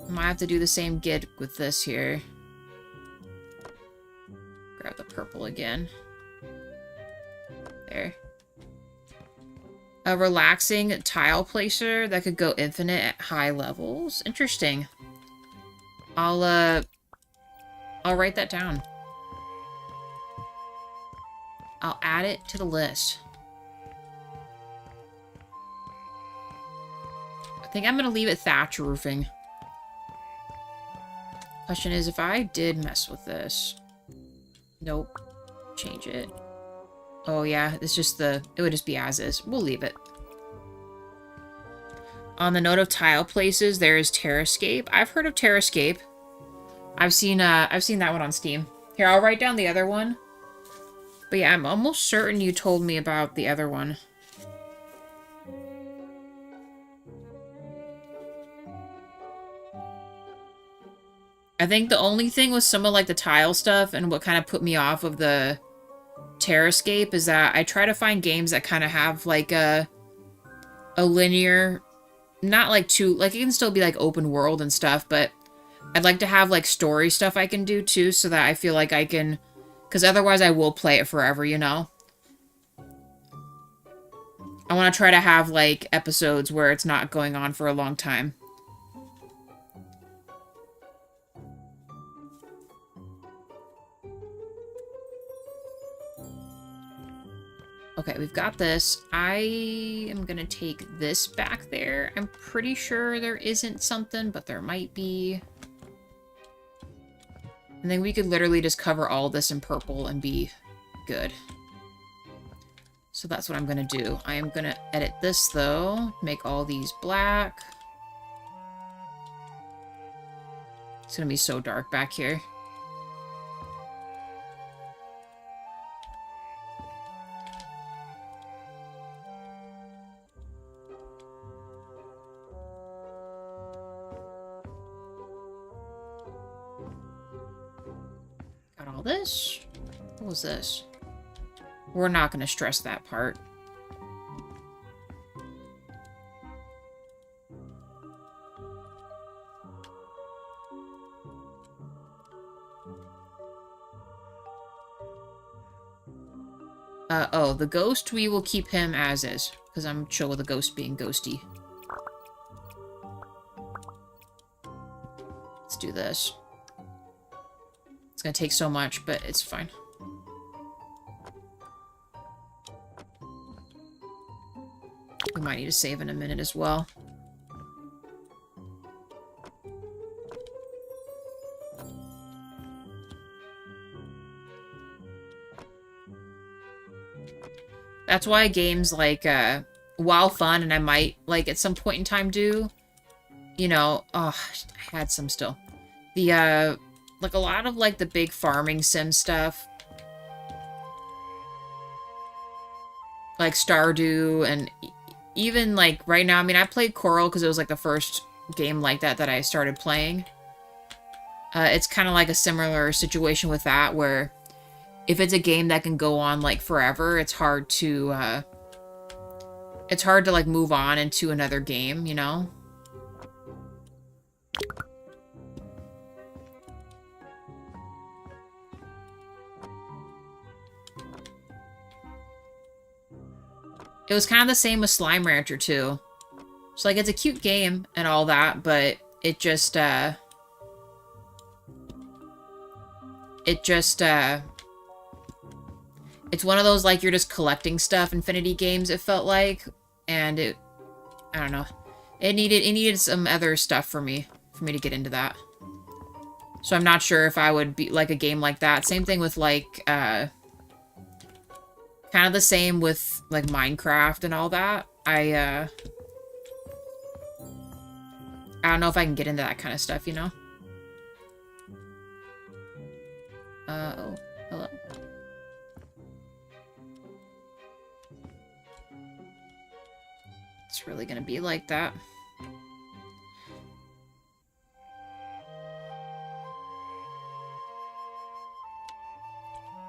Might have to do the same gig with this here. Grab the purple again. There. A relaxing tile placer that could go infinite at high levels. Interesting. I'll write that down. I'll add it to the list. I think I'm gonna leave it thatch roofing. Question is, if I did mess with this... Nope. Change it. Oh yeah, it's just it would just be as is. We'll leave it. On the note of tile places, there is Terrascape. I've heard of Terrascape. I've seen that one on Steam. Here, I'll write down the other one. But yeah, I'm almost certain you told me about the other one. I think the only thing with some of like the tile stuff and what kind of put me off of the Terrascape is that I try to find games that kind of have like a linear, not like too, like it can still be like open world and stuff, but I'd like to have like story stuff I can do too, so that I feel like I can, because otherwise I will play it forever, you know? I want to try to have like episodes where it's not going on for a long time. Okay, we've got this. I am gonna take this back there. I'm pretty sure there isn't something, but there might be. And then we could literally just cover all this in purple and be good. So that's what I'm gonna do. I am gonna edit this though, make all these black. It's gonna be so dark back here. Got all this. What was this? We're not going to stress that part. Oh, the ghost, we will keep him as is, because I'm chill with the ghost being ghosty. Let's do this. It's gonna take so much, but it's fine. We might need to save in a minute as well. That's why games like, while fun, and I might, like, at some point in time do, you know, oh, I had some still. The, like, a lot of, like, the big farming sim stuff. Like Stardew, and even, like, right now, I mean, I played Coral because it was, like, the first game like that I started playing. It's kind of like a similar situation with that, where if it's a game that can go on, like, forever, it's hard to, like, move on into another game, you know? It was kind of the same with Slime Rancher, too. So, like, it's a cute game and all that, but it just, it just, it's one of those, like, you're just collecting stuff Infinity games, it felt like. And it, I don't know. It needed some other stuff for me to get into that. So I'm not sure if I would be like a game like that. Same thing with, like, kind of the same with, like, Minecraft and all that. I don't know if I can get into that kind of stuff, you know? Oh, hello. It's really gonna be like that.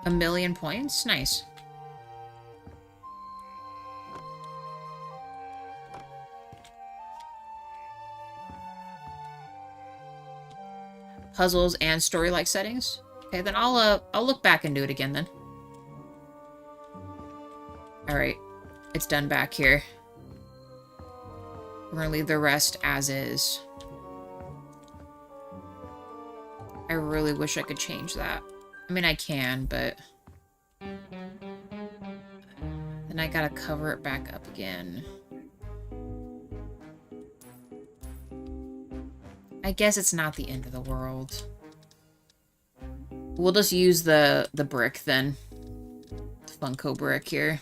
A million points? Nice. Puzzles and story-like settings? Okay, then I'll look back and do it again then. Alright. It's done back here. We're gonna leave the rest as is. I really wish I could change that. I mean, I can, but... then I gotta cover it back up again. I guess it's not the end of the world. We'll just use the brick then. The Funko brick here.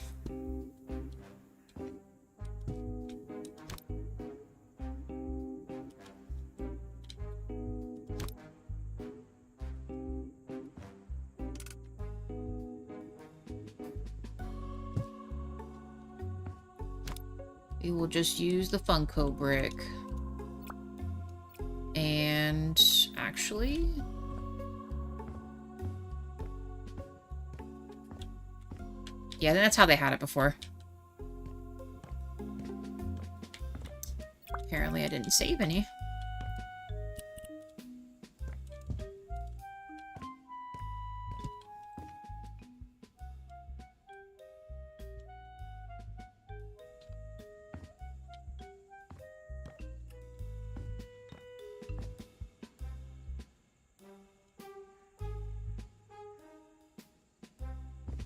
We will just use the Funko brick. And actually... yeah, that's how they had it before. Apparently I didn't save any.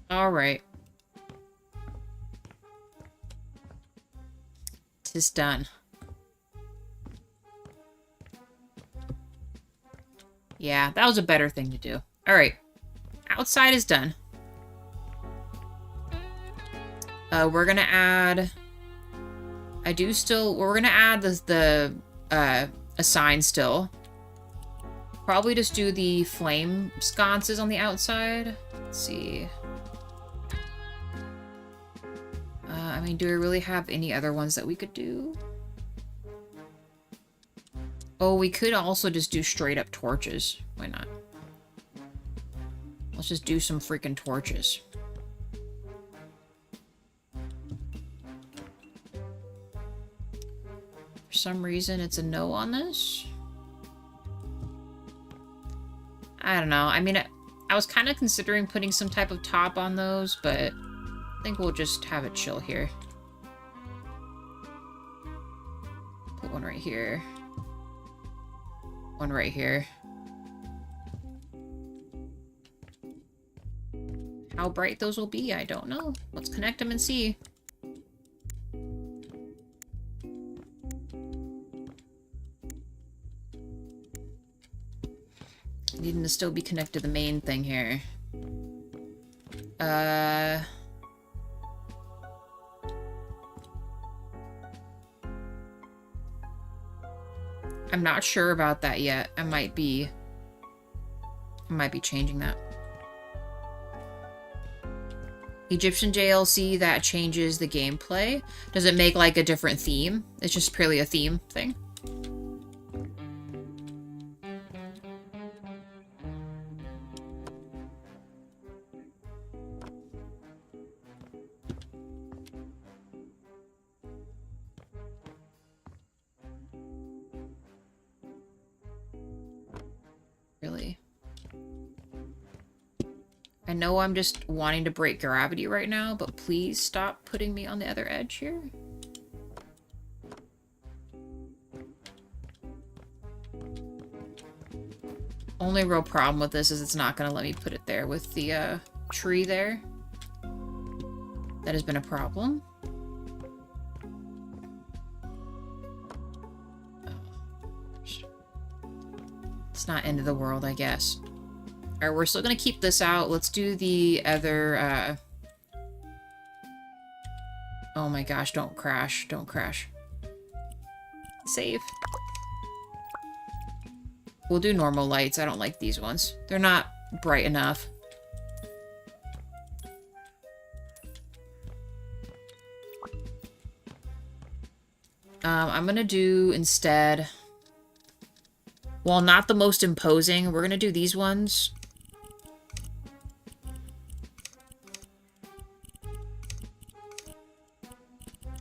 All right. 'Tis done. Yeah, that was a better thing to do. All right. Outside is done. We're gonna add... we're gonna add a sign still. Probably just do the flame sconces on the outside. Let's see. I mean, do we really have any other ones that we could do? Oh, we could also just do straight up torches. Why not? Let's just do some freaking torches. For some reason, it's a no on this. I don't know. I mean, I was kind of considering putting some type of top on those, but I think we'll just have it chill here. Put one right here. One right here. How bright those will be, I don't know. Let's connect them and see. Needing to still be connected to the main thing here. I'm not sure about that yet. I might be changing that. Egyptian JLC, that changes the gameplay. Does it make like a different theme? It's just purely a theme thing. Really? I know I'm just wanting to break gravity right now, but please stop putting me on the other edge here. Only real problem with this is it's not going to let me put it there with the tree there. That has been a problem. It's not end of the world, I guess. Alright, we're still going to keep this out. Let's do the other... Oh my gosh, don't crash. Don't crash. Save. We'll do normal lights. I don't like these ones. They're not bright enough. I'm gonna do instead... Well, not the most imposing. We're gonna do these ones.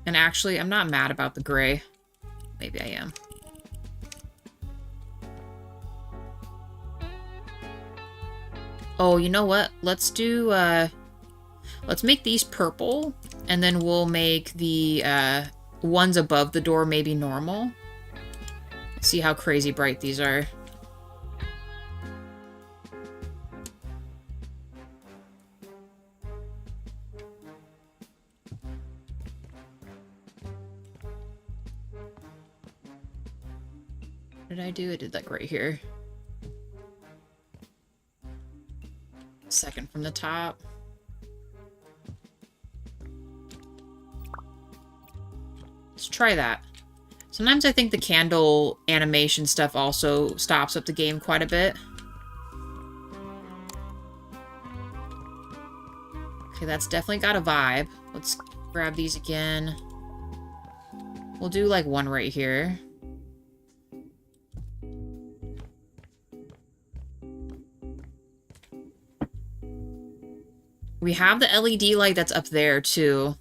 And actually, I'm not mad about the gray. Maybe I am. Oh, you know what? Let's do, let's make these purple, and then we'll make the, ones above the door maybe normal. See how crazy bright these are. What did I do? I did like right here. Second from the top. Let's try that. Sometimes I think the candle animation stuff also stops up the game quite a bit. Okay, that's definitely got a vibe. Let's grab these again. We'll do like one right here. We have the LED light that's up there, too.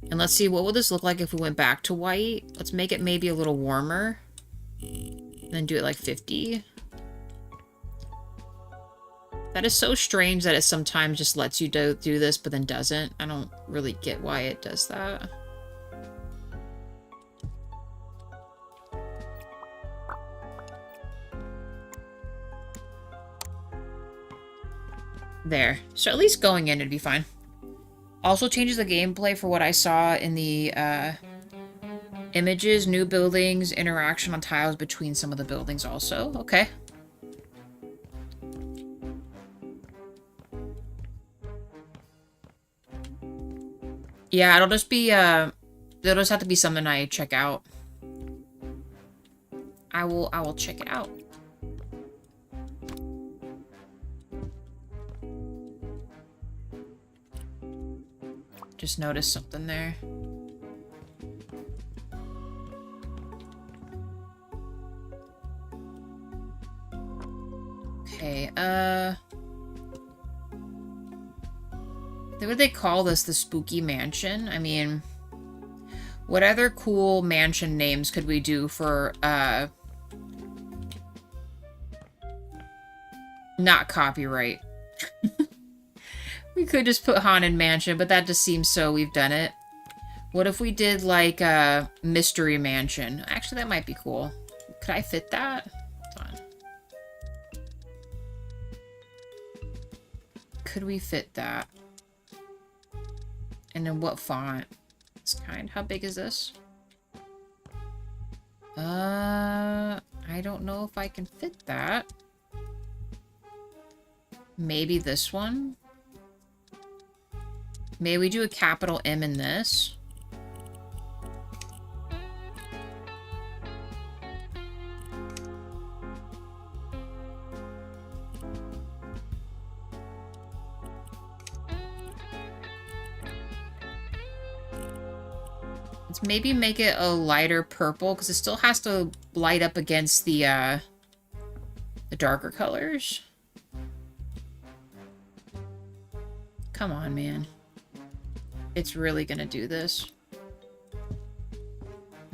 And let's see, what would this look like if we went back to white? Let's make it maybe a little warmer. And then do it like 50. That is so strange that it sometimes just lets you do this, but then doesn't. I don't really get why it does that. There. So at least going in, it'd be fine. Also changes the gameplay for what I saw in the images, new buildings, interaction on tiles between some of the buildings also. Okay. Yeah, it'll just be, it'll just have to be something I check out. I will check it out. Just noticed something there. Okay, what would they call this? The spooky mansion? I mean, what other cool mansion names could we do for, not copyright? We could just put Haunted Mansion, but that just seems so we've done it. What if we did, like, a Mystery Mansion? Actually, that might be cool. Could I fit that? Hold on. Could we fit that? And in what font? It's kind. How big is this? I don't know if I can fit that. Maybe this one? May we do a capital M in this? Let's maybe make it a lighter purple, because it still has to light up against the darker colors. Come on, man. It's really gonna do this.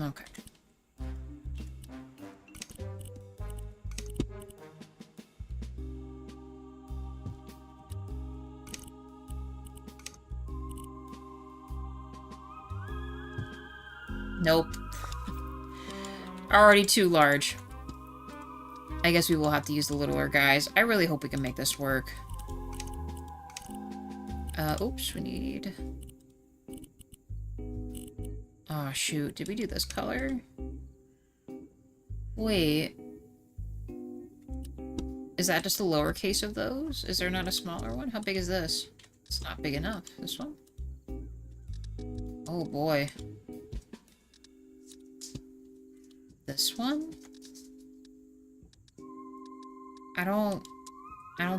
Okay. Nope. Already too large. I guess we will have to use the littler guys. I really hope we can make this work. Oops, we need... Oh, shoot. Did we do this color? Wait. Is that just the lowercase of those? Is there not a smaller one? How big is this? It's not big enough. This one? Oh, boy. This one? I don't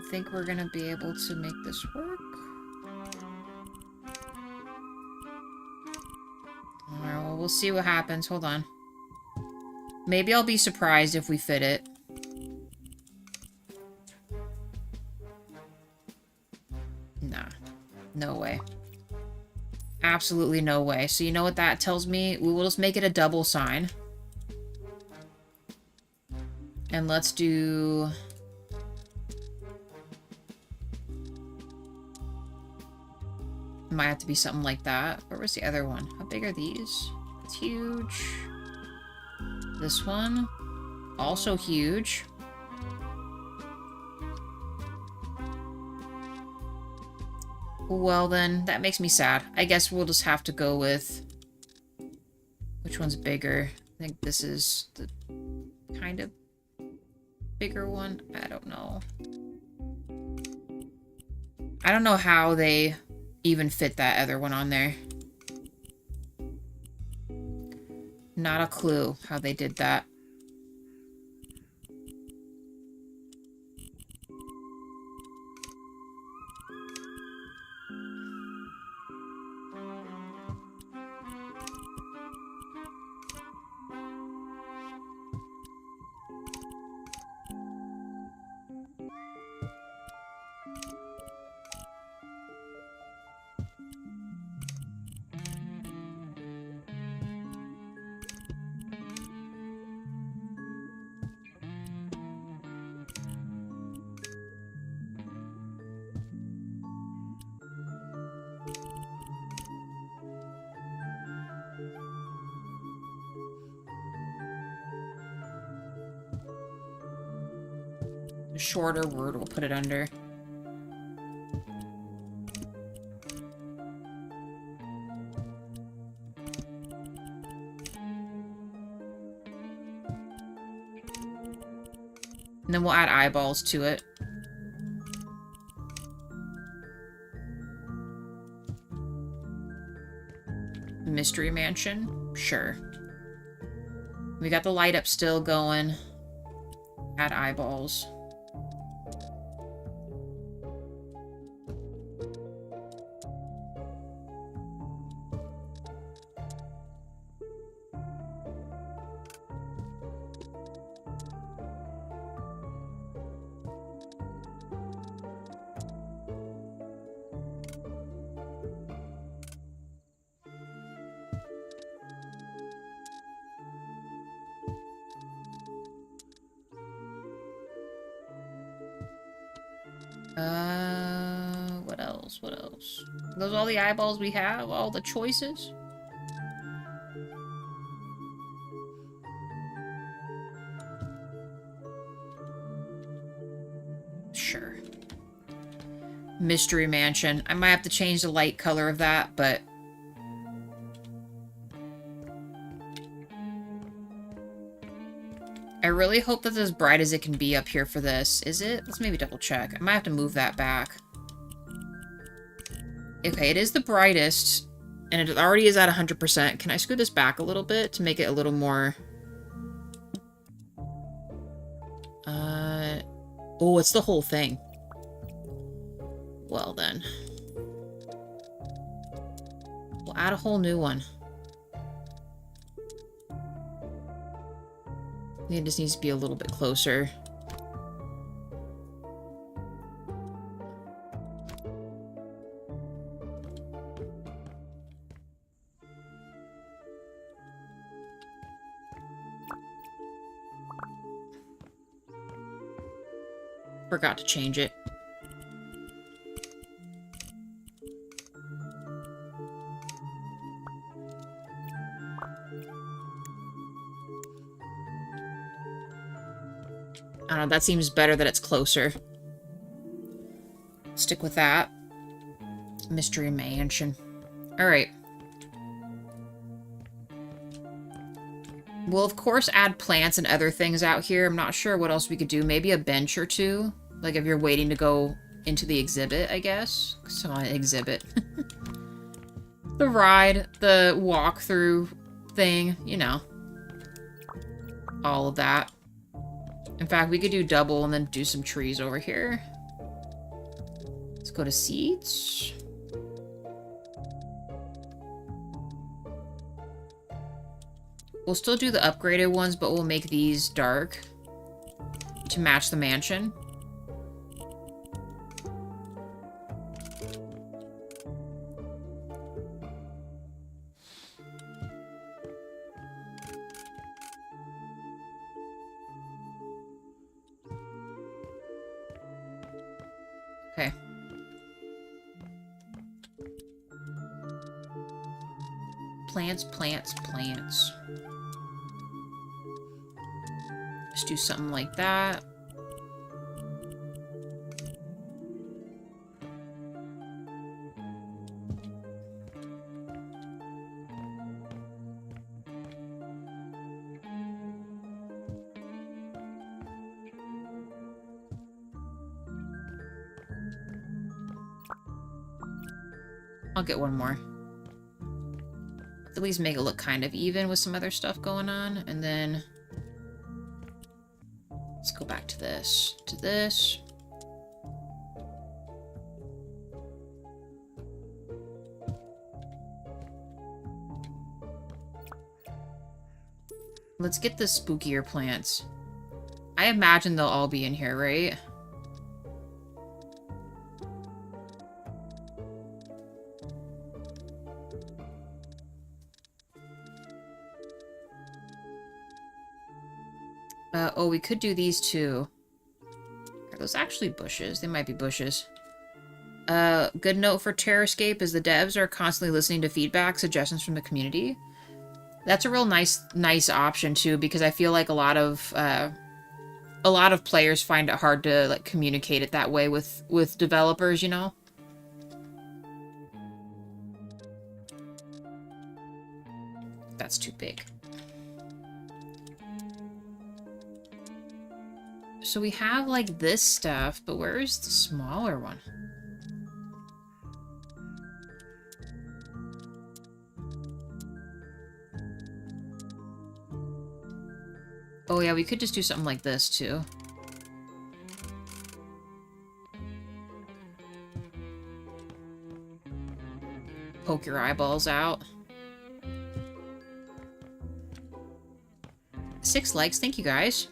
think we're gonna be able to make this work. Alright, well, we'll see what happens. Hold on. Maybe I'll be surprised if we fit it. Nah. No way. Absolutely no way. So you know what that tells me? We will just make it a double sign. And let's do... Might have to be something like that. Where was the other one? How big are these? It's huge. This one. Also huge. Well then, that makes me sad. I guess we'll just have to go with... Which one's bigger? I think this is the kind of bigger one. I don't know. I don't know how they even fit that other one on there. Not a clue how they did that. A shorter word we'll put it under. And then we'll add eyeballs to it. Mystery Mansion? Sure. We got the light up still going. Add eyeballs. What else? What else? Are those all the eyeballs we have? All the choices? Sure. Mystery Mansion. I might have to change the light color of that, but... I really hope that's as bright as it can be up here for this. Is it? Let's maybe double check. I might have to move that back. Okay, it is the brightest, and it already is at 100%. Can I scoot this back a little bit to make it a little more... Oh, it's the whole thing. Well, then. We'll add a whole new one. I think it just needs to be a little bit closer. Forgot to change it. I don't know, that seems better that it's closer. Stick with that. Mystery Mansion. Alright. We'll, of course, add plants and other things out here. I'm not sure what else we could do. Maybe a bench or two. Like if you're waiting to go into the exhibit, I guess. So an exhibit. The ride, the walkthrough thing, you know. All of that. In fact, we could do double and then do some trees over here. Let's go to seeds. We'll still do the upgraded ones, but we'll make these dark to match the mansion. Okay. Plants, plants, plants. Just do something like that. I'll get one more. At least make it look kind of even with some other stuff going on. And then let's go back to this, to this. Let's get the spookier plants. I imagine they'll all be in here, right? Oh, we could do these too. Are those actually bushes? They might be bushes. Good note for Terrascape is the devs are constantly listening to feedback, suggestions from the community. That's a real nice option too, because I feel like a lot of players find it hard to like communicate it that way with developers, you know? That's too big. So we have, like, this stuff, but where is the smaller one? Oh, yeah, we could just do something like this, too. Poke your eyeballs out. 6 likes, thank you, guys.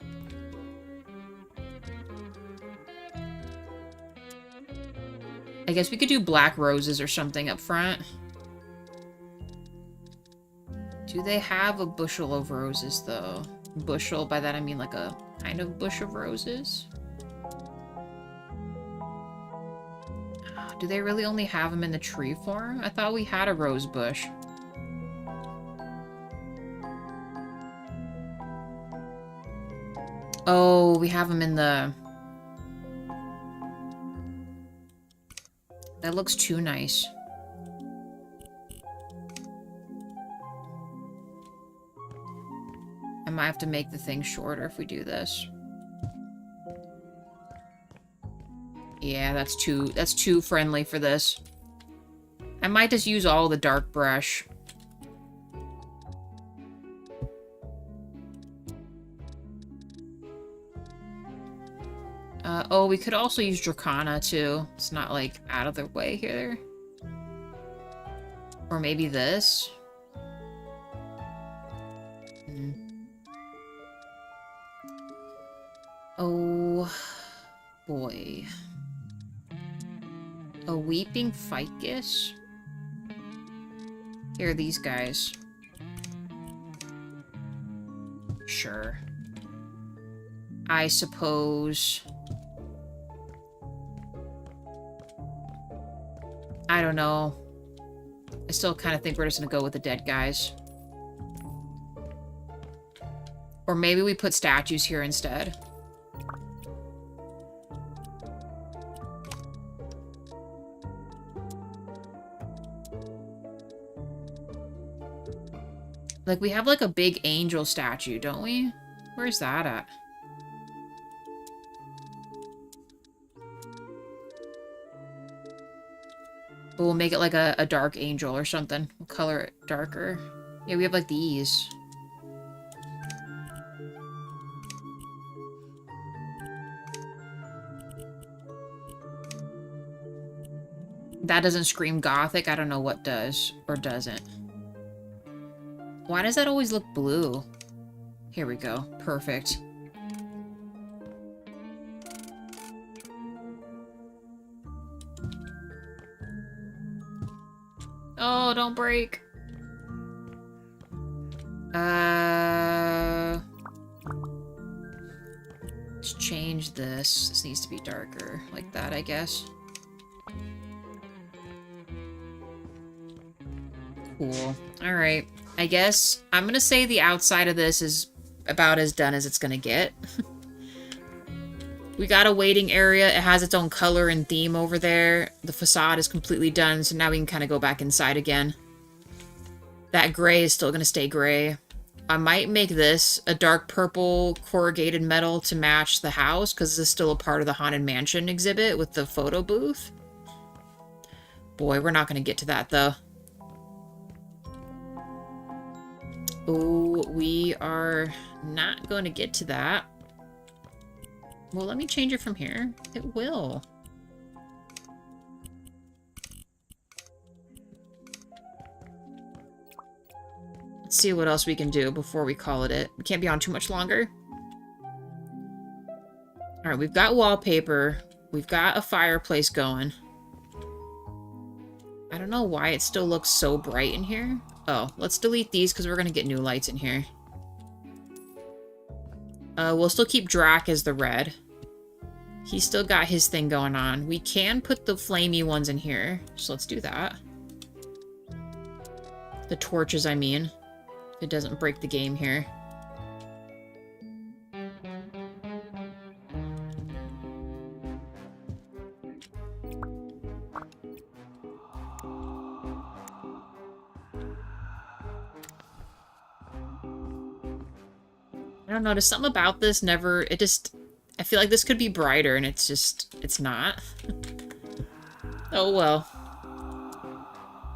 I guess we could do black roses or something up front. Do they have a bushel of roses, though? Bushel, by that I mean like a kind of bush of roses. Do they really only have them in the tree form? I thought we had a rose bush. Oh, we have them in the... That looks too nice. I might have to make the thing shorter if we do this. Yeah, that's too friendly for this. I might just use all the dark brush. Oh, we could also use Dracana, too. It's not, like, out of the way here. Or maybe this. Oh, boy. A weeping ficus? Here are these guys. Sure. I suppose... I don't know. I still kind of think we're just gonna go with the dead guys. Or maybe we put statues here instead. Like, we have, like, a big angel statue, don't we? Where's that at? But we'll make it like a dark angel or something. We'll color it darker. Yeah, we have, like, these. That doesn't scream gothic. I don't know what does or doesn't. Why does that always look blue? Here we go. Perfect. Oh, don't break. Let's change this. This needs to be darker. Like that, I guess. Cool. Alright. I guess I'm gonna say the outside of this is about as done as it's gonna get. We got a waiting area. It has its own color and theme over there. The facade is completely done, so now we can kind of go back inside again. That gray is still gonna stay gray. I might make this a dark purple corrugated metal to match the house, because this is still a part of the Haunted Mansion exhibit with the photo booth. Boy, we're not gonna get to that, though. Oh, we are not going to get to that. Well, let me change it from here. It will. Let's see what else we can do before we call it. We can't be on too much longer. Alright, we've got wallpaper. We've got a fireplace going. I don't know why it still looks so bright in here. Oh, let's delete these because we're going to get new lights in here. We'll still keep Drac as the red. He's still got his thing going on. We can put the flamey ones in here, so let's do that. The torches, I mean. It doesn't break the game here. I don't know, there's something about this I feel like this could be brighter, and it's not. Oh well.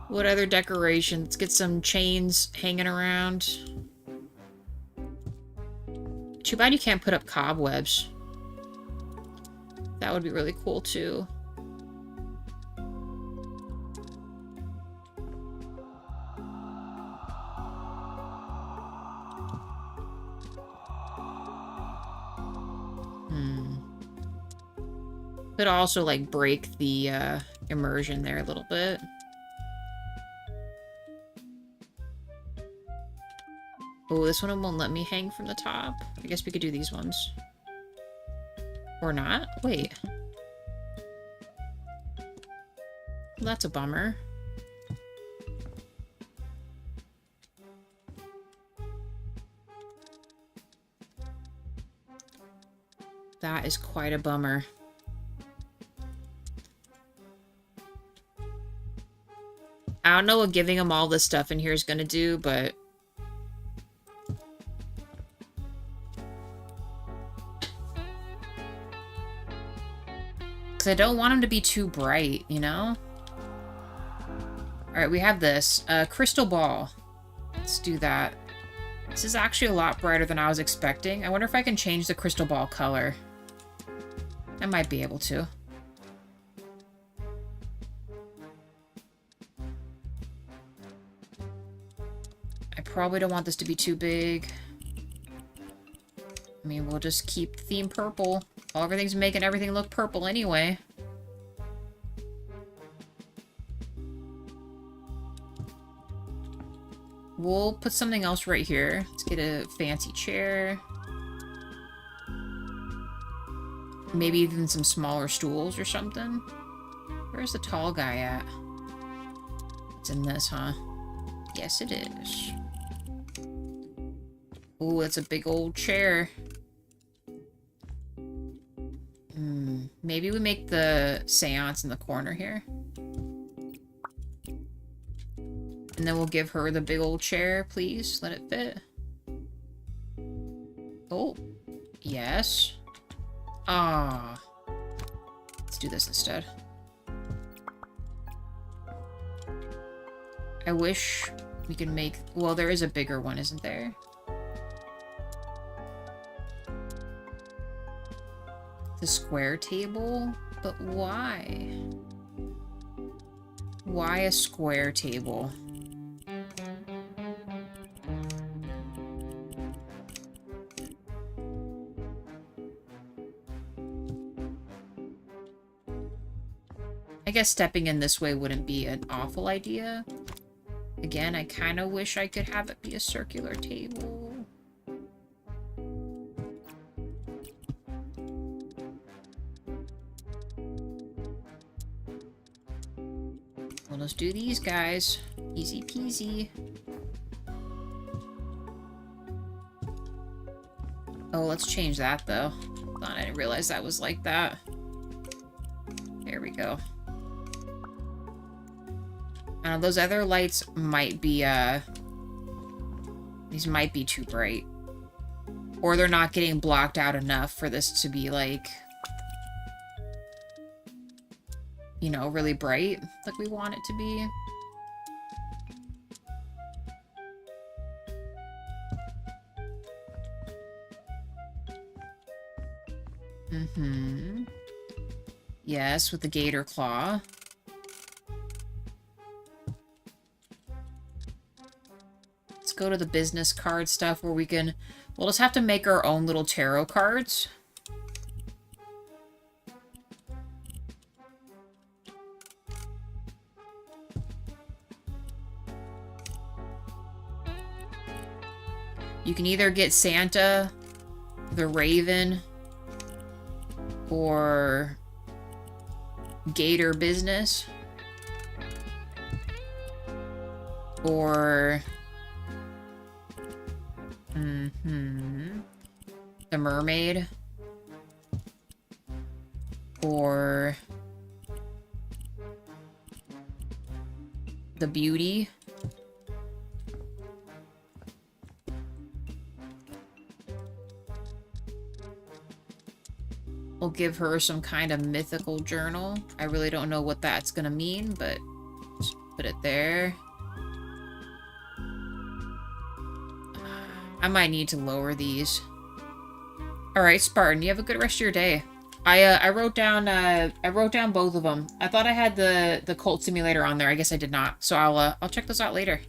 What other decoration? Let's get some chains hanging around. Too bad you can't put up cobwebs. That would be really cool, too. Could also, like, break the immersion there a little bit. Oh, this one won't let me hang from the top. I guess we could do these ones. Or not? Wait. Well, that's a bummer. That is quite a bummer. I don't know what giving them all this stuff in here is going to do, but... because I don't want them to be too bright, you know? Alright, we have this. Crystal ball. Let's do that. This is actually a lot brighter than I was expecting. I wonder if I can change the crystal ball color. I might be able to. Probably don't want this to be too big. I mean, we'll just keep the theme purple. Well, everything's making everything look purple anyway. We'll put something else right here. Let's get a fancy chair. Maybe even some smaller stools or something. Where's the tall guy at? It's in this, huh? Yes, it is. Ooh, that's a big old chair. Maybe we make the seance in the corner here. And And then we'll give her the big old chair, please. Let it fit. Oh. Yes. Ah. Let's do this instead. I wish we could make... Well, there is a bigger one, isn't there? The square table? But why? Why a square table? I guess stepping in this way wouldn't be an awful idea. Again, I kind of wish I could have it be a circular table. Well, let's do these guys. Easy peasy. Oh, let's change that, though. Hold on, I didn't realize that was like that. There we go. Those other lights might be, these might be too bright. Or they're not getting blocked out enough for this to be, like, you know, really bright, like we want it to be. Mm-hmm. Yes, with the gator claw. Let's go to the business card stuff where we can... We'll just have to make our own little tarot cards. You can either get Santa, the Raven, or Gator Business, or the Mermaid, or the Beauty. We'll give her some kind of mythical journal. I really don't know what that's gonna mean, but just put it there. I might need to lower these. Alright, Spartan, you have a good rest of your day. I wrote down both of them. I thought I had the cult simulator on there. I guess I did not. So I'll check those out later.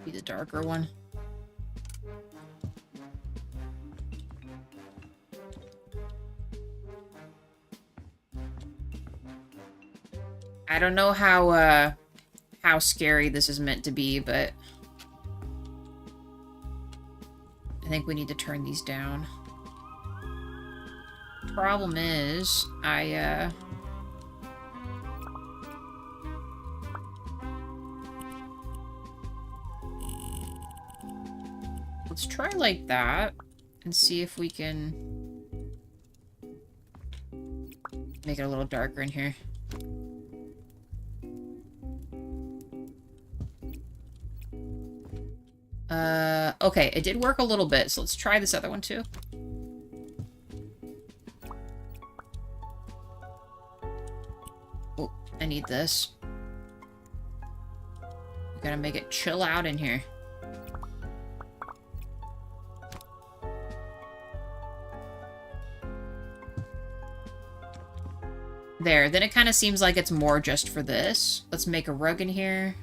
Be the darker one. I don't know how scary this is meant to be, but I think we need to turn these down. Problem is, let's try like that and see if we can make it a little darker in here. Okay, it did work a little bit, so let's try this other one too. Oh, I need this. We gotta make it chill out in here. There, then it kind of seems like it's more just for this. Let's make a rug in here.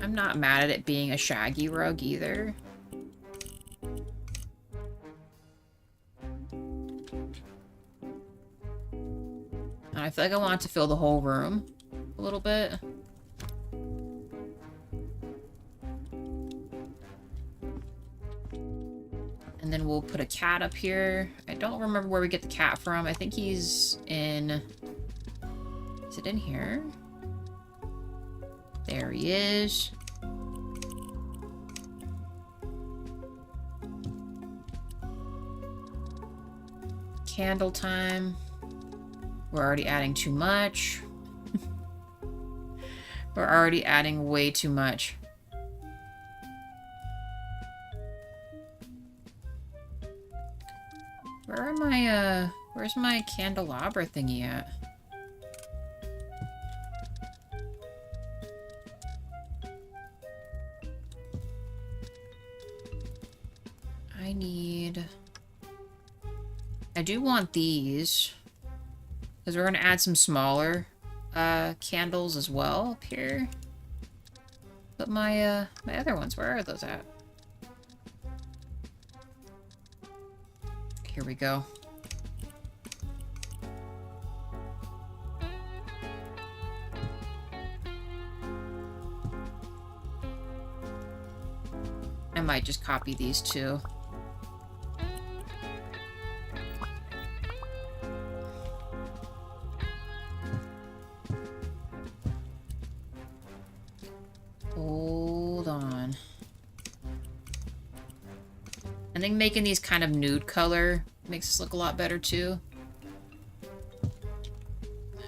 I'm not mad at it being a shaggy rug either. And I feel like I want it to fill the whole room a little bit. And then we'll put a cat up here. I don't remember where we get the cat from. I think he's in... Is it in here? There he is. Candle time. We're already adding too much. We're already adding way too much. Where are my, where's my candelabra thingy at? I do want these. Because we're going to add some smaller candles as well up here. But my other ones, where are those at? Here we go. I might just copy these two. Hold on. I think making these kind of nude color makes this look a lot better too.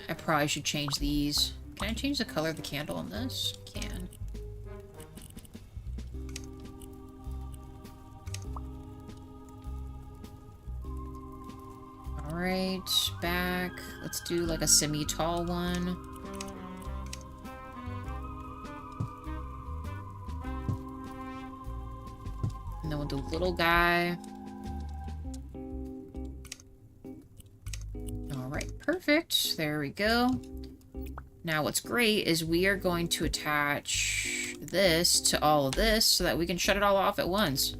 I probably should change these. Can I change the color of the candle on this? Can. Alright, back. Let's do like a semi-tall one. And then we'll do little guy. Alright, perfect. There we go. Now what's great is we are going to attach this to all of this so that we can shut it all off at once.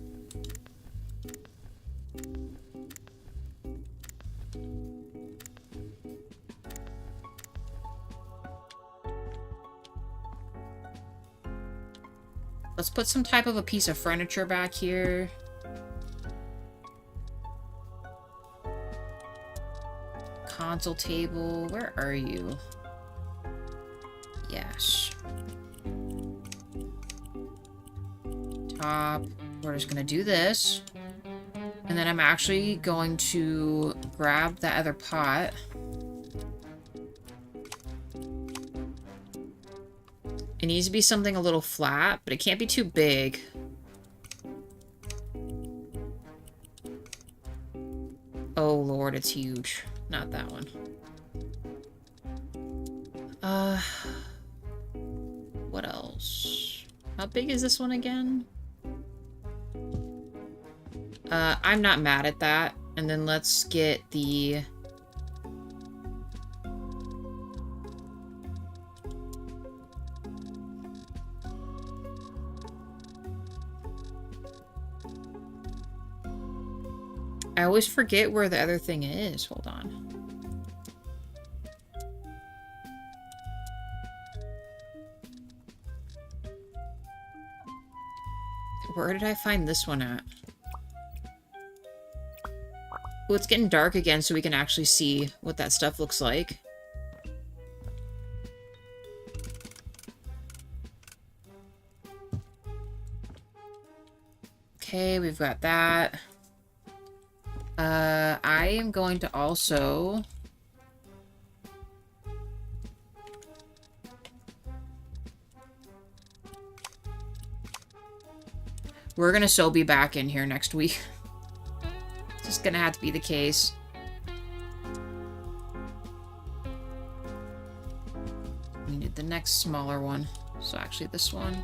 Let's put some type of a piece of furniture back here. Console table, where are you? Yes. Top. We're just gonna do this. And then I'm actually going to grab that other pot. It needs to be something a little flat, but it can't be too big. Oh lord, it's huge. Not that one. What else? How big is this one again? I'm not mad at that. And then let's get the... I always forget where the other thing is. Hold on. Where did I find this one at? Oh, it's getting dark again so we can actually see what that stuff looks like. Okay, we've got that. I am going to also... We're gonna still be back in here next week. It's just gonna have to be the case. We need the next smaller one. So actually this one.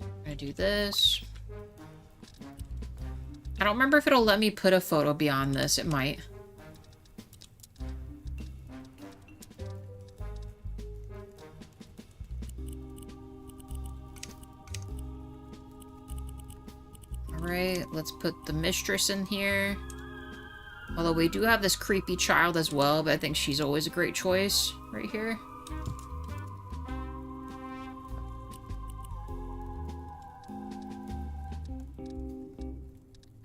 I'm gonna do this. I don't remember if it'll let me put a photo beyond this. It might. Alright, let's put the mistress in here. Although we do have this creepy child as well, but I think she's always a great choice right here.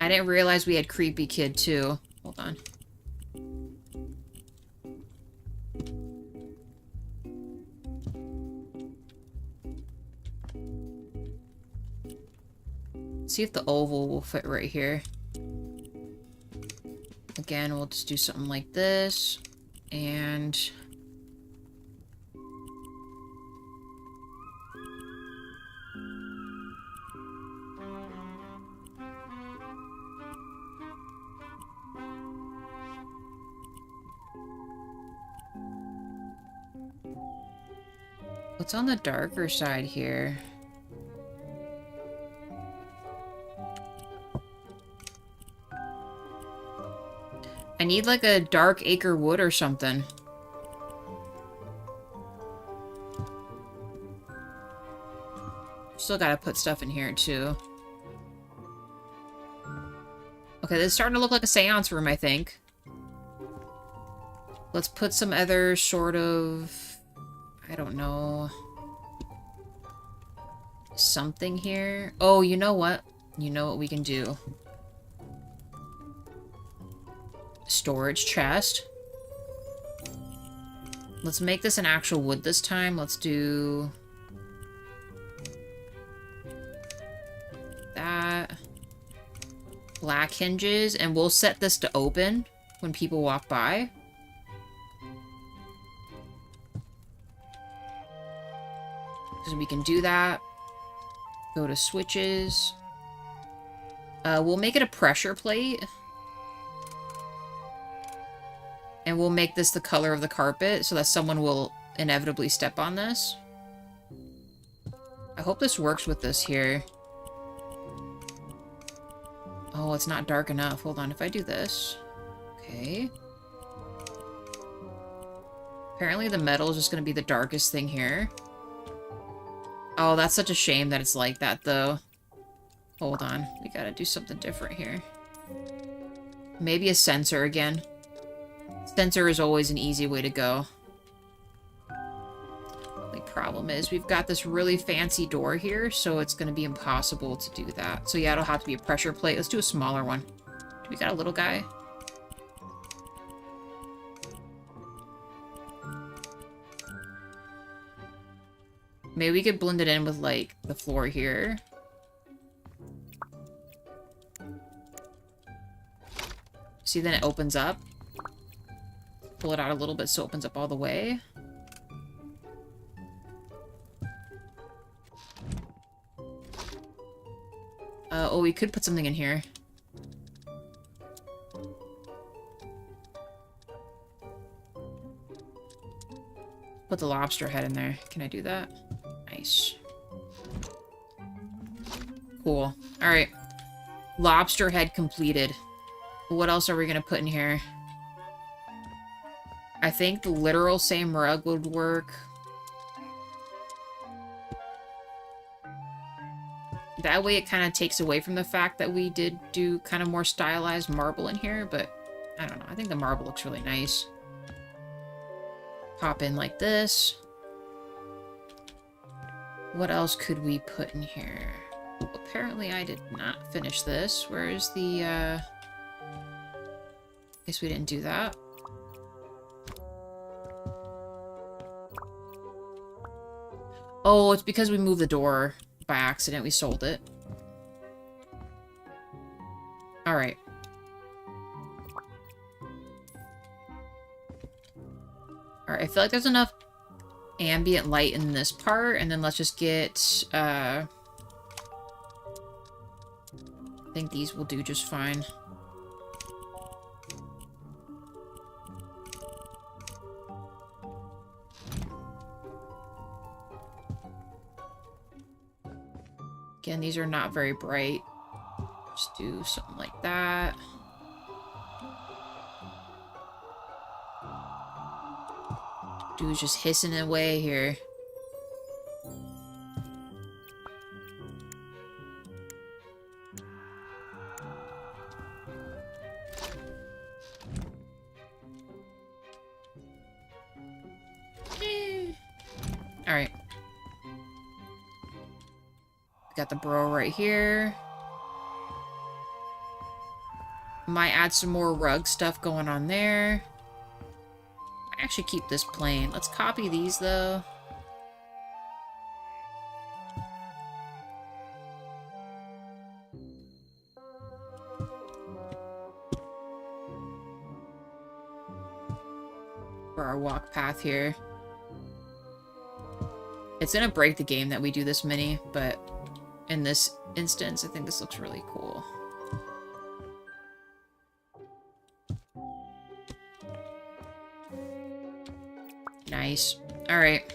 I didn't realize we had creepy kid too. Hold on. See if the oval will fit right here. Again, we'll just do something like this. And... what's on the darker side here? I need like a dark acre wood or something. Still gotta put stuff in here too. Okay, this is starting to look like a seance room, I think. Let's put some other sort of... I don't know... something here. Oh, you know what? You know what we can do? Storage chest. Let's make this an actual wood this time. Let's do... that. Black hinges, and we'll set this to open when people walk by. So we can do that. Go to switches. We'll make it a pressure plate. And we'll make this the color of the carpet so that someone will inevitably step on this. I hope this works with this here. Oh, it's not dark enough. Hold on, if I do this. Okay. Apparently the metal is just going to be the darkest thing here. Oh, that's such a shame that it's like that, though. Hold on. We gotta do something different here. Maybe a sensor again. Sensor is always an easy way to go. The problem is we've got this really fancy door here, so it's going to be impossible to do that. So yeah, it'll have to be a pressure plate. Let's do a smaller one. Do we got a little guy? Maybe we could blend it in with, like, the floor here. See, then it opens up. Pull it out a little bit so it opens up all the way. Oh, we could put something in here. Put the lobster head in there. Can I do that? Nice. Cool. Alright. Lobster head completed. What else are we gonna put in here? I think the literal same rug would work. That way it kind of takes away from the fact that we did do kind of more stylized marble in here, but I don't know. I think the marble looks really nice. Pop in like this. What else could we put in here? Apparently I did not finish this. Where is the, guess we didn't do that. Oh, it's because we moved the door by accident. We sold it. Alright. Alright, I feel like there's enough ambient light in this part, and then let's just get, I think these will do just fine. Again, these are not very bright. Just do something like that. Dude's just hissing away here. Alright. Got the bro right here. Might add some more rug stuff going on there. I actually keep this plain. Let's copy these though. For our walk path here. It's gonna break the game that we do this many, but in this instance, I think this looks really cool. Nice. Alright.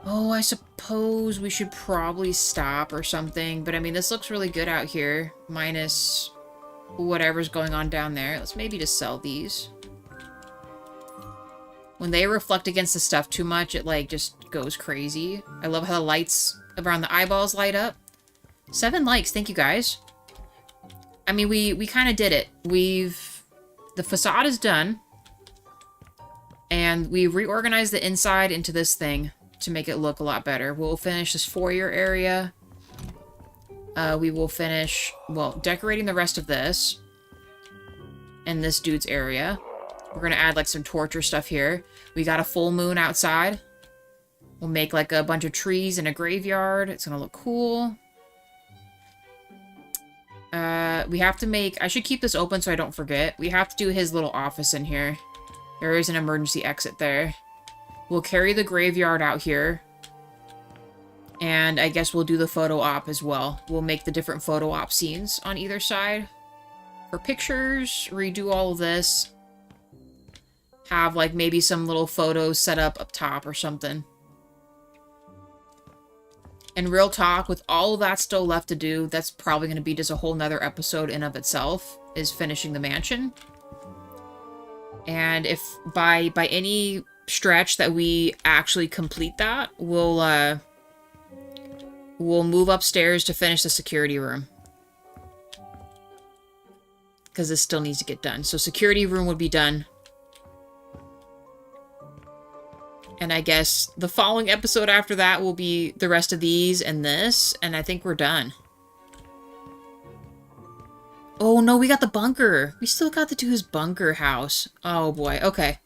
Oh, I suppose we should probably stop or something, but I mean, this looks really good out here, minus whatever's going on down there. Let's maybe just sell these. When they reflect against the stuff too much, it, like, just goes crazy. I love how the lights around the eyeballs light up. 7 likes, thank you guys. I mean, we kind of did it. The facade is done. And we reorganized the inside into this thing to make it look a lot better. We'll finish this foyer area. We will finish, well, decorating the rest of this. And this dude's area. We're gonna add, like, some torture stuff here. We got a full moon outside. We'll make, like, a bunch of trees and a graveyard. It's gonna look cool. We have to make... I should keep this open so I don't forget. We have to do his little office in here. There is an emergency exit there. We'll carry the graveyard out here. And I guess we'll do the photo op as well. We'll make the different photo op scenes on either side. For pictures, redo all of this. Have, like, maybe some little photos set up top or something. And real talk, with all of that still left to do, that's probably going to be just a whole nother episode in of itself, is finishing the mansion. And if by any stretch that we actually complete that, we'll move upstairs to finish the security room. Because this still needs to get done. So security room would be done. And I guess the following episode after that will be the rest of these and this, and I think we're done. Oh no, we got the bunker. We still got to do his bunker house. Oh boy, okay.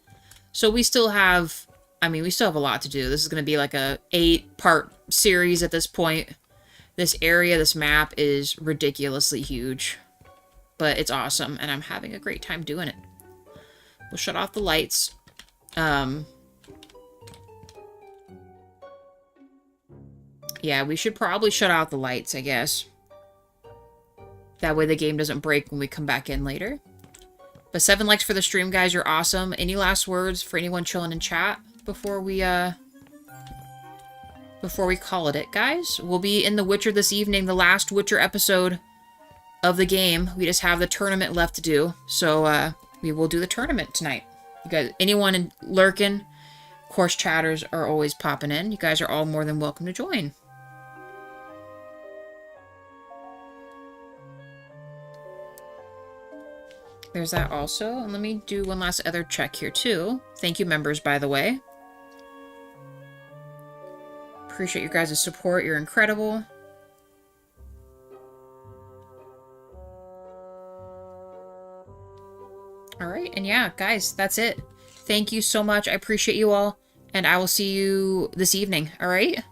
So we still have, I mean, we still have a lot to do. This is going to be like a 8-part series at this point. This area, this map is ridiculously huge. But it's awesome, and I'm having a great time doing it. We'll shut off the lights. Yeah, we should probably shut out the lights, I guess. That way the game doesn't break when we come back in later. But 7 likes for the stream, guys. You're awesome. Any last words for anyone chilling in chat before we call it, guys? We'll be in The Witcher this evening, the last Witcher episode of the game. We just have the tournament left to do. So, we will do the tournament tonight. You guys, anyone lurking, of course, chatters are always popping in. You guys are all more than welcome to join. There's that also. And let me do one last other check here, too. Thank you, members, by the way. Appreciate your guys' support. You're incredible. Alright, and yeah, guys, that's it. Thank you so much. I appreciate you all. And I will see you this evening, alright?